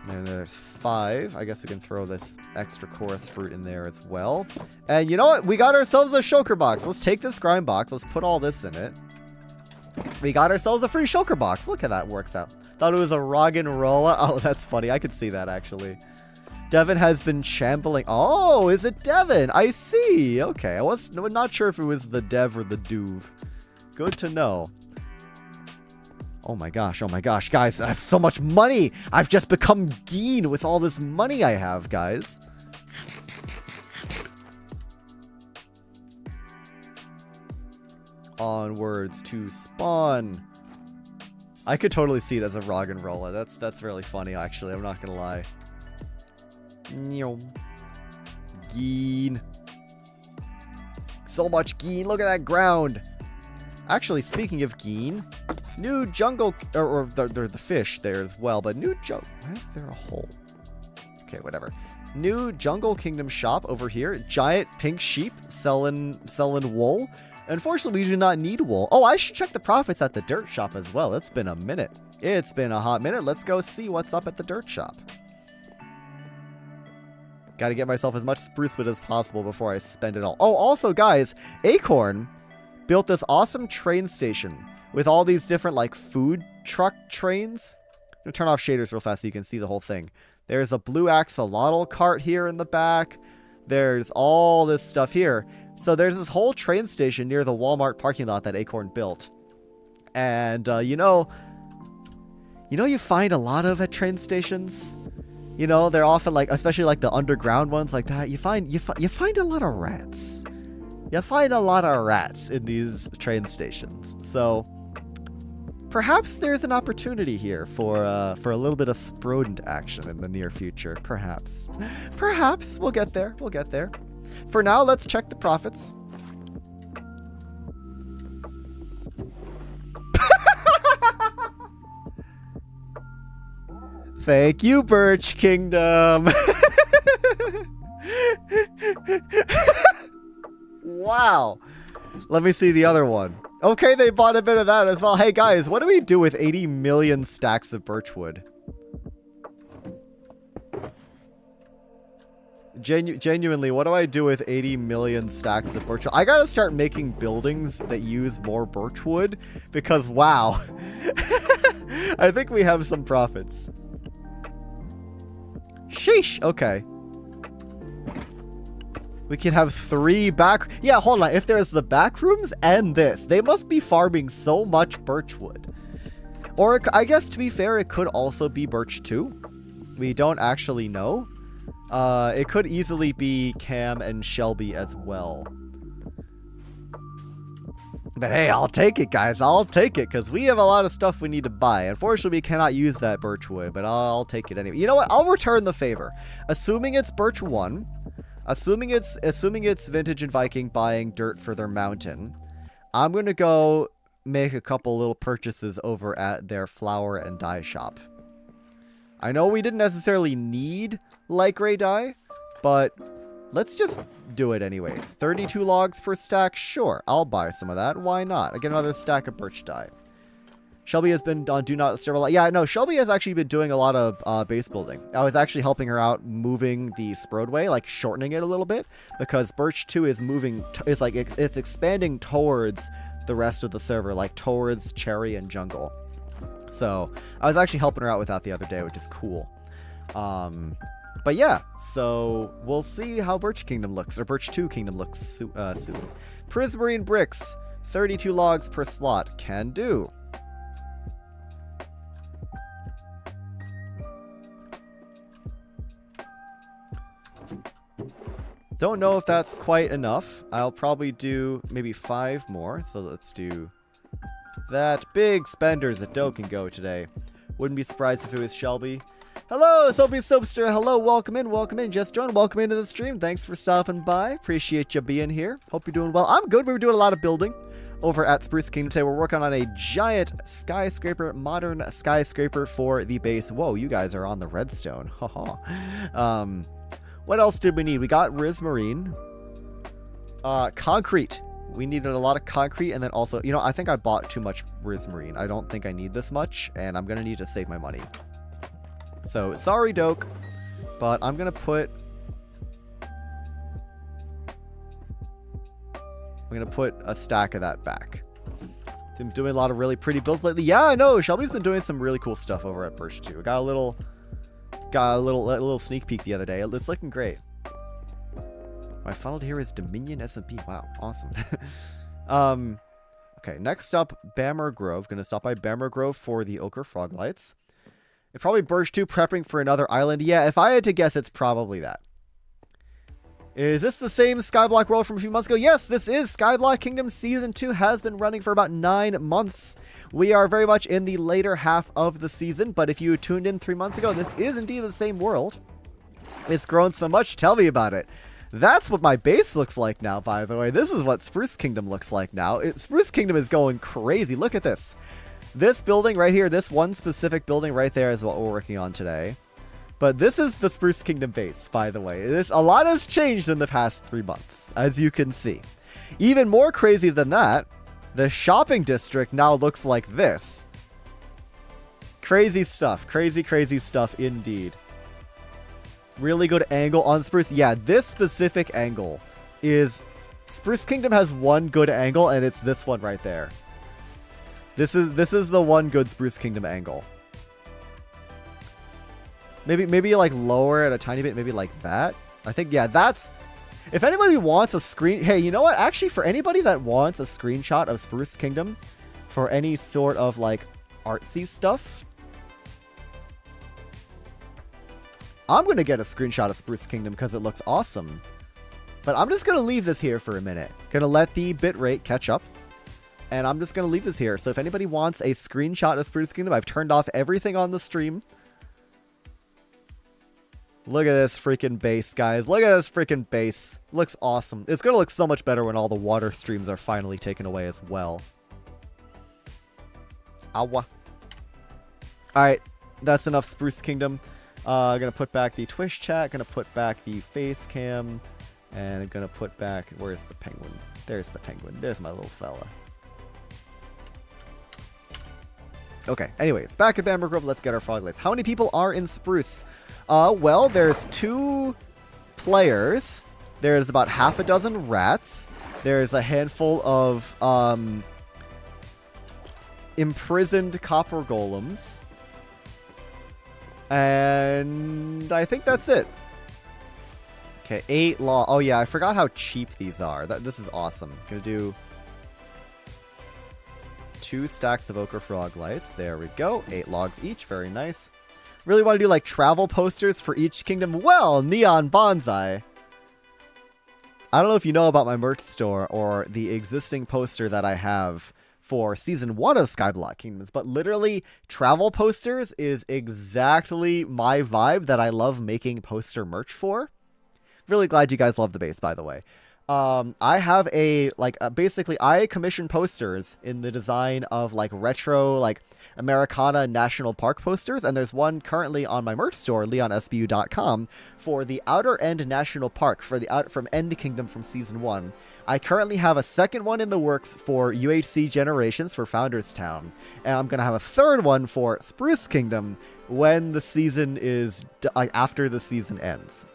And there's 5. I guess we can throw this extra chorus fruit in there as well. And you know what? We got ourselves a shulker box. Let's take this grime box. Let's put all this in it. We got ourselves a free shulker box. Look how that works out. Thought it was a Roggenrola. Oh, that's funny. I could see that, actually. Devin has been shambling. Oh, is it Devin? I see. Okay, I was not sure if it was the Dev or the Duve. Good to know. Oh my gosh, guys, I have so much money. I've just become Geen with all this money I have, guys. Onwards to spawn. I could totally see it as a Roggenrola. That's really funny, actually. I'm not gonna lie. Geen. So much Geen. Look at that ground. Actually, speaking of Geen, new jungle, or the fish there as well, but new jungle, why is there a hole? Okay, whatever. New Jungle Kingdom shop over here. Giant pink sheep selling wool. Unfortunately, we do not need wool. Oh, I should check the profits at the dirt shop as well. It's been a minute. It's been a hot minute. Let's go see what's up at the dirt shop. Got to get myself as much spruce wood as possible before I spend it all. Oh, also, guys, Acorn built this awesome train station with all these different, like, food truck trains. I'm going to turn off shaders real fast so you can see the whole thing. There's a blue axolotl cart here in the back. There's all this stuff here. So there's this whole train station near the Walmart parking lot that Acorn built. And, you find a lot of at train stations. You know, they're often, like, especially, like, the underground ones like that. You find a lot of rats. You find a lot of rats in these train stations. So perhaps there's an opportunity here for a little bit of Sprodent action in the near future. Perhaps. Perhaps. We'll get there. We'll get there. For now, let's check the profits. Thank you, Birch Kingdom. Wow. Let me see the other one. Okay, they bought a bit of that as well. Hey, guys, what do we do with 80 million stacks of birchwood? Genuinely, what do I do with 80 million stacks of birchwood? I gotta start making buildings that use more birchwood because, wow. I think we have some profits. Sheesh. Okay. We can have 3 back... Yeah, hold on. If there's the back rooms and this, they must be farming so much birchwood. Or, I guess, to be fair, it could also be birch too. We don't actually know. It could easily be Cam and Shelby as well. But hey, I'll take it, guys. I'll take it, because we have a lot of stuff we need to buy. Unfortunately, we cannot use that birchwood, but I'll take it anyway. You know what? I'll return the favor. Assuming it's birch 1... Assuming it's Vintage and Viking buying dirt for their mountain, I'm going to go make a couple little purchases over at their flour and dye shop. I know we didn't necessarily need light gray dye, but let's just do it anyways. 32 logs per stack? Sure, I'll buy some of that. Why not? I get another stack of birch dye. Shelby has been on Do Not Disturb a lot. Yeah, no, Shelby has actually been doing a lot of base building. I was actually helping her out moving the Sprodeway, like shortening it a little bit, because Birch 2 is moving, it's expanding towards the rest of the server, like towards Cherry and Jungle. So I was actually helping her out with that the other day, which is cool. But yeah, so we'll see how Birch Kingdom looks, or Birch 2 Kingdom looks soon. Prismarine bricks, 32 logs per slot, can do. Don't know if that's quite enough. I'll probably do maybe 5 more. So let's do that. Big spenders at Do can go today. Wouldn't be surprised if it was Shelby. Hello, Soapy Soapster. Hello, welcome in, welcome in. Just joined, welcome into the stream. Thanks for stopping by. Appreciate you being here. Hope you're doing well. I'm good. We were doing a lot of building over at Spruce Kingdom today. We're working on a giant skyscraper, modern skyscraper for the base. Whoa, you guys are on the redstone. Haha. What else did we need? We got Rismarine. Concrete. We needed a lot of concrete, and then also, you know, I think I bought too much Rismarine. I don't think I need this much, and I'm going to need to save my money. So, sorry, Doke, but I'm going to put... a stack of that back. Been doing a lot of really pretty builds lately. Yeah, I know. Shelby's been doing some really cool stuff over at Birch too. Got a little sneak peek the other day. It's looking great. My funnel here is Dominion SMP. Wow, awesome. Okay, next up, Bammer Grove. Gonna stop by Bammer Grove for the Ochre Froglights. It's probably Birch 2 prepping for another island. Yeah, if I had to guess, it's probably that. Is this the same Skyblock world from a few months ago? Yes, this is Skyblock Kingdoms Season 2. Has been running for about 9 months. We are very much in the later half of the season, but if you tuned in 3 months ago, this is indeed the same world. It's grown so much. Tell me about it. That's what my base looks like now, by the way. This is what Spruce Kingdom looks like now. Spruce Kingdom is going crazy. Look at this. This building right here, this one specific building right there is what we're working on today. But this is the Spruce Kingdom base, by the way. A lot has changed in the past 3 months, as you can see. Even more crazy than that, the shopping district now looks like this. Crazy stuff. Crazy, crazy stuff indeed. Really good angle on Spruce. Yeah, this specific angle is... Spruce Kingdom has one good angle, and it's this one right there. This is the one good Spruce Kingdom angle. Maybe like lower it a tiny bit, maybe like that. I think, yeah, that's... If anybody wants a screen... Hey, you know what? Actually, for anybody that wants a screenshot of Spruce Kingdom for any sort of, like, artsy stuff... I'm going to get a screenshot of Spruce Kingdom because it looks awesome. But I'm just going to leave this here for a minute. Going to let the bitrate catch up. And I'm just going to leave this here. So if anybody wants a screenshot of Spruce Kingdom, I've turned off everything on the stream. Look at this freaking base, guys. Look at this freaking base. Looks awesome. It's going to look so much better when all the water streams are finally taken away as well. Awa. Alright, that's enough Spruce Kingdom. Gonna put back the Twitch chat, gonna put back the face cam, and gonna put back... Where's the penguin? There's the penguin. There's my little fella. Okay, anyways, back at Bamber Grove, let's get our Froglights. How many people are in Spruce? Well, there's 2 players. There's about half a dozen rats. There's a handful of imprisoned copper golems. And I think that's it. Okay, 8 law. Oh yeah, I forgot how cheap these are. This is awesome. Gonna do 2 stacks of ochre froglights. There we go. 8 logs each. Very nice. Really want to do like travel posters for each kingdom. Well, Neon Bonsai. I don't know if you know about my merch store or the existing poster that I have for Season 1 of Skyblock Kingdoms, but literally, travel posters is exactly my vibe that I love making poster merch for. Really glad you guys love the base, by the way. I have basically, I commission posters in the design of, like, retro, like, Americana National Park posters, and there's one currently on my merch store, LeonSBU.com, for the Outer End National Park, from End Kingdom from Season 1. I currently have a second one in the works for UHC Generations for Founders Town, and I'm going to have a third one for Spruce Kingdom when the season is, after the season ends.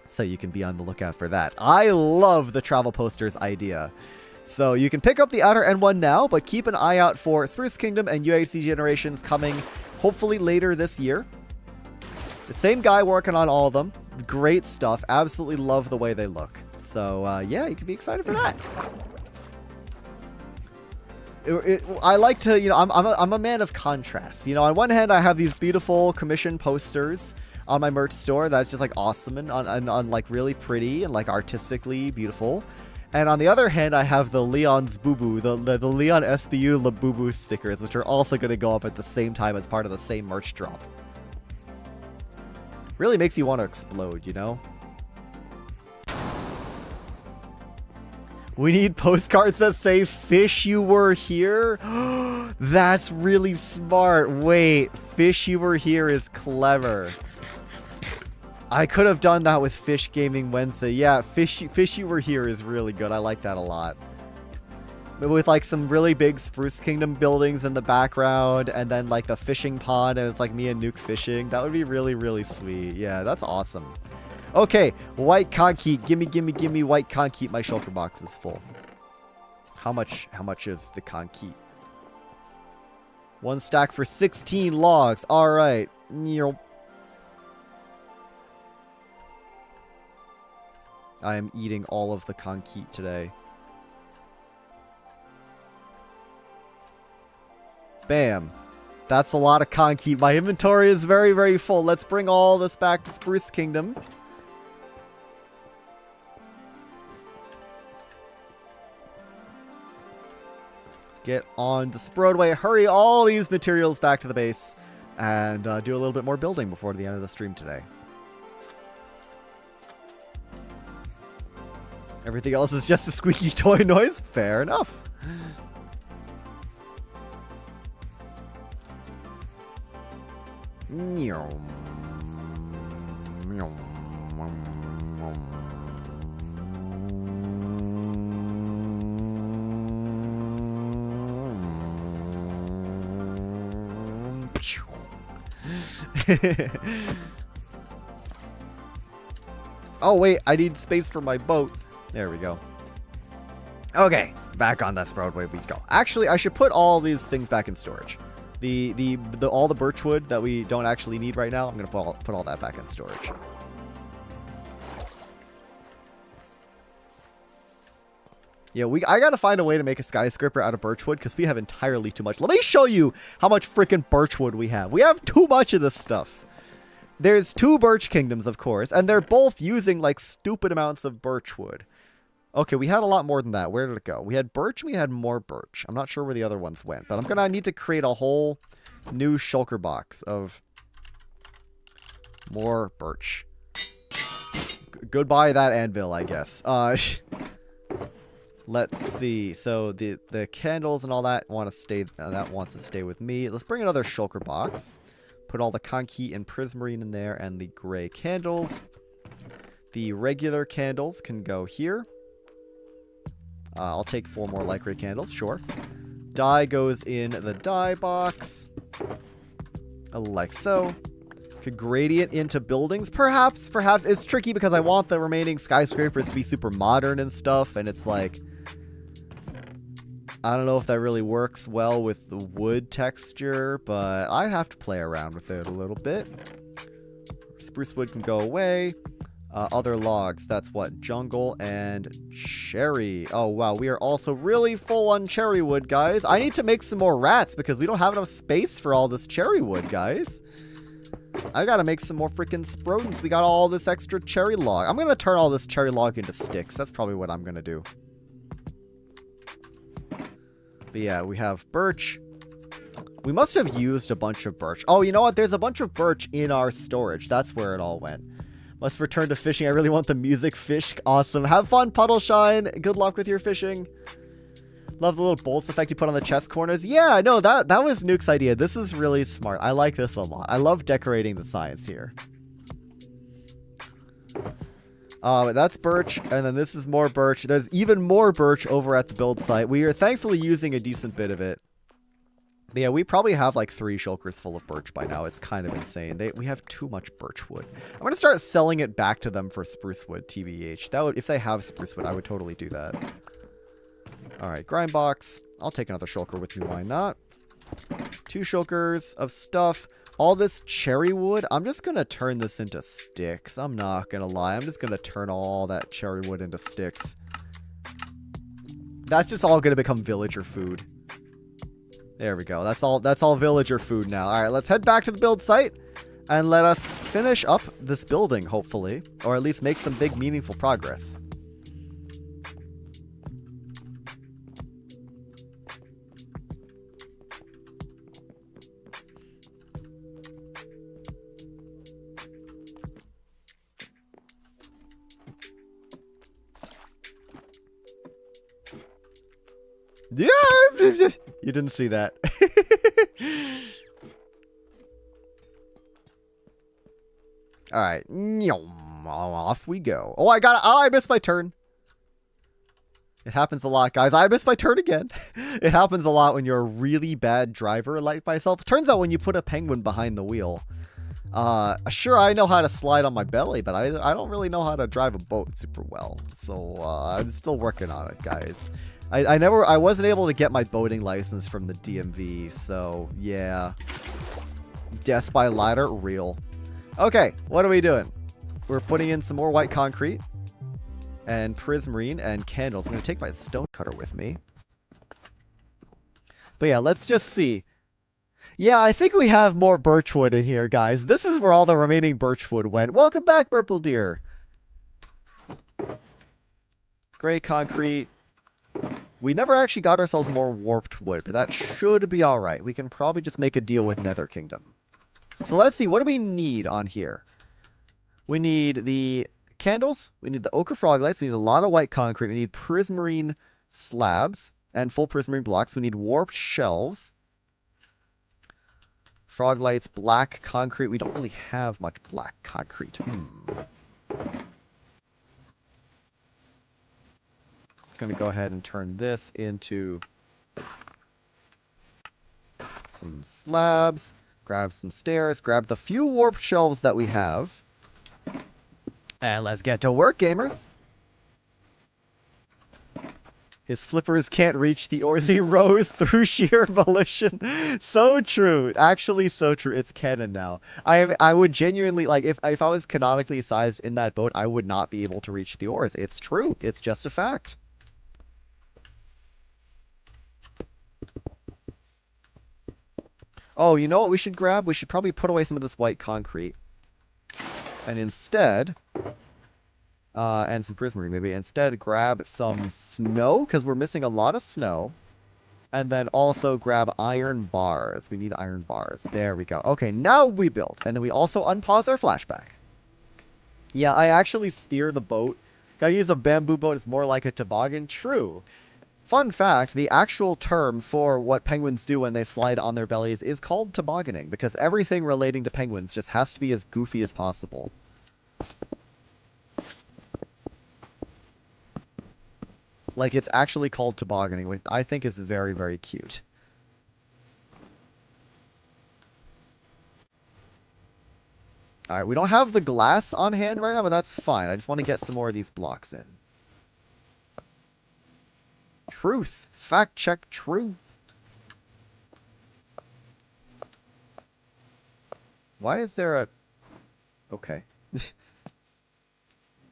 So you can be on the lookout for that. I love the travel posters idea. So you can pick up the Outer End one now, but keep an eye out for Spruce Kingdom and UHC Generations coming hopefully later this year. The same guy working on all of them. Great stuff. Absolutely love the way they look. So yeah, you can be excited for that. I like to, you know, I'm a man of contrast. You know, on one hand, I have these beautiful commission posters on my merch store that's just like awesome and on like really pretty and like artistically beautiful. And on the other hand, I have the LeonSBU, the LeonSBU Labubu stickers, which are also going to go up at the same time as part of the same merch drop. Really makes you want to explode, you know? We need postcards that say, "Fish, you were here." That's really smart. Wait, "Fish, you were here" is clever. I could have done that with Fish Gaming Wednesday. Yeah, Fish you were here is really good. I like that a lot. With like some really big Spruce Kingdom buildings in the background, and then like the fishing pond, and it's like me and Nuke fishing. That would be really, really sweet. Yeah, that's awesome. Okay, white concrete. Gimme white concrete. My shulker box is full. How much is the concrete? 1 stack for 16 logs. All right. I am eating all of the concrete today. Bam. That's a lot of concrete. My inventory is very, very full. Let's bring all this back to Spruce Kingdom. Let's get on to Broadway. Hurry all these materials back to the base. And do a little bit more building before the end of the stream today. Everything else is just a squeaky toy noise. Fair enough. Oh wait, I need space for my boat. There we go. Okay, back on that Broadway we go. Actually, I should put all these things back in storage. All the birch wood that we don't actually need right now, I'm gonna put all that back in storage. Yeah, I gotta find a way to make a skyscraper out of birch wood because we have entirely too much. Let me show you how much freaking birch wood we have. We have too much of this stuff. There's 2 birch kingdoms, of course, and they're both using like stupid amounts of birch wood. Okay, we had a lot more than that. Where did it go? We had birch and we had more birch. I'm not sure where the other ones went, but I'm gonna need to create a whole new shulker box of more birch. Goodbye that anvil, I guess. Let's see. So the candles and all that want to stay. That wants to stay with me. Let's bring another shulker box. Put all the concrete and prismarine in there, and the gray candles. The regular candles can go here. I'll take 4 more light gray candles, sure. Dye goes in the dye box. Like so. Could gradient into buildings, perhaps. It's tricky because I want the remaining skyscrapers to be super modern and stuff, and it's like, I don't know if that really works well with the wood texture, but I'd have to play around with it a little bit. Spruce wood can go away. Other logs, that's what? Jungle and cherry. Oh, wow. We are also really full on cherry wood, guys. I need to make some more rats because we don't have enough space for all this cherry wood, guys. I gotta make some more freaking sprotons. We got all this extra cherry log. I'm gonna turn all this cherry log into sticks. That's probably what I'm gonna do. But yeah, we have birch. We must have used a bunch of birch. Oh, you know what? There's a bunch of birch in our storage. That's where it all went. Must return to fishing. I really want the music fish. Awesome. Have fun, Puddle Shine. Good luck with your fishing. Love the little bolts effect you put on the chest corners. Yeah, no, that was Nuke's idea. This is really smart. I like this a lot. I love decorating the signs here. That's birch, and then this is more birch. There's even more birch over at the build site. We are thankfully using a decent bit of it. But yeah, we probably have like 3 shulkers full of birch by now. It's kind of insane. We have too much birch wood. I'm going to start selling it back to them for spruce wood, TBH. That would, if they have spruce wood, I would totally do that. Alright, grind box. I'll take another shulker with me, why not? 2 shulkers of stuff. All this cherry wood, I'm just going to turn this into sticks. I'm not going to lie. I'm just going to turn all that cherry wood into sticks. That's just all going to become villager food. There we go. That's all villager food now. Alright, let's head back to the build site. And let us finish up this building, hopefully. Or at least make some big, meaningful progress. Yeah, you didn't see that. All right, off we go. Oh, I missed my turn. It happens a lot, guys. I missed my turn again. It happens a lot when you're a really bad driver like myself. Turns out when you put a penguin behind the wheel, Sure, I know how to slide on my belly, but I don't really know how to drive a boat super well. So, I'm still working on it, guys. I wasn't able to get my boating license from the DMV, so yeah. Death by ladder, real. Okay, what are we doing? We're putting in some more white concrete and prismarine and candles. I'm going to take my stone cutter with me. But yeah, let's just see. Yeah, I think we have more birchwood in here, guys. This is where all the remaining birchwood went. Welcome back, Purple Deer. Gray concrete. We never actually got ourselves more warped wood, but that should be alright. We can probably just make a deal with Nether Kingdom. So let's see, what do we need on here? We need the candles, we need the ochre frog lights, we need a lot of white concrete, we need prismarine slabs and full prismarine blocks, we need warped shelves. Frog lights, black concrete. We don't really have much black concrete. Going to go ahead and turn this into some slabs. Grab some stairs. Grab the few warped shelves that we have. And let's get to work, gamers. His flippers can't reach the ores. He rose through sheer volition. So true. Actually, so true. It's canon now. I would genuinely, like, if I was canonically sized in that boat, I would not be able to reach the ores. It's true. It's just a fact. Oh, you know what we should grab? We should probably put away some of this white concrete. And instead... and some prismarine, maybe. Instead, grab some snow, because we're missing a lot of snow. And then also grab iron bars. We need iron bars. There we go. Okay, now we build. And then we also unpause our flashback. Yeah, I actually steer the boat. Gotta use a bamboo boat. It's more like a toboggan. True. Fun fact, the actual term for what penguins do when they slide on their bellies is called tobogganing, because everything relating to penguins just has to be as goofy as possible. Like, it's actually called tobogganing, which I think is very, very cute. Alright, we don't have the glass on hand right now, but that's fine. I just want to get some more of these blocks in. Truth. Fact check true. Why is there a... Okay.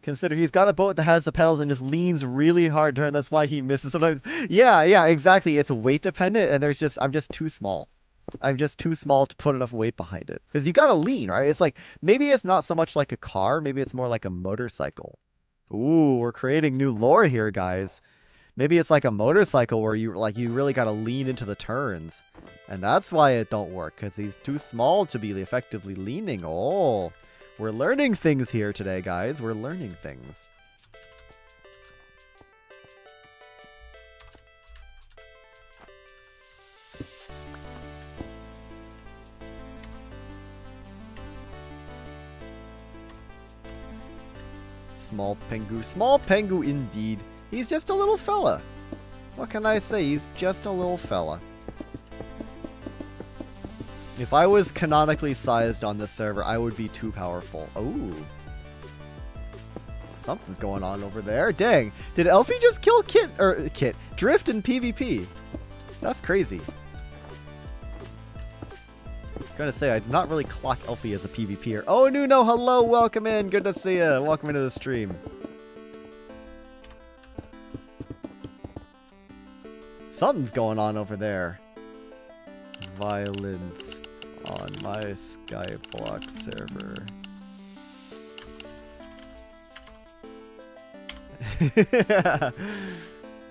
Consider he's got a boat that has the pedals and just leans really hard to turn. That's why he misses sometimes. Yeah, exactly. It's weight dependent, and I'm just too small. I'm just too small to put enough weight behind it. Because you gotta lean, right? It's like, maybe it's not so much like a car. Maybe it's more like a motorcycle. Ooh, we're creating new lore here, guys. Maybe it's like a motorcycle where you really gotta lean into the turns. And that's why it don't work, because he's too small to be effectively leaning. Oh, we're learning things here today, guys. We're learning things. Small Pengu indeed. He's just a little fella. What can I say? He's just a little fella. If I was canonically sized on this server, I would be too powerful. Oh. Something's going on over there. Dang. Did Elfie just kill Drift in PvP? That's crazy. Gonna say, I did not really clock Elfie as a PvPer. Oh, Nuno, hello, welcome in. Good to see ya. Welcome into the stream. Something's going on over there. Violence on my Skyblock server.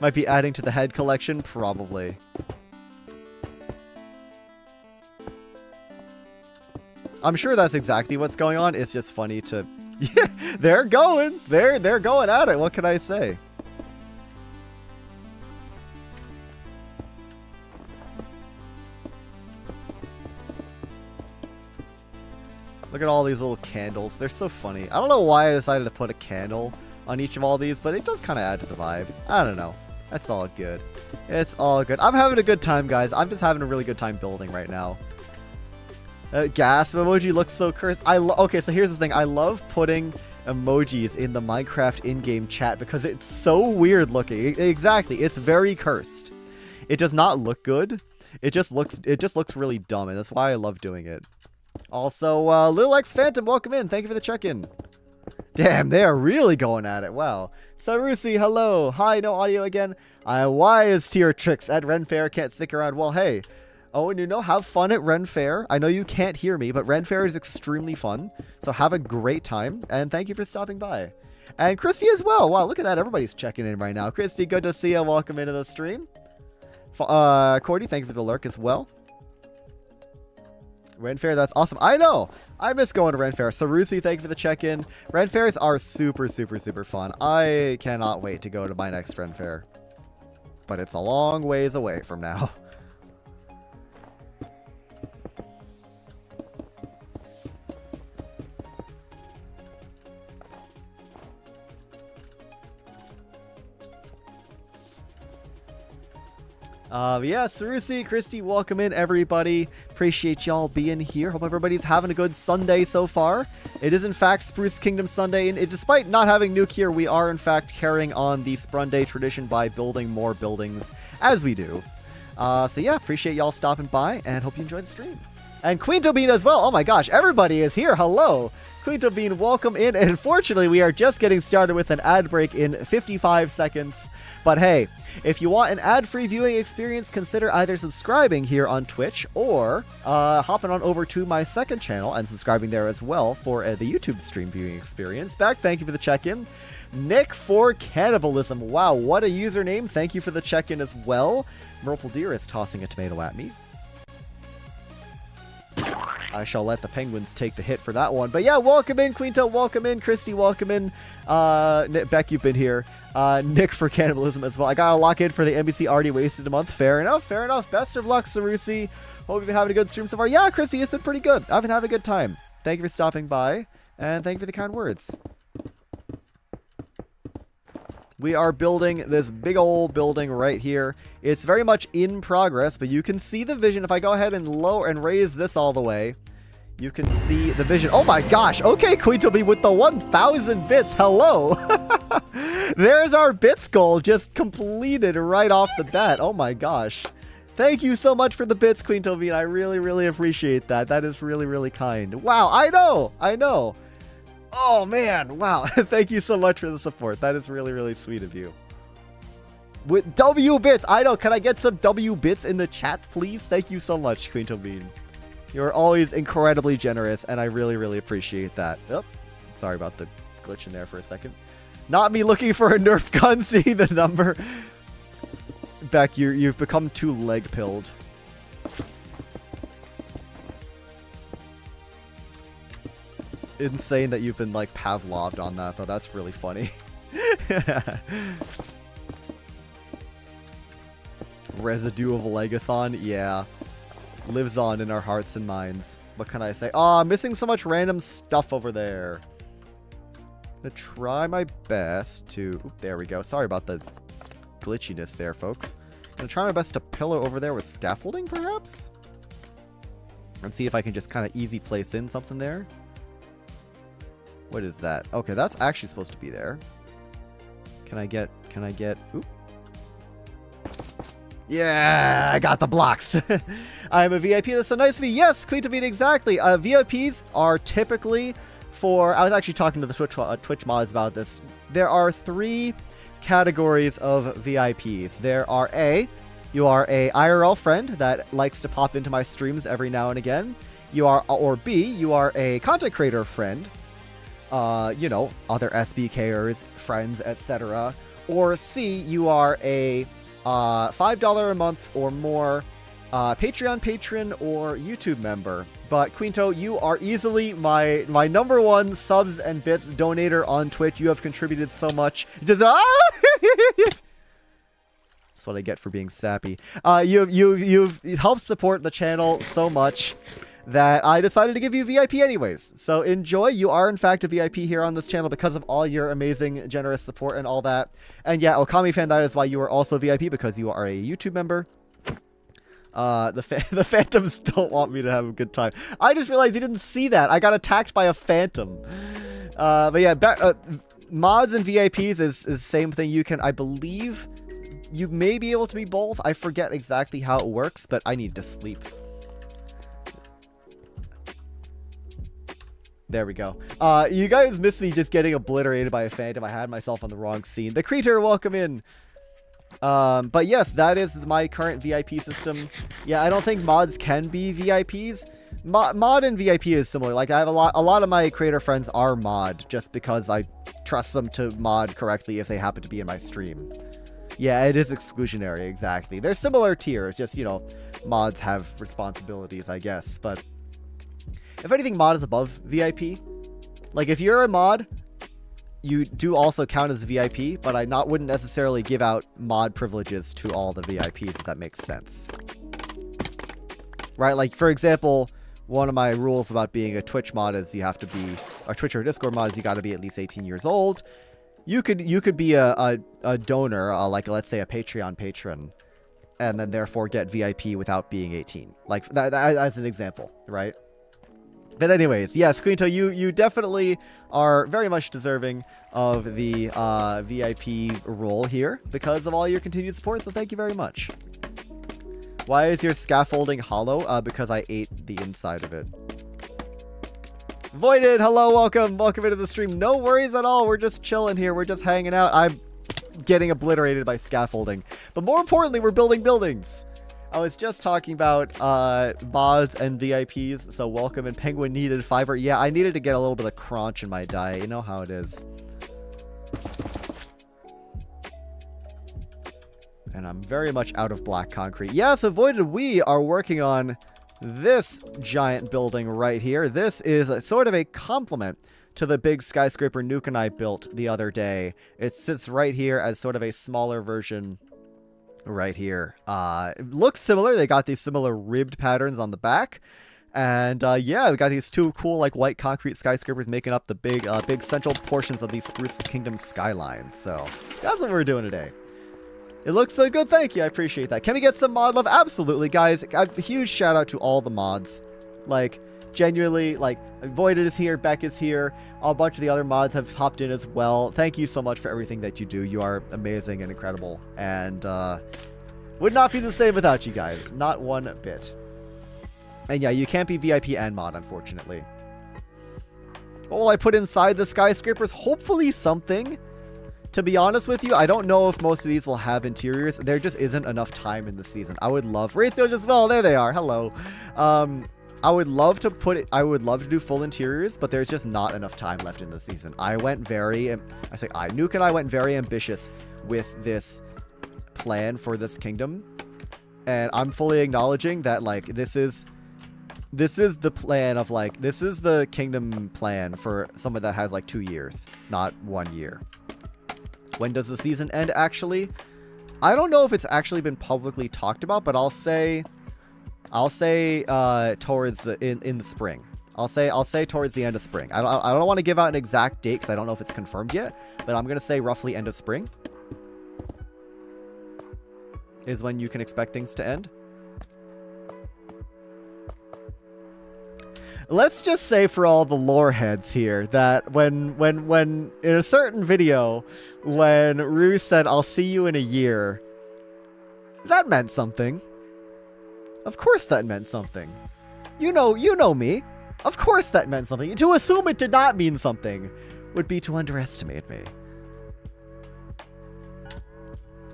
Might be adding to the head collection? Probably. I'm sure that's exactly what's going on. It's just funny to... Yeah, they're going. They're going at it. What can I say? Look at all these little candles. They're so funny. I don't know why I decided to put a candle on each of all these, but it does kind of add to the vibe. I don't know. That's all good. It's all good. I'm having a good time, guys. I'm just having a really good time building right now. Gasp emoji looks so cursed. Okay, so here's the thing. I love putting emojis in the Minecraft in-game chat because it's so weird looking. Exactly, it's very cursed. It does not look good. It just looks really dumb, and that's why I love doing it. Also, Lil X Phantom, welcome in. Thank you for the check-in. Damn, they are really going at it. Wow. Sarusi, hello. Hi, no audio again. Why is Tier Tricks at Ren Fair can't stick around? Well, hey. Oh, and have fun at Ren Fair. I know you can't hear me, but Ren Fair is extremely fun. So have a great time, and thank you for stopping by. And Christy as well. Wow, look at that. Everybody's checking in right now. Christy, good to see you. Welcome into the stream. Cordy, thank you for the lurk as well. Ren Fair, that's awesome. I know. I miss going to Ren Fair. Sarusi, thank you for the check-in. Ren Fairs are super, super, super fun. I cannot wait to go to my next Ren Fair. But it's a long ways away from now. Yeah, Sarusi, Christy, welcome in, everybody. Appreciate y'all being here. Hope everybody's having a good Sunday so far. It is, in fact, Spruce Kingdom Sunday, and despite not having Nukeri, we are, in fact, carrying on the Sprunday tradition by building more buildings, as we do. So yeah, appreciate y'all stopping by, and hope you enjoyed the stream. And Quinto Bean as well. Oh my gosh, everybody is here. Hello. Quinto Bean, welcome in. And unfortunately, we are just getting started with an ad break in 55 seconds. But hey, if you want an ad-free viewing experience, consider either subscribing here on Twitch or hopping on over to my second channel and subscribing there as well for the YouTube stream viewing experience. Back, thank you for the check-in. Nick for Cannibalism. Wow, what a username. Thank you for the check-in as well. Merple Deer is tossing a tomato at me. I shall let the penguins take the hit for that one. But yeah, welcome in, Quinto. Welcome in, Christy. Welcome in. Beck, you've been here. Nick for Cannibalism as well. I got a lock in for the NBC already wasted a month. Fair enough. Fair enough. Best of luck, Sarusi. Hope you've been having a good stream so far. Yeah, Christy, it's been pretty good. I've been having a good time. Thank you for stopping by. And thank you for the kind words. We are building this big old building right here. It's very much in progress, but you can see the vision. If I go ahead and lower and raise this all the way, you can see the vision. Oh my gosh. Okay, Quintobi with the 1,000 bits. Hello. There's our bits goal just completed right off the bat. Oh my gosh. Thank you so much for the bits, Quintobi. I really, really appreciate that. That is really, really kind. Wow, I know. I know. Oh man, wow. Thank you so much for the support. That is really, really sweet of you. With W bits, I know. Can I get some W bits in the chat, please? Thank you so much, Quinto Bean. You're always incredibly generous, and I really, really appreciate that. Oh, sorry about the glitch in there for a second. Not me looking for a Nerf gun. See the number. Beck, you've become too leg-pilled. Insane that you've been like Pavloved on that, though. That's really funny. Residue of a Legathon, yeah. Lives on in our hearts and minds. What can I say? Oh, I'm missing so much random stuff over there. I'm gonna try my best to... Oop, there we go. Sorry about the glitchiness there, folks. I'm gonna try my best to pillar over there with scaffolding, perhaps? And see if I can just kind of easy place in something there. What is that? Okay, that's actually supposed to be there. Can I get, oop. Yeah, I got the blocks. I'm a VIP. That's so nice of me. Yes, Queen to beat exactly. VIPs are typically for, I was actually talking to the Twitch mods about this. There are 3 categories of VIPs. There are you are a IRL friend that likes to pop into my streams every now and again. You are, or B, you are a content creator friend. You know, other SBKers, friends, etc. Or C, you are a $5 a month or more Patreon patron or YouTube member. But Quinto, you are easily my #1 subs and bits donator on Twitch. You have contributed so much. Just, That's what I get for being sappy. You've helped support the channel so much that I decided to give you VIP anyways. So enjoy. You are in fact a VIP here on this channel because of all your amazing, generous support and all that. And yeah, Okami fan, that is why you are also VIP, because you are a YouTube member. The phantoms don't want me to have a good time. I just realized you didn't see that. I got attacked by a phantom. But yeah, mods and VIPs is the same thing. You can, I believe, you may be able to be both. I forget exactly how it works, but I need to sleep. There we go. You guys missed me just getting obliterated by a phantom. I had myself on the wrong scene. The creature, welcome in. But yes, that is my current VIP system. Yeah, I don't think mods can be VIPs. Mod and VIP is similar. Like, I have a lot of my creator friends are mod just because I trust them to mod correctly if they happen to be in my stream. Yeah, it is exclusionary, exactly. They're similar tiers, just, you know, mods have responsibilities, I guess. But if anything, mod is above VIP. Like, if you're a mod, you do also count as VIP, but I wouldn't necessarily give out mod privileges to all the VIPs, if that makes sense. Right? Like, for example, one of my rules about being a Twitch mod is you have to be, or Twitch or Discord mod is you got to be at least 18 years old. You could be a donor, like, let's say a Patreon patron, and then therefore get VIP without being 18. Like, that as an example, right? But anyways, yes, Quinto, you definitely are very much deserving of the VIP role here because of all your continued support, so thank you very much. Why is your scaffolding hollow? Because I ate the inside of it. Voided, hello, welcome into the stream. No worries at all, we're just chilling here, we're just hanging out. I'm getting obliterated by scaffolding. But more importantly, we're building buildings. I was just talking about mods and VIPs, so welcome, and Penguin needed fiber. Yeah, I needed to get a little bit of crunch in my diet. You know how it is. And I'm very much out of black concrete. Yes, Avoided, we are working on this giant building right here. This is sort of a complement to the big skyscraper Nuke and I built the other day. It sits right here as sort of a smaller version right here. It looks similar. They got these similar ribbed patterns on the back. And yeah, we got these two cool like white concrete skyscrapers making up the big central portions of the Spruce Kingdom skyline. So that's what we're doing today. It looks so good. Thank you. I appreciate that. Can we get some mod love? Absolutely, guys. A huge shout out to all the mods. Like, genuinely, like, Voided is here, Beck is here, a bunch of the other mods have hopped in as well. Thank you so much for everything that you do. You are amazing and incredible, and would not be the same without you guys. Not one bit. And yeah, you can't be VIP and mod, unfortunately. What will I put inside the skyscrapers? Hopefully something. To be honest with you, I don't know if most of these will have interiors. There just isn't enough time in the season. I would love... Raytheon as well. There they are. Hello. I would love to put it... I would love to do full interiors, but there's just not enough time left in the season. I went very... Nuke and I went very ambitious with this plan for this kingdom. And I'm fully acknowledging that, like, this is the plan of, like... This is the kingdom plan for someone that has, like, 2 years. Not 1 year. When does the season end, actually? I don't know if it's actually been publicly talked about, but I'll say towards in the spring. I'll say towards the end of spring. I don't want to give out an exact date because I don't know if it's confirmed yet, but I'm gonna say roughly end of spring is when you can expect things to end. Let's just say for all the lore heads here that when in a certain video, when Rue said, "I'll see you in a year," that meant something. Of course that meant something. You know me. Of course that meant something. To assume it did not mean something would be to underestimate me.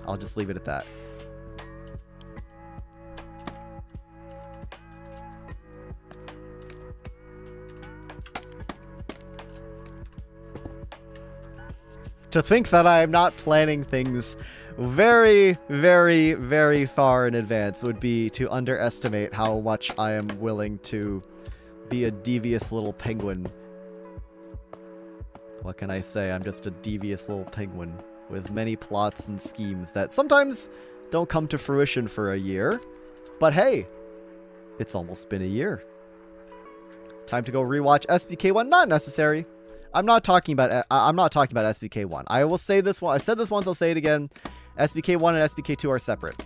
I'll just leave it at that. To think that I am not planning things very, very, very far in advance would be to underestimate how much I am willing to be a devious little penguin. What can I say? I'm just a devious little penguin with many plots and schemes that sometimes don't come to fruition for a year. But hey, it's almost been a year. Time to go rewatch SBK1. Not necessary. I'm not talking about SBK1. I will say this one. I've said this once, I'll say it again. SBK1 and SBK2 are separate.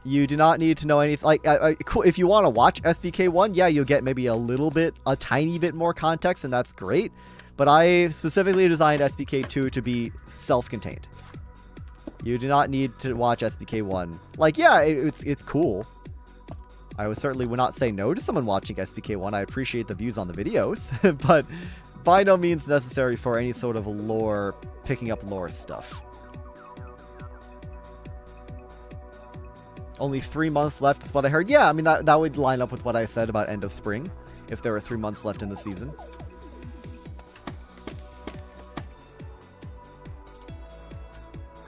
You do not need to know anything. Like, cool. If you want to watch SBK1, yeah, you'll get maybe a tiny bit more context, and that's great. But I specifically designed SBK2 to be self-contained. You do not need to watch SBK1. Like, yeah, it's cool. I would not say no to someone watching SBK1. I appreciate the views on the videos, but by no means necessary for any sort of lore, picking up lore stuff. Only 3 months left is what I heard. Yeah, I mean, that would line up with what I said about end of spring, if there were 3 months left in the season.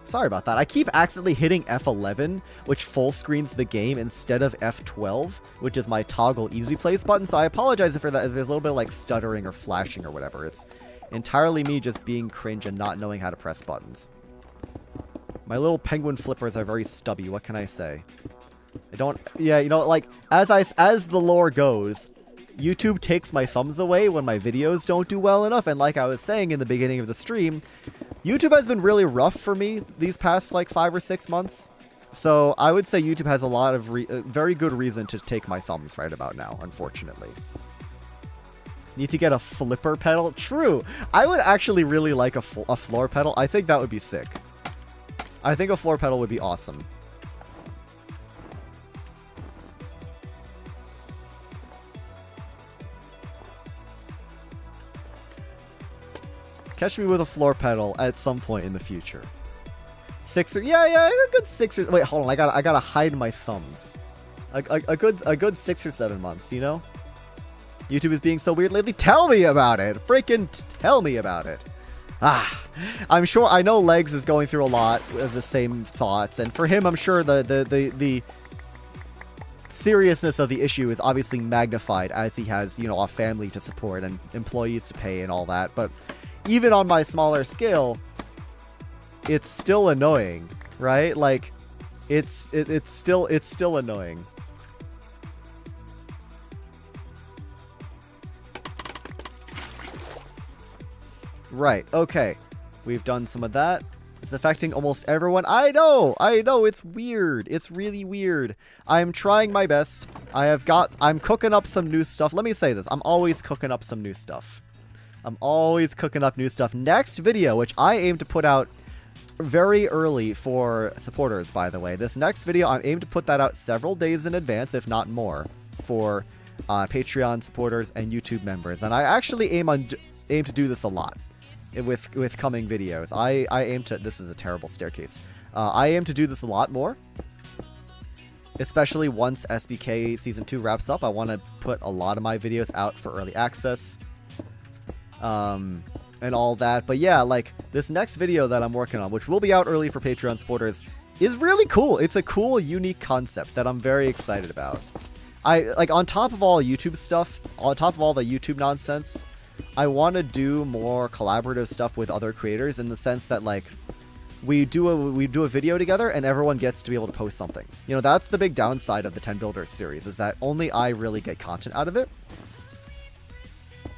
Sorry about that. I keep accidentally hitting F11, which full screens the game instead of F12, which is my toggle easy place button. So I apologize for that. If there's a little bit of like stuttering or flashing or whatever. It's entirely me just being cringe and not knowing how to press buttons. My little penguin flippers are very stubby. What can I say? I don't... Yeah, you know, like, as the lore goes, YouTube takes my thumbs away when my videos don't do well enough. And like I was saying in the beginning of the stream, YouTube has been really rough for me these past, like, 5 or 6 months. So I would say YouTube has a lot of very good reason to take my thumbs right about now, unfortunately. Need to get a flipper pedal? True. I would actually really like a floor pedal. I think that would be sick. I think a floor pedal would be awesome. Catch me with a floor pedal at some point in the future. 6 or yeah, a good 6 or wait, hold on. I gotta hide my thumbs. A good 6 or 7 months. You know. YouTube is being so weird lately. Tell me about it. Freaking tell me about it. I'm sure. I know Legs is going through a lot of the same thoughts, and for him, I'm sure the seriousness of the issue is obviously magnified as he has, you know, a family to support and employees to pay and all that. But even on my smaller scale, it's still annoying, right? Like, it's still annoying. Right, okay. We've done some of that. It's affecting almost everyone. I know, it's weird. It's really weird. I'm trying my best. I'm cooking up some new stuff. Let me say this. I'm always cooking up some new stuff. Next video, which I aim to put out very early for supporters, by the way. This next video, I aim to put that out several days in advance, if not more, for Patreon supporters and YouTube members. And I actually aim to do this a lot with coming videos. I aim to... This is a terrible staircase. I aim to do this a lot more. Especially once SBK Season 2 wraps up. I want to put a lot of my videos out for early access. And all that. But yeah, like, this next video that I'm working on, which will be out early for Patreon supporters, is really cool. It's a cool, unique concept that I'm very excited about. On top of all YouTube stuff, on top of all the YouTube nonsense, I want to do more collaborative stuff with other creators in the sense that, like, we do a video together and everyone gets to be able to post something. You know, that's the big downside of the 10 Builders series, is that only I really get content out of it.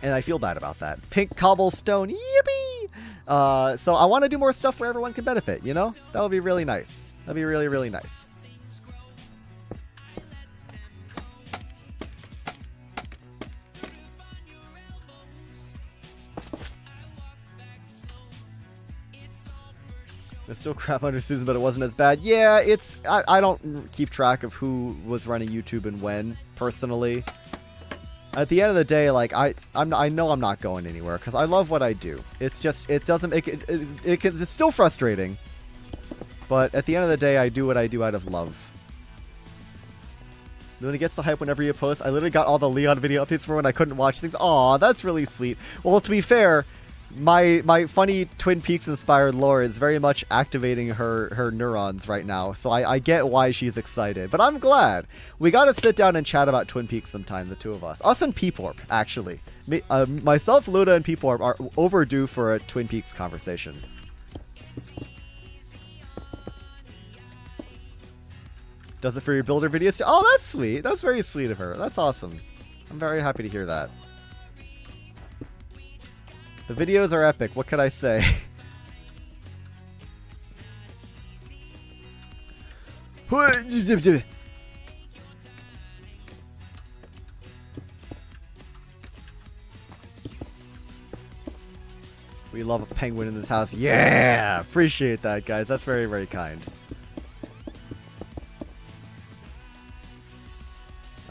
And I feel bad about that. Pink cobblestone, yippee! So I want to do more stuff where everyone can benefit, you know? That would be really nice. That'd be really, really nice. There's still crap under Susan, but it wasn't as bad. Yeah, it's... I don't keep track of who was running YouTube and when, personally. At the end of the day, like, I know I'm not going anywhere, because I love what I do. It's just... It doesn't make it... It's still frustrating. But at the end of the day, I do what I do out of love. Leon gets the hype whenever you post. I literally got all the Leon video updates for when I couldn't watch things. Aw, that's really sweet. Well, to be fair... My funny Twin Peaks inspired lore is very much activating her neurons right now, so I get why she's excited. But I'm glad. We gotta sit down and chat about Twin Peaks sometime, the two of us. Us and Peeporp, actually. Myself, Luda, and Peeporp are overdue for a Twin Peaks conversation. Does it for your builder videos? Oh, that's sweet. That's very sweet of her. That's awesome. I'm very happy to hear that. The videos are epic. What could I say? We love a penguin in this house. Yeah! Appreciate that, guys. That's very, very kind.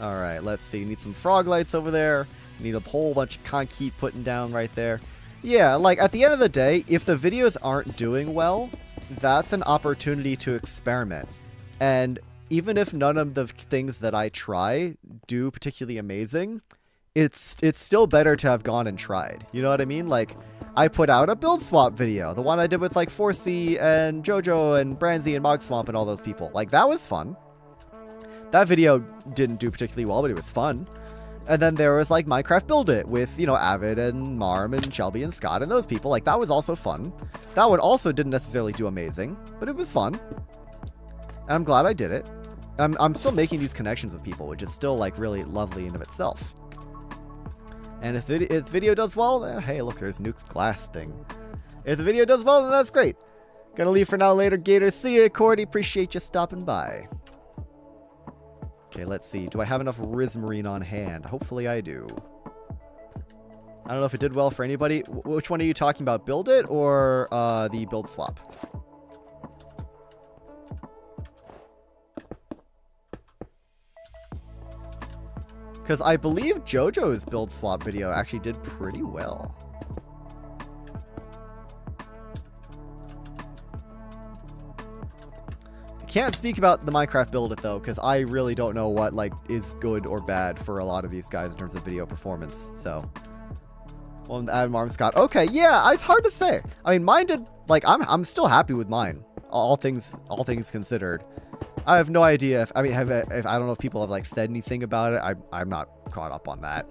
Alright, let's see. Need some frog lights over there. Need a whole bunch of concrete putting down right there. Yeah, like, at the end of the day, if the videos aren't doing well, that's an opportunity to experiment. And even if none of the things that I try do particularly amazing, it's still better to have gone and tried. You know what I mean? Like, I put out a build swap video. The one I did with, like, 4C and Jojo and Branzy and Mog Swamp and all those people. Like, that was fun. That video didn't do particularly well, but it was fun. And then there was, like, Minecraft Build It with, you know, Avid and Marm and Shelby and Scott and those people. Like, that was also fun. That one also didn't necessarily do amazing, but it was fun. And I'm glad I did it. I'm still making these connections with people, which is still, like, really lovely in of itself. And if the video does well, then, hey, look, there's Nuke's glass thing. If the video does well, then that's great. Gonna leave for now. Later, Gator. See ya, Cordy. Appreciate you stopping by. Okay, let's see. Do I have enough Rizmarine on hand? Hopefully I do. I don't know if it did well for anybody. Which one are you talking about? Build It or the build swap? Because I believe JoJo's build swap video actually did pretty well. Can't speak about the Minecraft Build It though, because I really don't know what like is good or bad for a lot of these guys in terms of video performance. So, well, Adam Arm Scott. Okay, yeah, it's hard to say. I mean, mine did like I'm still happy with mine. All things considered. I have no idea if I don't know if people have like said anything about it. I'm not caught up on that.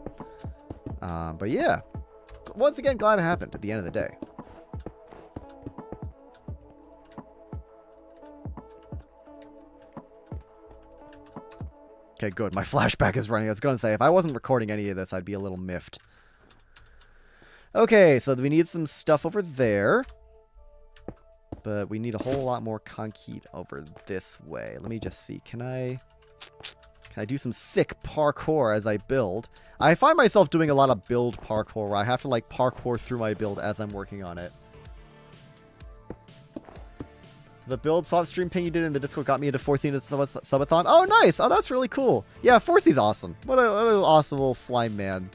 But yeah, once again, glad it happened at the end of the day. Okay, good. My flashback is running. I was going to say, if I wasn't recording any of this, I'd be a little miffed. Okay, so we need some stuff over there. But we need a whole lot more concrete over this way. Let me just see. Can I do some sick parkour as I build? I find myself doing a lot of build parkour where I have to, like, parkour through my build as I'm working on it. The build swap stream ping you did in the Discord got me into 4C into subathon. Oh, nice. Oh, that's really cool. Yeah, 4C's awesome. What an awesome little slime man.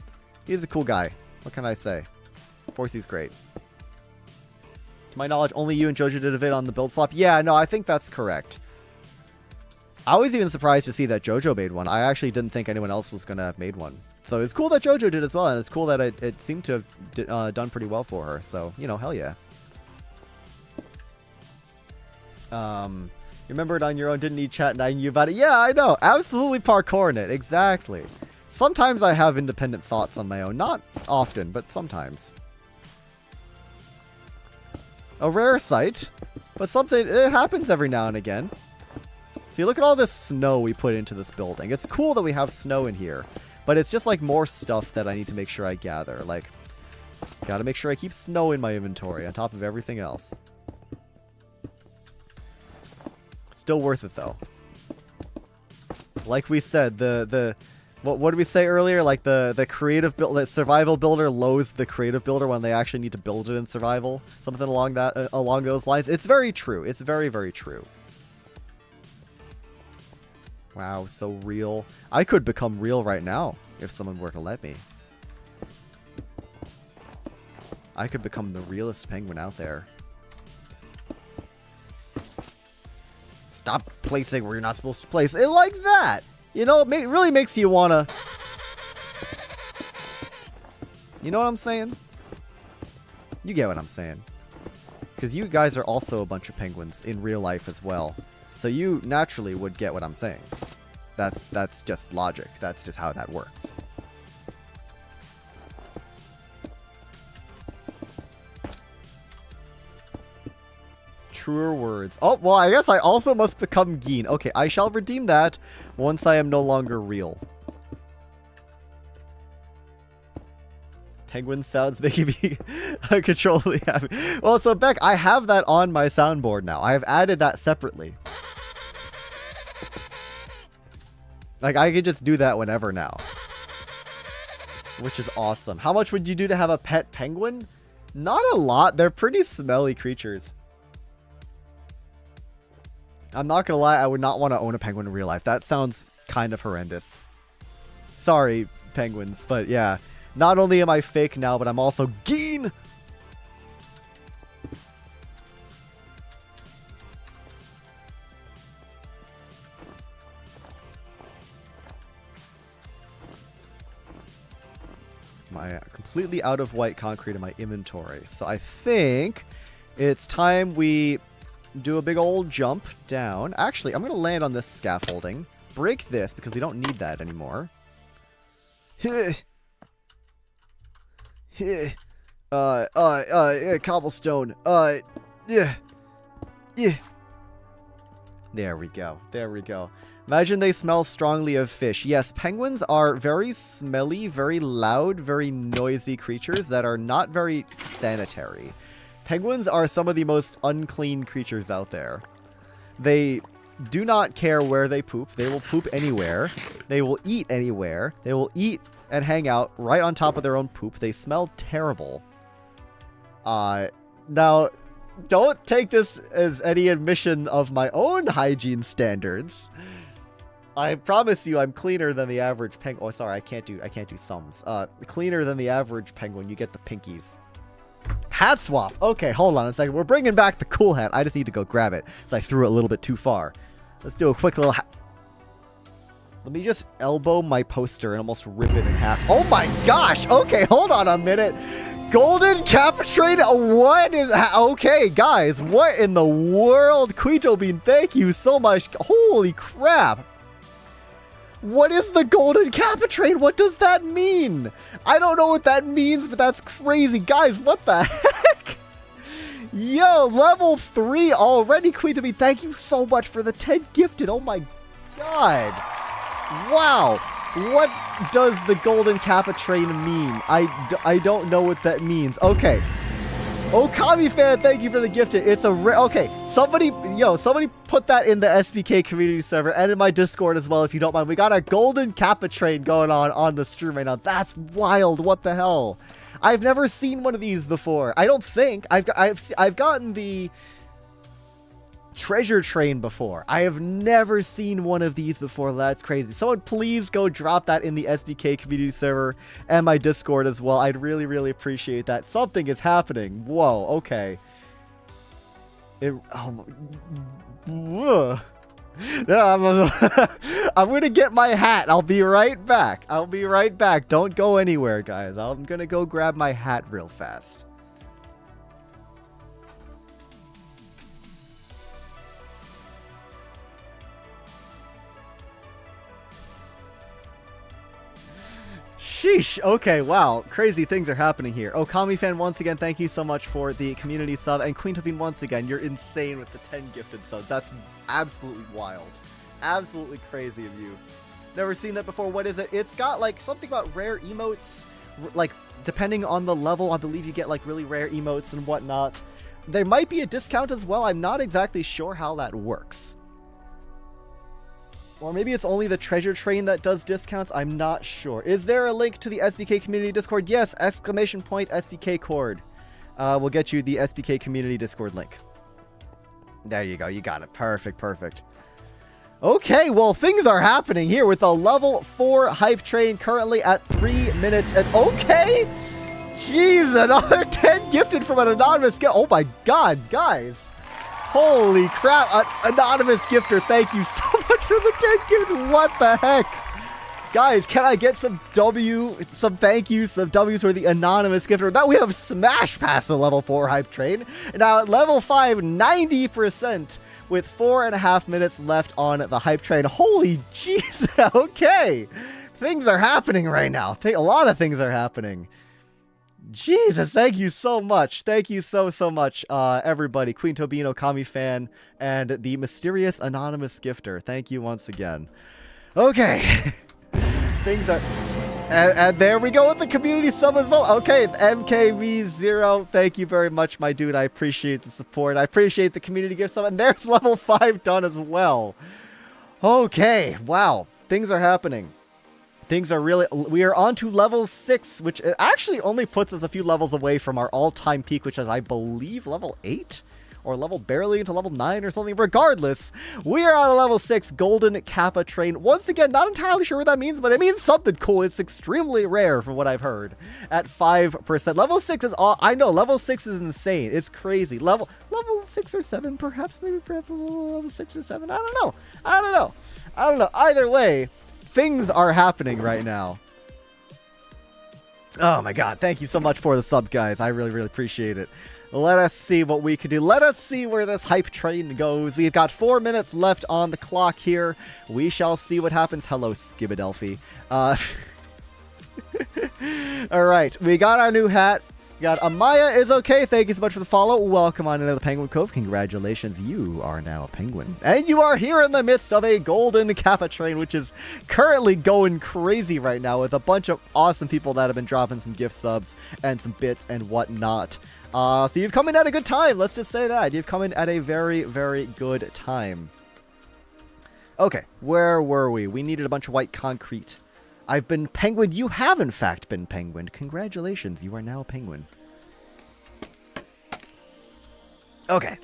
He's a cool guy. What can I say? 4C's great. To my knowledge, only you and Jojo did a vid on the build swap. Yeah, no, I think that's correct. I was even surprised to see that Jojo made one. I actually didn't think anyone else was going to have made one. So it's cool that Jojo did as well, and it's cool that it seemed to have done pretty well for her. So, you know, hell yeah. You remember it on your own, didn't need chat nagging you about it? Yeah, I know. Absolutely parkouring it. Exactly. Sometimes I have independent thoughts on my own. Not often, but sometimes. A rare sight, but something, it happens every now and again. See, look at all this snow we put into this building. It's cool that we have snow in here, but it's just like more stuff that I need to make sure I gather. Like, gotta make sure I keep snow in my inventory on top of everything else. Still worth it though. Like we said, what did we say earlier? Like the creative build, the survival builder lows the creative builder when they actually need to build it in survival. Something along those lines. It's very true. It's very, very true. Wow, so real. I could become real right now if someone were to let me. I could become the realest penguin out there. Stop placing where you're not supposed to place it like that. You know, it really makes you wanna... You know what I'm saying? You get what I'm saying. Because you guys are also a bunch of penguins in real life as well. So you naturally would get what I'm saying. That's just logic. That's just how that works. Truer words. Oh, well, I guess I also must become Geen. Okay, I shall redeem that once I am no longer real. Penguin sounds making me uncontrollably happy. Well, so Beck, I have that on my soundboard now. I have added that separately. Like, I could just do that whenever now. Which is awesome. How much would you do to have a pet penguin? Not a lot. They're pretty smelly creatures. I'm not gonna lie, I would not want to own a penguin in real life. That sounds kind of horrendous. Sorry, penguins, but yeah. Not only am I fake now, but I'm also Geen! My completely out of white concrete in my inventory. So I think it's time we do a big old jump down. Actually, I'm going to land on this scaffolding. Break this because we don't need that anymore. Cobblestone. Yeah. There we go. There we go. Imagine they smell strongly of fish. Yes, penguins are very smelly, very loud, very noisy creatures that are not very sanitary. Penguins are some of the most unclean creatures out there. They do not care where they poop. They will poop anywhere. They will eat anywhere. They will eat and hang out right on top of their own poop. They smell terrible. Now, don't take this as any admission of my own hygiene standards. I promise you I'm cleaner than the average penguin. Oh, sorry, I can't do thumbs. Cleaner than the average penguin. You get the pinkies. Hat swap. Okay, hold on a second. We're bringing back the cool hat. I just need to go grab it, so I threw it a little bit too far. Let's do a quick little hat. Let me just elbow my poster and almost rip it in half. Oh my gosh! Okay, hold on a minute. Golden Capuchin, what is... Okay, guys, what in the world? Quito Bean, thank you so much. Holy crap. What is the Golden Capuchin? What does that mean? I don't know what that means, but that's crazy. Guys, what the heck? Yo, level 3 already, Queen to me. Thank you so much for the 10 gifted. Oh my god. Wow. What does the Golden Capuchin mean? I don't know what that means. Okay. Okami fan, thank you for the gifted. It's a okay. Somebody put that in the SBK community server and in my Discord as well, if you don't mind. We got a Golden Capuchin going on the stream right now. That's wild. What the hell? I've never seen one of these before. I don't think I've gotten the treasure train before. I have never seen one of these before. That's crazy. Someone please go drop that in the SBK community server and my Discord as well. I'd really, really appreciate that. Something is happening. Whoa, okay. I'm gonna get my hat. I'll be right back. Don't go anywhere, guys. I'm gonna go grab my hat real fast. Sheesh. Okay, wow. Crazy things are happening here. Okami fan, once again, thank you so much for the community sub. And Queen Topine, once again, you're insane with the 10 gifted subs. That's absolutely wild. Absolutely crazy of you. Never seen that before. What is it? It's got, like, something about rare emotes. Like, depending on the level, I believe you get, like, really rare emotes and whatnot. There might be a discount as well. I'm not exactly sure how that works. Or maybe it's only the treasure train that does discounts. I'm not sure. Is there a link to the SBK community Discord? Yes! Exclamation point SBK cord. We'll get you the SBK community Discord link. There you go. You got it. Perfect. Perfect. Okay, well, things are happening here with a level 4 hype train currently at 3 minutes. And okay! Jeez, another 10 gifted from an anonymous gift. Oh my god, guys. Holy crap. Anonymous gifter, thank you so much for the 10 gifted. What the heck? Guys, can I get some thank yous, some W's for the anonymous gifter? Now we have smash past the level 4 hype train. And now at level 5, 90% with 4.5 minutes left on the hype train. Holy jeez. Okay. Things are happening right now. A lot of things are happening. Jesus, thank you so much. Thank you so much, everybody. Queen Tobino, Kami fan, and the mysterious anonymous gifter. Thank you once again. Okay. Things are... And there we go with the community sub as well. Okay, MKV0, thank you very much, my dude. I appreciate the support. I appreciate the community gift sub. And there's level 5 done as well. Okay, wow. things are happening. Things are really... We are on to level 6, which actually only puts us a few levels away from our all-time peak, which is, I believe, level 8? Or level barely into level 9 or something. Regardless, we are on a level 6 Golden Kappa train. Once again, not entirely sure what that means, but it means something cool. It's extremely rare from what I've heard. At 5%. Level 6 is all... I know, level 6 is insane. It's crazy. Level 6 or 7, perhaps. Maybe perhaps level 6 or 7. I don't know. I don't know. Either way, things are happening right now. Oh my god. Thank you so much for the sub, guys. I really, really appreciate it. Let us see what we can do. Let us see where this hype train goes. We've got 4 minutes left on the clock here. We shall see what happens. Hello, Skibadelphi. All right, we got our new hat. We got Amaya is okay. Thank you so much for the follow. Welcome on into the Penguin Cove. Congratulations, you are now a penguin. And you are here in the midst of a Golden Kappa train, which is currently going crazy right now with a bunch of awesome people that have been dropping some gift subs and some bits and whatnot. So you've come in at a good time. Let's just say that. You've come in at a very, very good time. Okay, where were we? We needed a bunch of white concrete. I've been penguin. You have, in fact, been penguin. Congratulations. You are now a penguin. Okay.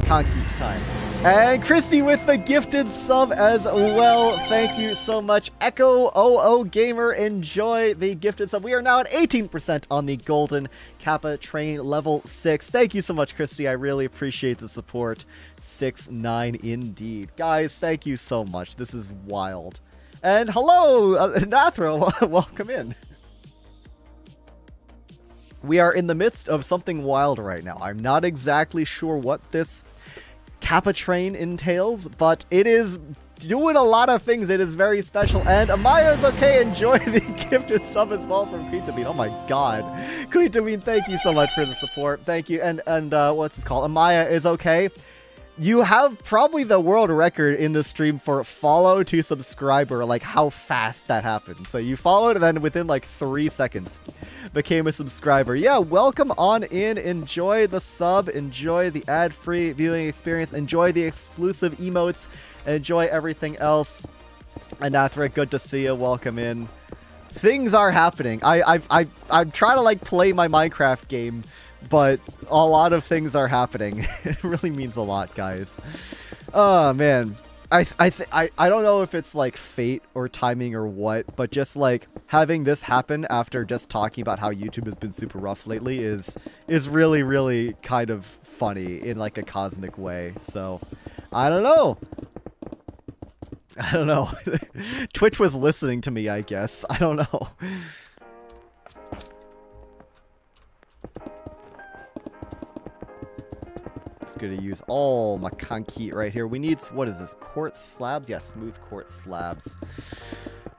Concrete time. And Christy with the gifted sub as well. Thank you so much. Echo OO Gamer, enjoy the gifted sub. We are now at 18% on the Golden Kappa train level 6. Thank you so much, Christy. I really appreciate the support. 6-9 indeed. Guys, thank you so much. This is wild. And hello, Nathro. Welcome in. We are in the midst of something wild right now. I'm not exactly sure what this Kappa train entails, but it is doing a lot of things. It is very special. And Amaya is okay. Enjoy the gifted sub as well from Queen Tabine. Oh my god. Queen Tabine, thank you so much for the support. Thank you. And what's this called? Amaya is okay. You have probably the world record in the stream for follow to subscriber, like how fast that happened. So you followed and then within like 3 seconds became a subscriber. Yeah, welcome on in. Enjoy the sub. Enjoy the ad-free viewing experience. Enjoy the exclusive emotes. Enjoy everything else. And Athra, good to see you. Welcome in. Things are happening. I'm trying to like play my Minecraft game, but a lot of things are happening. It really means a lot, guys. Oh man, I don't know if it's like fate or timing or what, but just like having this happen after just talking about how YouTube has been super rough lately is really kind of funny in like a cosmic way. So I don't know. Twitch was listening to me, I guess. I don't know. It's going to use all my concrete right here. We need, what is this, quartz slabs? Yeah, smooth quartz slabs.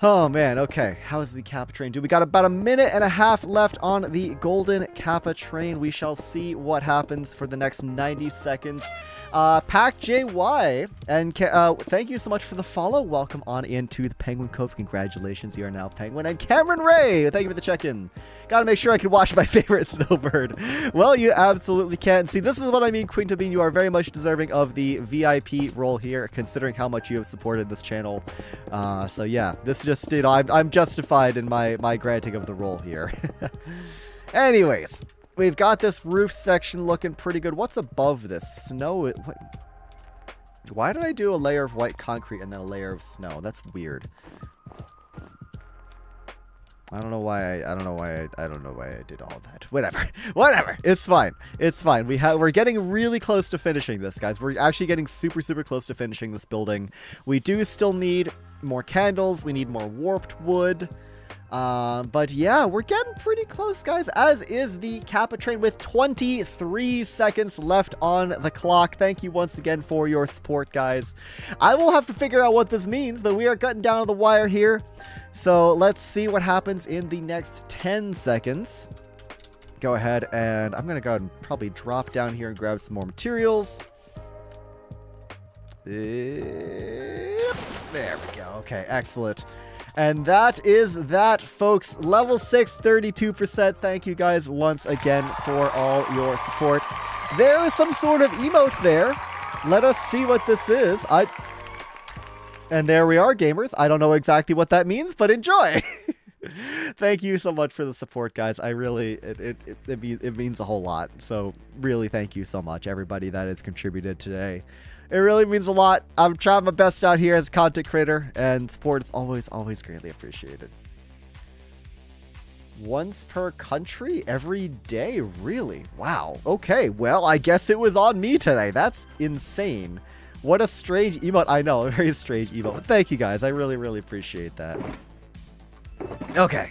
Oh man, okay. How is the Kappa train doing? We got about a minute and a half left on the Golden Kappa train. We shall see what happens for the next 90 seconds. Pack JY, and thank you so much for the follow. Welcome on into the Penguin Cove. Congratulations, you are now Penguin. And Cameron Ray, thank you for the check-in. Gotta make sure I can watch my favorite snowbird. Well, you absolutely can. See, this is what I mean, Queen Tabine. You are very much deserving of the VIP role here, considering how much you have supported this channel. So yeah, this just, you know, I'm justified in my granting of the role here. Anyways. We've got this roof section looking pretty good. What's above this? Snow? What? Why did I do a layer of white concrete and then a layer of snow? That's weird. I don't know why I did all that. Whatever. It's fine. It's fine. We're getting really close to finishing this, guys. We're actually getting super close to finishing this building. We do still need more candles. We need more warped wood. But yeah, we're getting pretty close, guys, as is the Kappa train with 23 seconds left on the clock. Thank you once again for your support, guys. I will have to figure out what this means, but we are cutting down to the wire here. So let's see what happens in the next 10 seconds. Go ahead and I'm going to go ahead and probably drop down here and grab some more materials. There we go. Okay, excellent. And that is that, folks. Level 6, 32%. Thank you guys once again for all your support. There is some sort of emote there. Let us see what this is. And there we are, gamers. I don't know exactly what that means, but enjoy. Thank you so much for the support, guys. I really, it means a whole lot. So really, thank you so much, everybody that has contributed today. It really means a lot. I'm trying my best out here as a content creator, and support is always, always greatly appreciated. Once per country every day? Really? Wow. Okay, well, I guess it was on me today. That's insane. What a strange emote. I know, a very strange emote. But thank you, guys. I really, really appreciate that. Okay.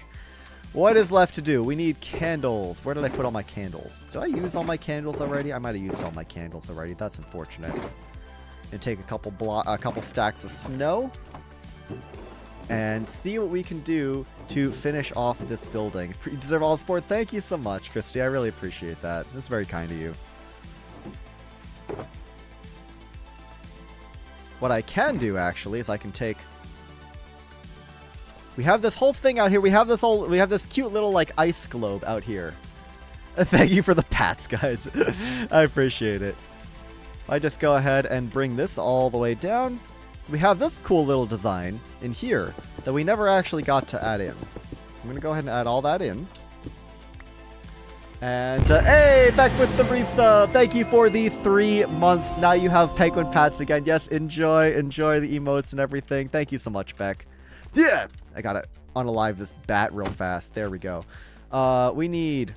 What is left to do? We need candles. Where did I put all my candles? Did I use all my candles already? I might have used all my candles already. That's unfortunate. And take a couple stacks of snow and see what we can do to finish off this building. You deserve all the support. Thank you so much, Christy. I really appreciate that. That's very kind of you. What I can do, actually, is I can take... We have this whole thing out here. We have this cute little, like, ice globe out here. Thank you for the pats, guys. I appreciate it. I just go ahead and bring this all the way down. We have this cool little design in here that we never actually got to add in. So I'm going to go ahead and add all that in. And, hey, back with the resub. Thank you for the 3 months. Now you have penguin pats again. Yes, enjoy the emotes and everything. Thank you so much, Beck. Yeah, I got to unalive this bat real fast. There we go. We need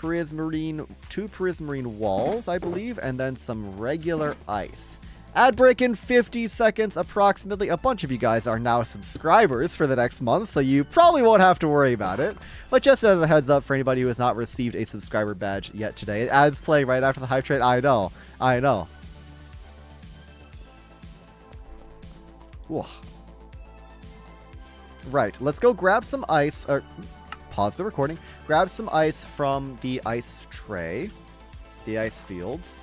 two prismarine walls, I believe, and then some regular ice. Ad break in 50 seconds approximately. A bunch of you guys are now subscribers for the next month, so you probably won't have to worry about it. But just as a heads up for anybody who has not received a subscriber badge yet today, ads play right after the hype train. I know. Whoa. Right, let's go grab some ice, or pause the recording. Grab some ice from the ice tray, the ice fields.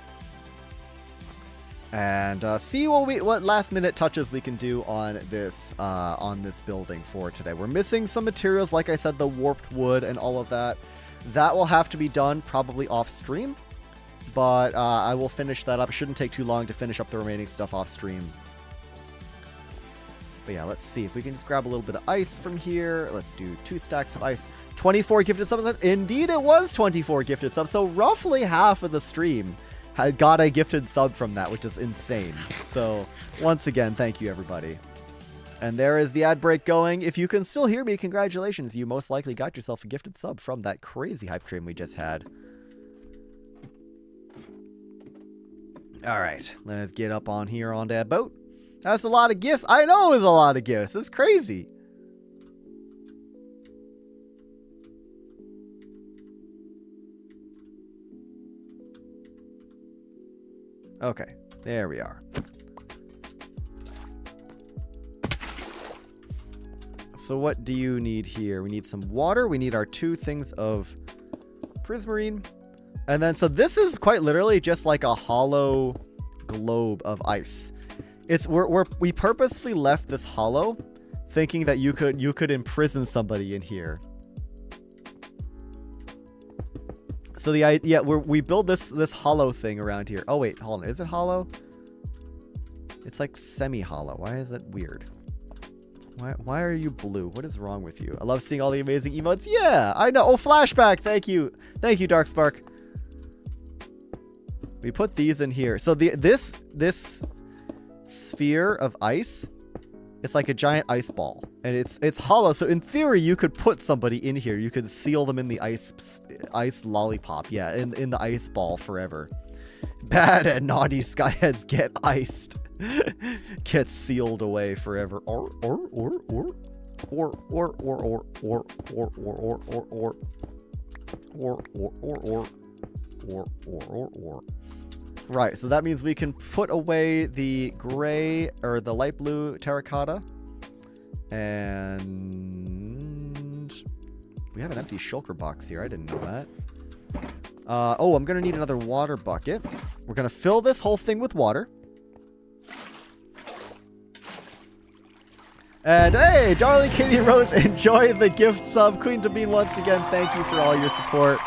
And see what last minute touches we can do on this building for today. We're missing some materials, like I said, the warped wood and all of that. That will have to be done probably off stream, but I will finish that up. It shouldn't take too long to finish up the remaining stuff off stream. But yeah, let's see if we can just grab a little bit of ice from here. Let's do 2 stacks of ice. 24 gifted subs. Indeed, it was 24 gifted subs. So roughly half of the stream I got a gifted sub from that, which is insane. So once again, thank you, everybody. And there is the ad break going. If you can still hear me, congratulations. You most likely got yourself a gifted sub from that crazy hype train we just had. All right, let's get up on here on that boat. That's a lot of gifts. I know it was a lot of gifts. It's crazy. Okay, there we are. So what do you need here? We need some water. We need our 2 things of prismarine. And then, so this is quite literally just like a hollow globe of ice. We purposefully left this hollow thinking that you could imprison somebody in here. So the idea, we build this hollow thing around here. Oh wait, hold on. Is it hollow? It's like semi-hollow. Why is that weird? Why are you blue? What is wrong with you? I love seeing all the amazing emotes. Yeah, I know. Oh, flashback. Thank you, Darkspark. We put these in here. So this sphere of ice, it's like a giant ice ball, and it's hollow. So in theory, you could put somebody in here. You could seal them in the ice lollipop. Yeah, in the ice ball forever. Bad and naughty skyheads get iced. Get sealed away forever. Or. Right, so that means we can put away the gray or the light blue terracotta. And we have an empty shulker box here. I didn't know that. Oh, I'm going to need another water bucket. We're going to fill this whole thing with water. And hey, darling Katie Rose, enjoy the gift sub. Queen Dabine, once again, thank you for all your support.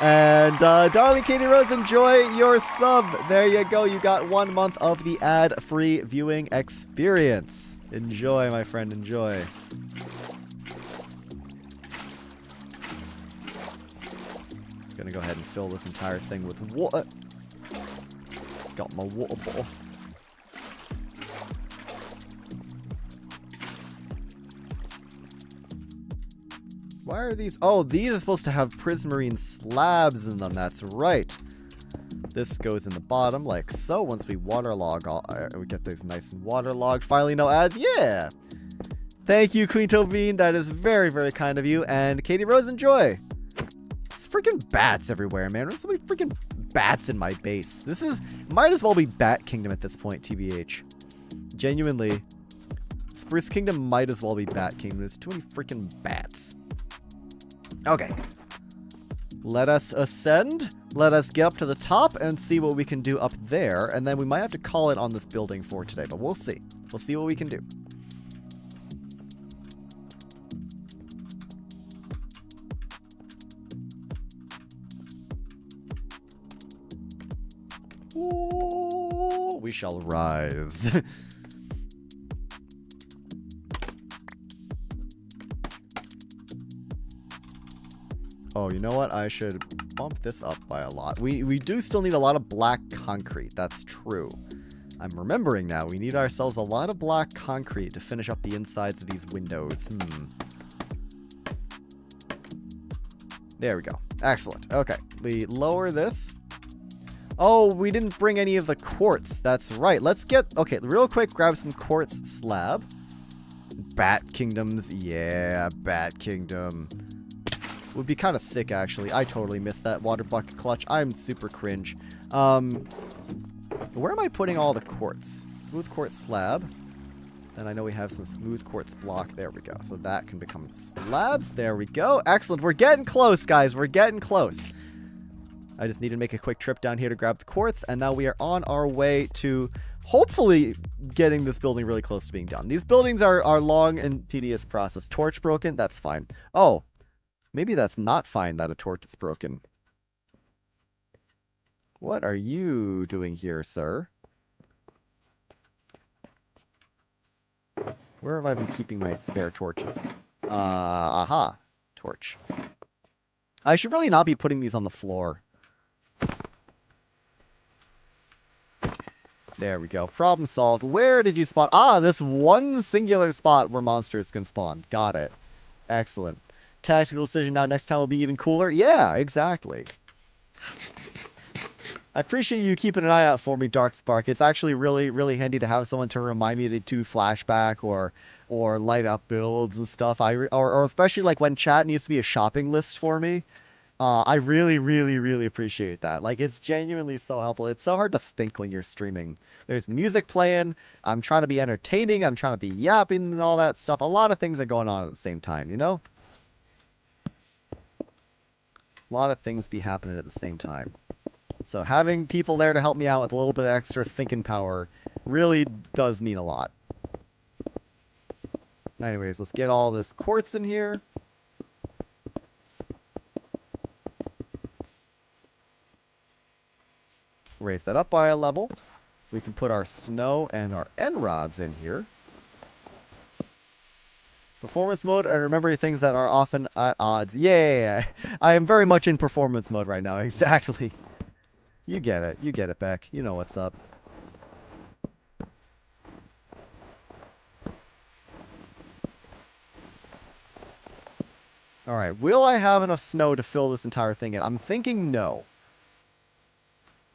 And darling Katie Rose, enjoy your sub. There you go. You got 1 month of the ad-free viewing experience. Enjoy, my friend. Enjoy. Gonna go ahead and fill this entire thing with water. Got my water bottle. Why are these? Oh, these are supposed to have prismarine slabs in them. That's right. This goes in the bottom like so. Once we waterlog, we get these nice and waterlogged. Finally, no ads. Yeah. Thank you, Queen Tovine. That is very, very kind of you. And Katie Rose, enjoy. It's freaking bats everywhere, man. There's so many freaking bats in my base. This is might as well be Bat Kingdom at this point, TBH. Genuinely, Spruce Kingdom might as well be Bat Kingdom. There's too many freaking bats. Okay. Let us ascend. Let us get up to the top and see what we can do up there. And then we might have to call it on this building for today, but we'll see. We'll see what we can do. Ooh, we shall rise. Oh, you know what? I should bump this up by a lot. We do still need a lot of black concrete. That's true. I'm remembering now. We need ourselves a lot of black concrete to finish up the insides of these windows. There we go. Excellent. Okay. We lower this. Oh, we didn't bring any of the quartz. That's right. Let's get... Okay, real quick, grab some quartz slab. Bat Kingdoms. Yeah, Bat Kingdom. Would be kind of sick, actually. I totally missed that water bucket clutch. I'm super cringe. Where am I putting all the quartz? Smooth quartz slab. And I know we have some smooth quartz block. There we go. So that can become slabs. There we go. Excellent. We're getting close, guys. We're getting close. I just need to make a quick trip down here to grab the quartz. And now we are on our way to hopefully getting this building really close to being done. These buildings are long and tedious process. Torch broken? That's fine. Oh. Maybe that's not fine that a torch is broken. What are you doing here, sir? Where have I been keeping my spare torches? Aha. Torch. I should really not be putting these on the floor. There we go. Problem solved. Where did you spawn? Ah, this one singular spot where monsters can spawn. Got it. Excellent. Tactical decision now. Next time will be even cooler. Yeah, exactly. I appreciate you keeping an eye out for me, Darkspark. It's actually really, really handy to have someone to remind me to do flashback or light up builds and stuff. Or especially like when chat needs to be a shopping list for me. I really, really, really appreciate that. Like, it's genuinely so helpful. It's so hard to think when you're streaming. There's music playing. I'm trying to be entertaining. I'm trying to be yapping and all that stuff. A lot of things are going on at the same time, you know? A lot of things be happening at the same time. So having people there to help me out with a little bit of extra thinking power really does mean a lot. Anyways, let's get all this quartz in here. Raise that up by a level. We can put our snow and our end rods in here. Performance mode, and remember things that are often at odds. Yeah, I am very much in performance mode right now. Exactly. You get it. You get it, Beck. You know what's up. Alright, will I have enough snow to fill this entire thing in? I'm thinking no.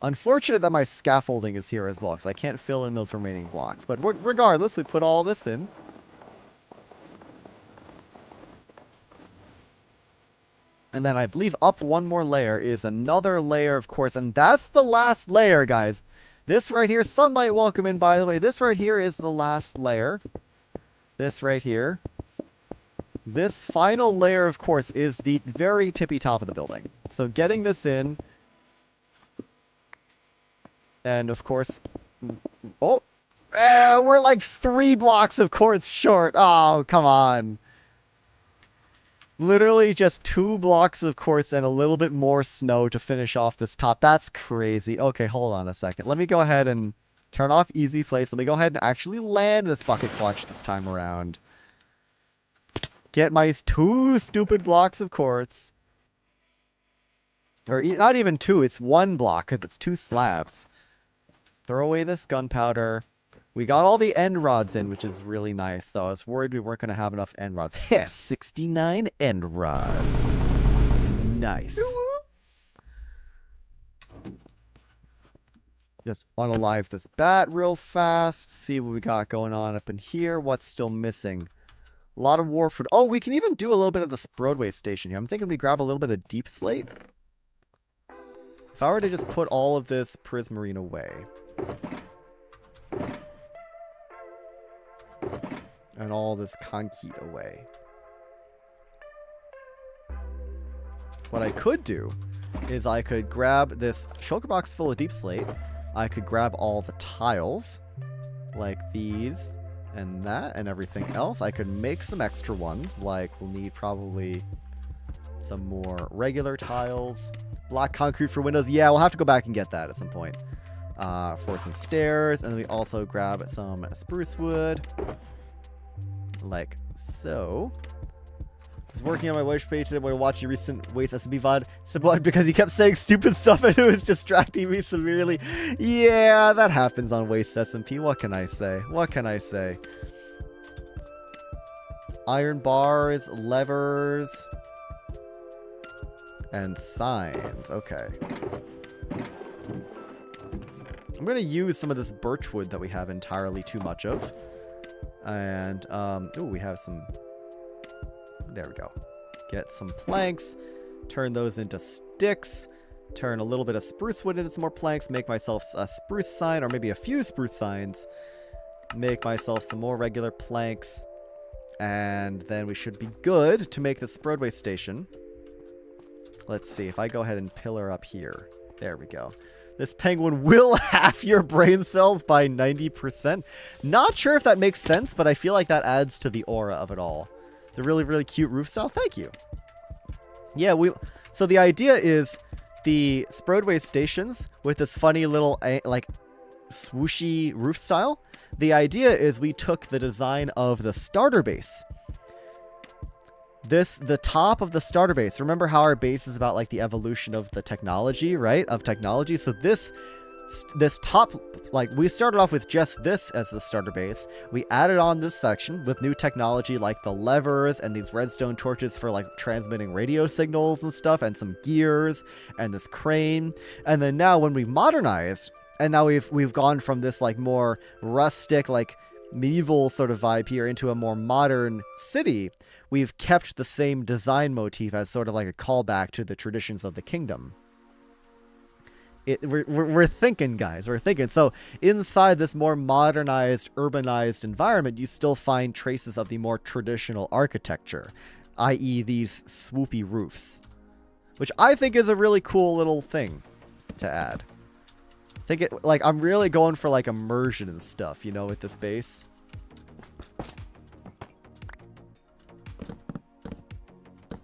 Unfortunate that my scaffolding is here as well, because I can't fill in those remaining blocks. But regardless, we put all this in. And then I believe up one more layer is another layer of quartz. And that's the last layer, guys. This right here, sunlight welcome in, by the way. This right here is the last layer. This right here. This final layer of quartz is the very tippy top of the building. So getting this in. And of course... Oh! We're like 3 blocks of quartz short. Oh, come on. Literally just 2 blocks of quartz and a little bit more snow to finish off this top. That's crazy. Okay, hold on a second. Let me go ahead and turn off easy place. Let me go ahead and actually land this bucket clutch this time around. Get my 2 stupid blocks of quartz. Or not even 2, it's 1 block because it's 2 slabs. Throw away this gunpowder. We got all the end rods in, which is really nice. So I was worried we weren't going to have enough end rods. Yes, 69 end rods. Nice. Just unalive this bat real fast. See what we got going on up in here. What's still missing? A lot of warp food. Oh, we can even do a little bit of this Broadway station here. I'm thinking we grab a little bit of deep slate. If I were to just put all of this prismarine away. And all this concrete away. What I could do is I could grab this shulker box full of deep slate. I could grab all the tiles, like these and that and everything else. I could make some extra ones, like we'll need probably some more regular tiles. Black concrete for windows. Yeah, we'll have to go back and get that at some point. For some stairs. And then we also grab some spruce wood. Like so. I was working on my wish page today when I watched your recent Waste SMB VOD. Simple because he kept saying stupid stuff and it was distracting me severely. Yeah, that happens on Waste SMP. What can I say? What can I say? Iron bars, levers, and signs. Okay. I'm going to use some of this birch wood that we have entirely too much of. And, ooh, we have some... There we go. Get some planks. Turn those into sticks. Turn a little bit of spruce wood into some more planks. Make myself a spruce sign, or maybe a few spruce signs. Make myself some more regular planks. And then we should be good to make this Broadway station. Let's see, if I go ahead and pillar up here. There we go. This penguin will half your brain cells by 90%. Not sure if that makes sense, but I feel like that adds to the aura of it all. It's a really, really cute roof style. Thank you. Yeah, so the idea is the Broadway stations with this funny little, like, swooshy roof style. The idea is we took the design of the starter base. The top of the starter base. Remember how our base is about like the evolution of the technology, right? Of technology. So this top, like we started off with just this as the starter base. We added on this section with new technology like the levers and these redstone torches for like transmitting radio signals and stuff, and some gears and this crane. And then now when we modernized, and now we've gone from this like more rustic, like medieval sort of vibe here into a more modern city. We've kept the same design motif as sort of like a callback to the traditions of the kingdom. We're thinking, guys. We're thinking. So inside this more modernized, urbanized environment, you still find traces of the more traditional architecture, i.e. these swoopy roofs, which I think is a really cool little thing to add. I'm really going for like immersion and stuff, you know, with this base.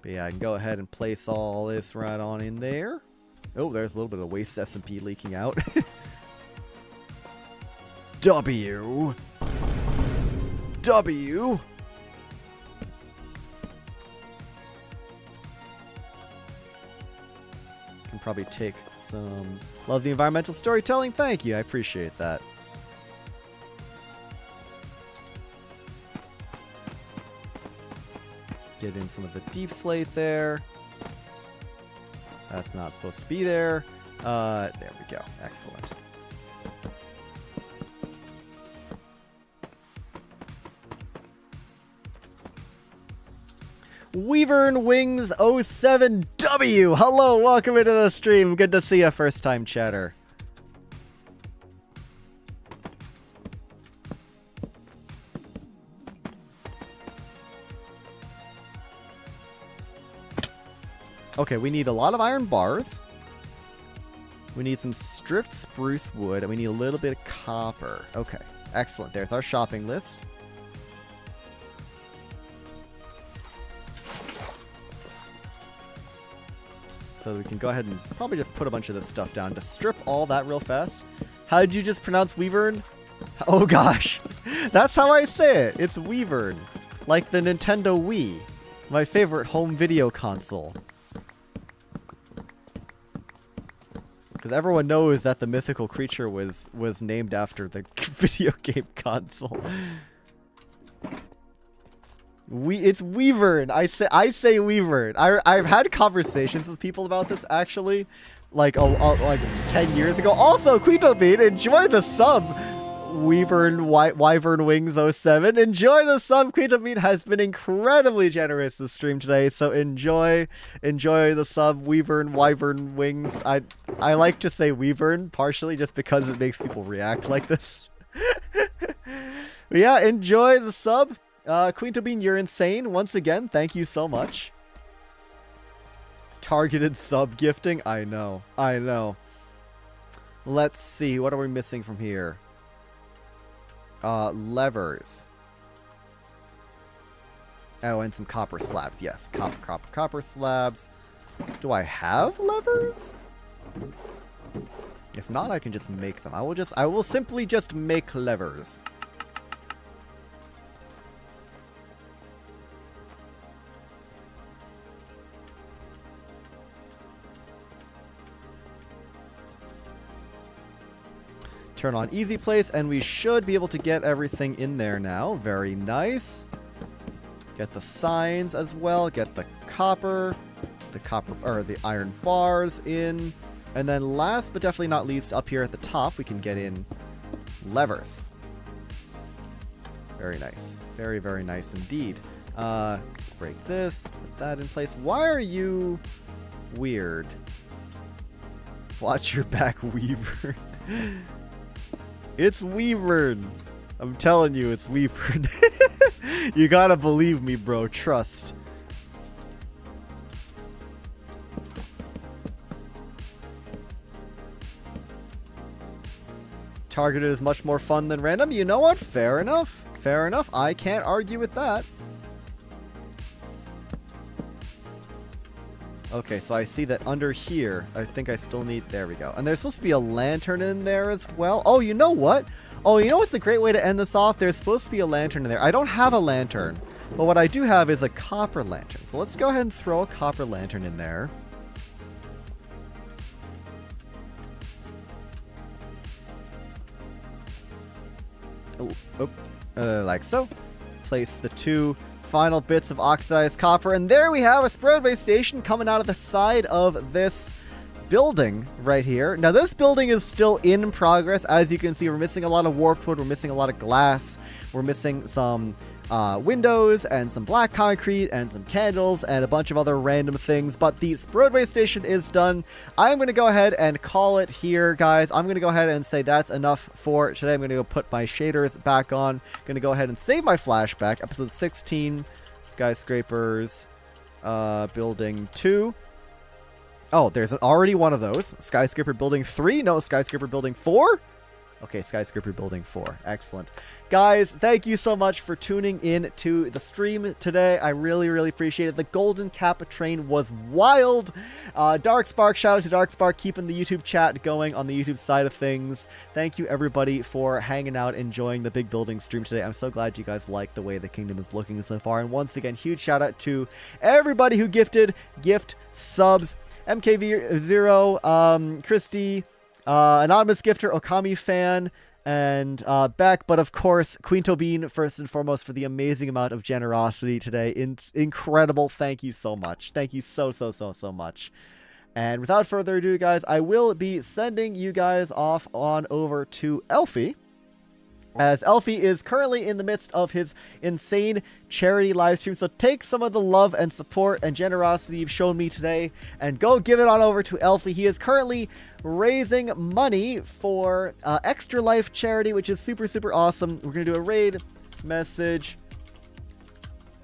But yeah, I can go ahead and place all this right on in there. Oh, there's a little bit of waste SMP leaking out. W. Can probably take some... Love the environmental storytelling. Thank you. I appreciate that. Get in some of the deep slate there. That's not supposed to be there. There we go. Excellent. Weavern Wings 07W. Hello, welcome into the stream. Good to see you, first time chatter. Okay, we need a lot of iron bars. We need some stripped spruce wood, and we need a little bit of copper. Okay, excellent. There's our shopping list. So we can go ahead and probably just put a bunch of this stuff down to strip all that real fast. How did you just pronounce Weavern? Oh gosh, that's how I say it. It's Weavern, like the Nintendo Wii, my favorite home video console. Because everyone knows that the mythical creature was named after the video game console. It's Weavern. I say Weavern. I've had conversations with people about this actually, like 10 years ago. Also, Quito Bean, enjoy the sub. Wyvern Wings 07. Enjoy the sub. Quito Bean has been incredibly generous this stream today, so enjoy the sub. Wyvern Wings. I like to say Weavern partially just because it makes people react like this. But yeah, enjoy the sub. Quinto Bean, you're insane. Once again, thank you so much. Targeted sub gifting. I know. Let's see. What are we missing from here? Levers. Oh, and some copper slabs. Yes, copper slabs. Do I have levers? If not, I can just make them. I will simply just make levers. Turn on easy place, and we should be able to get everything in there now. Very nice. Get the signs as well. Get the iron bars in. And then last but definitely not least, up here at the top, we can get in levers. Very nice. Very, very nice indeed. Break this. Put that in place. Why are you weird? Watch your back, Weaver. It's Weavern. I'm telling you, it's Weavern. You gotta believe me, bro. Trust. Targeted is much more fun than random. You know what? Fair enough. Fair enough. I can't argue with that. Okay, so I see that under here, I think I still need, there we go. And there's supposed to be a lantern in there as well. Oh, you know what? Oh, you know what's a great way to end this off? There's supposed to be a lantern in there. I don't have a lantern, but what I do have is a copper lantern. So let's go ahead and throw a copper lantern in there. Like so. Place the two final bits of oxidized copper, and there we have a spread-based station coming out of the side of this building right here. Now this building is still in progress. As you can see, we're missing a lot of warped wood, we're missing a lot of glass, we're missing some windows and some black concrete and some candles and a bunch of other random things, but the roadway station is done. I'm going to go ahead and call it here, guys. I'm going to go ahead and say that's enough for today. I'm going to go put my shaders back on. I'm going to go ahead and save my flashback. Episode 16, Skyscrapers, Building 2. Oh, there's already one of those. Skyscraper Building 3? No, Skyscraper Building 4? Okay, Skyscraper Building 4. Excellent. Guys, thank you so much for tuning in to the stream today. I really, really appreciate it. The Golden Kappa train was wild. Darkspark, shout out to Darkspark, keeping the YouTube chat going on the YouTube side of things. Thank you, everybody, for hanging out, enjoying the big building stream today. I'm so glad you guys like the way the kingdom is looking so far. And once again, huge shout out to everybody who gifted gift subs. MKV0, Christy, Anonymous Gifter, Okami Fan, and Beck, but of course, Quinto Bean, first and foremost, for the amazing amount of generosity today. Incredible. Thank you so much. Thank you so much. And without further ado, guys, I will be sending you guys off on over to Elfie, as Elfie is currently in the midst of his insane charity live stream. So take some of the love and support and generosity you've shown me today and go give it on over to Elfie. He is currently raising money for Extra Life charity, which is super awesome. We're going to do a raid message.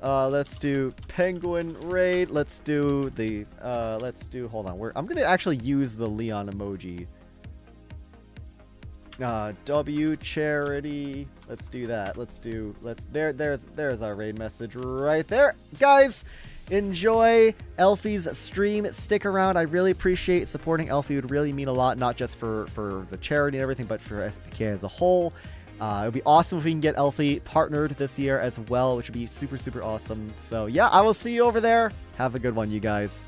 Let's do Penguin raid. Let's do the, hold on. I'm going to actually use the Leon emoji. W charity. Let's do that. There's our raid message right there. Guys, enjoy Elfie's stream. Stick around. I really appreciate supporting Elfie. It would really mean a lot, not just for the charity and everything, but for SPK as a whole. It would be awesome if we can get Elfie partnered this year as well, which would be super, super awesome. So yeah, I will see you over there. Have a good one, you guys.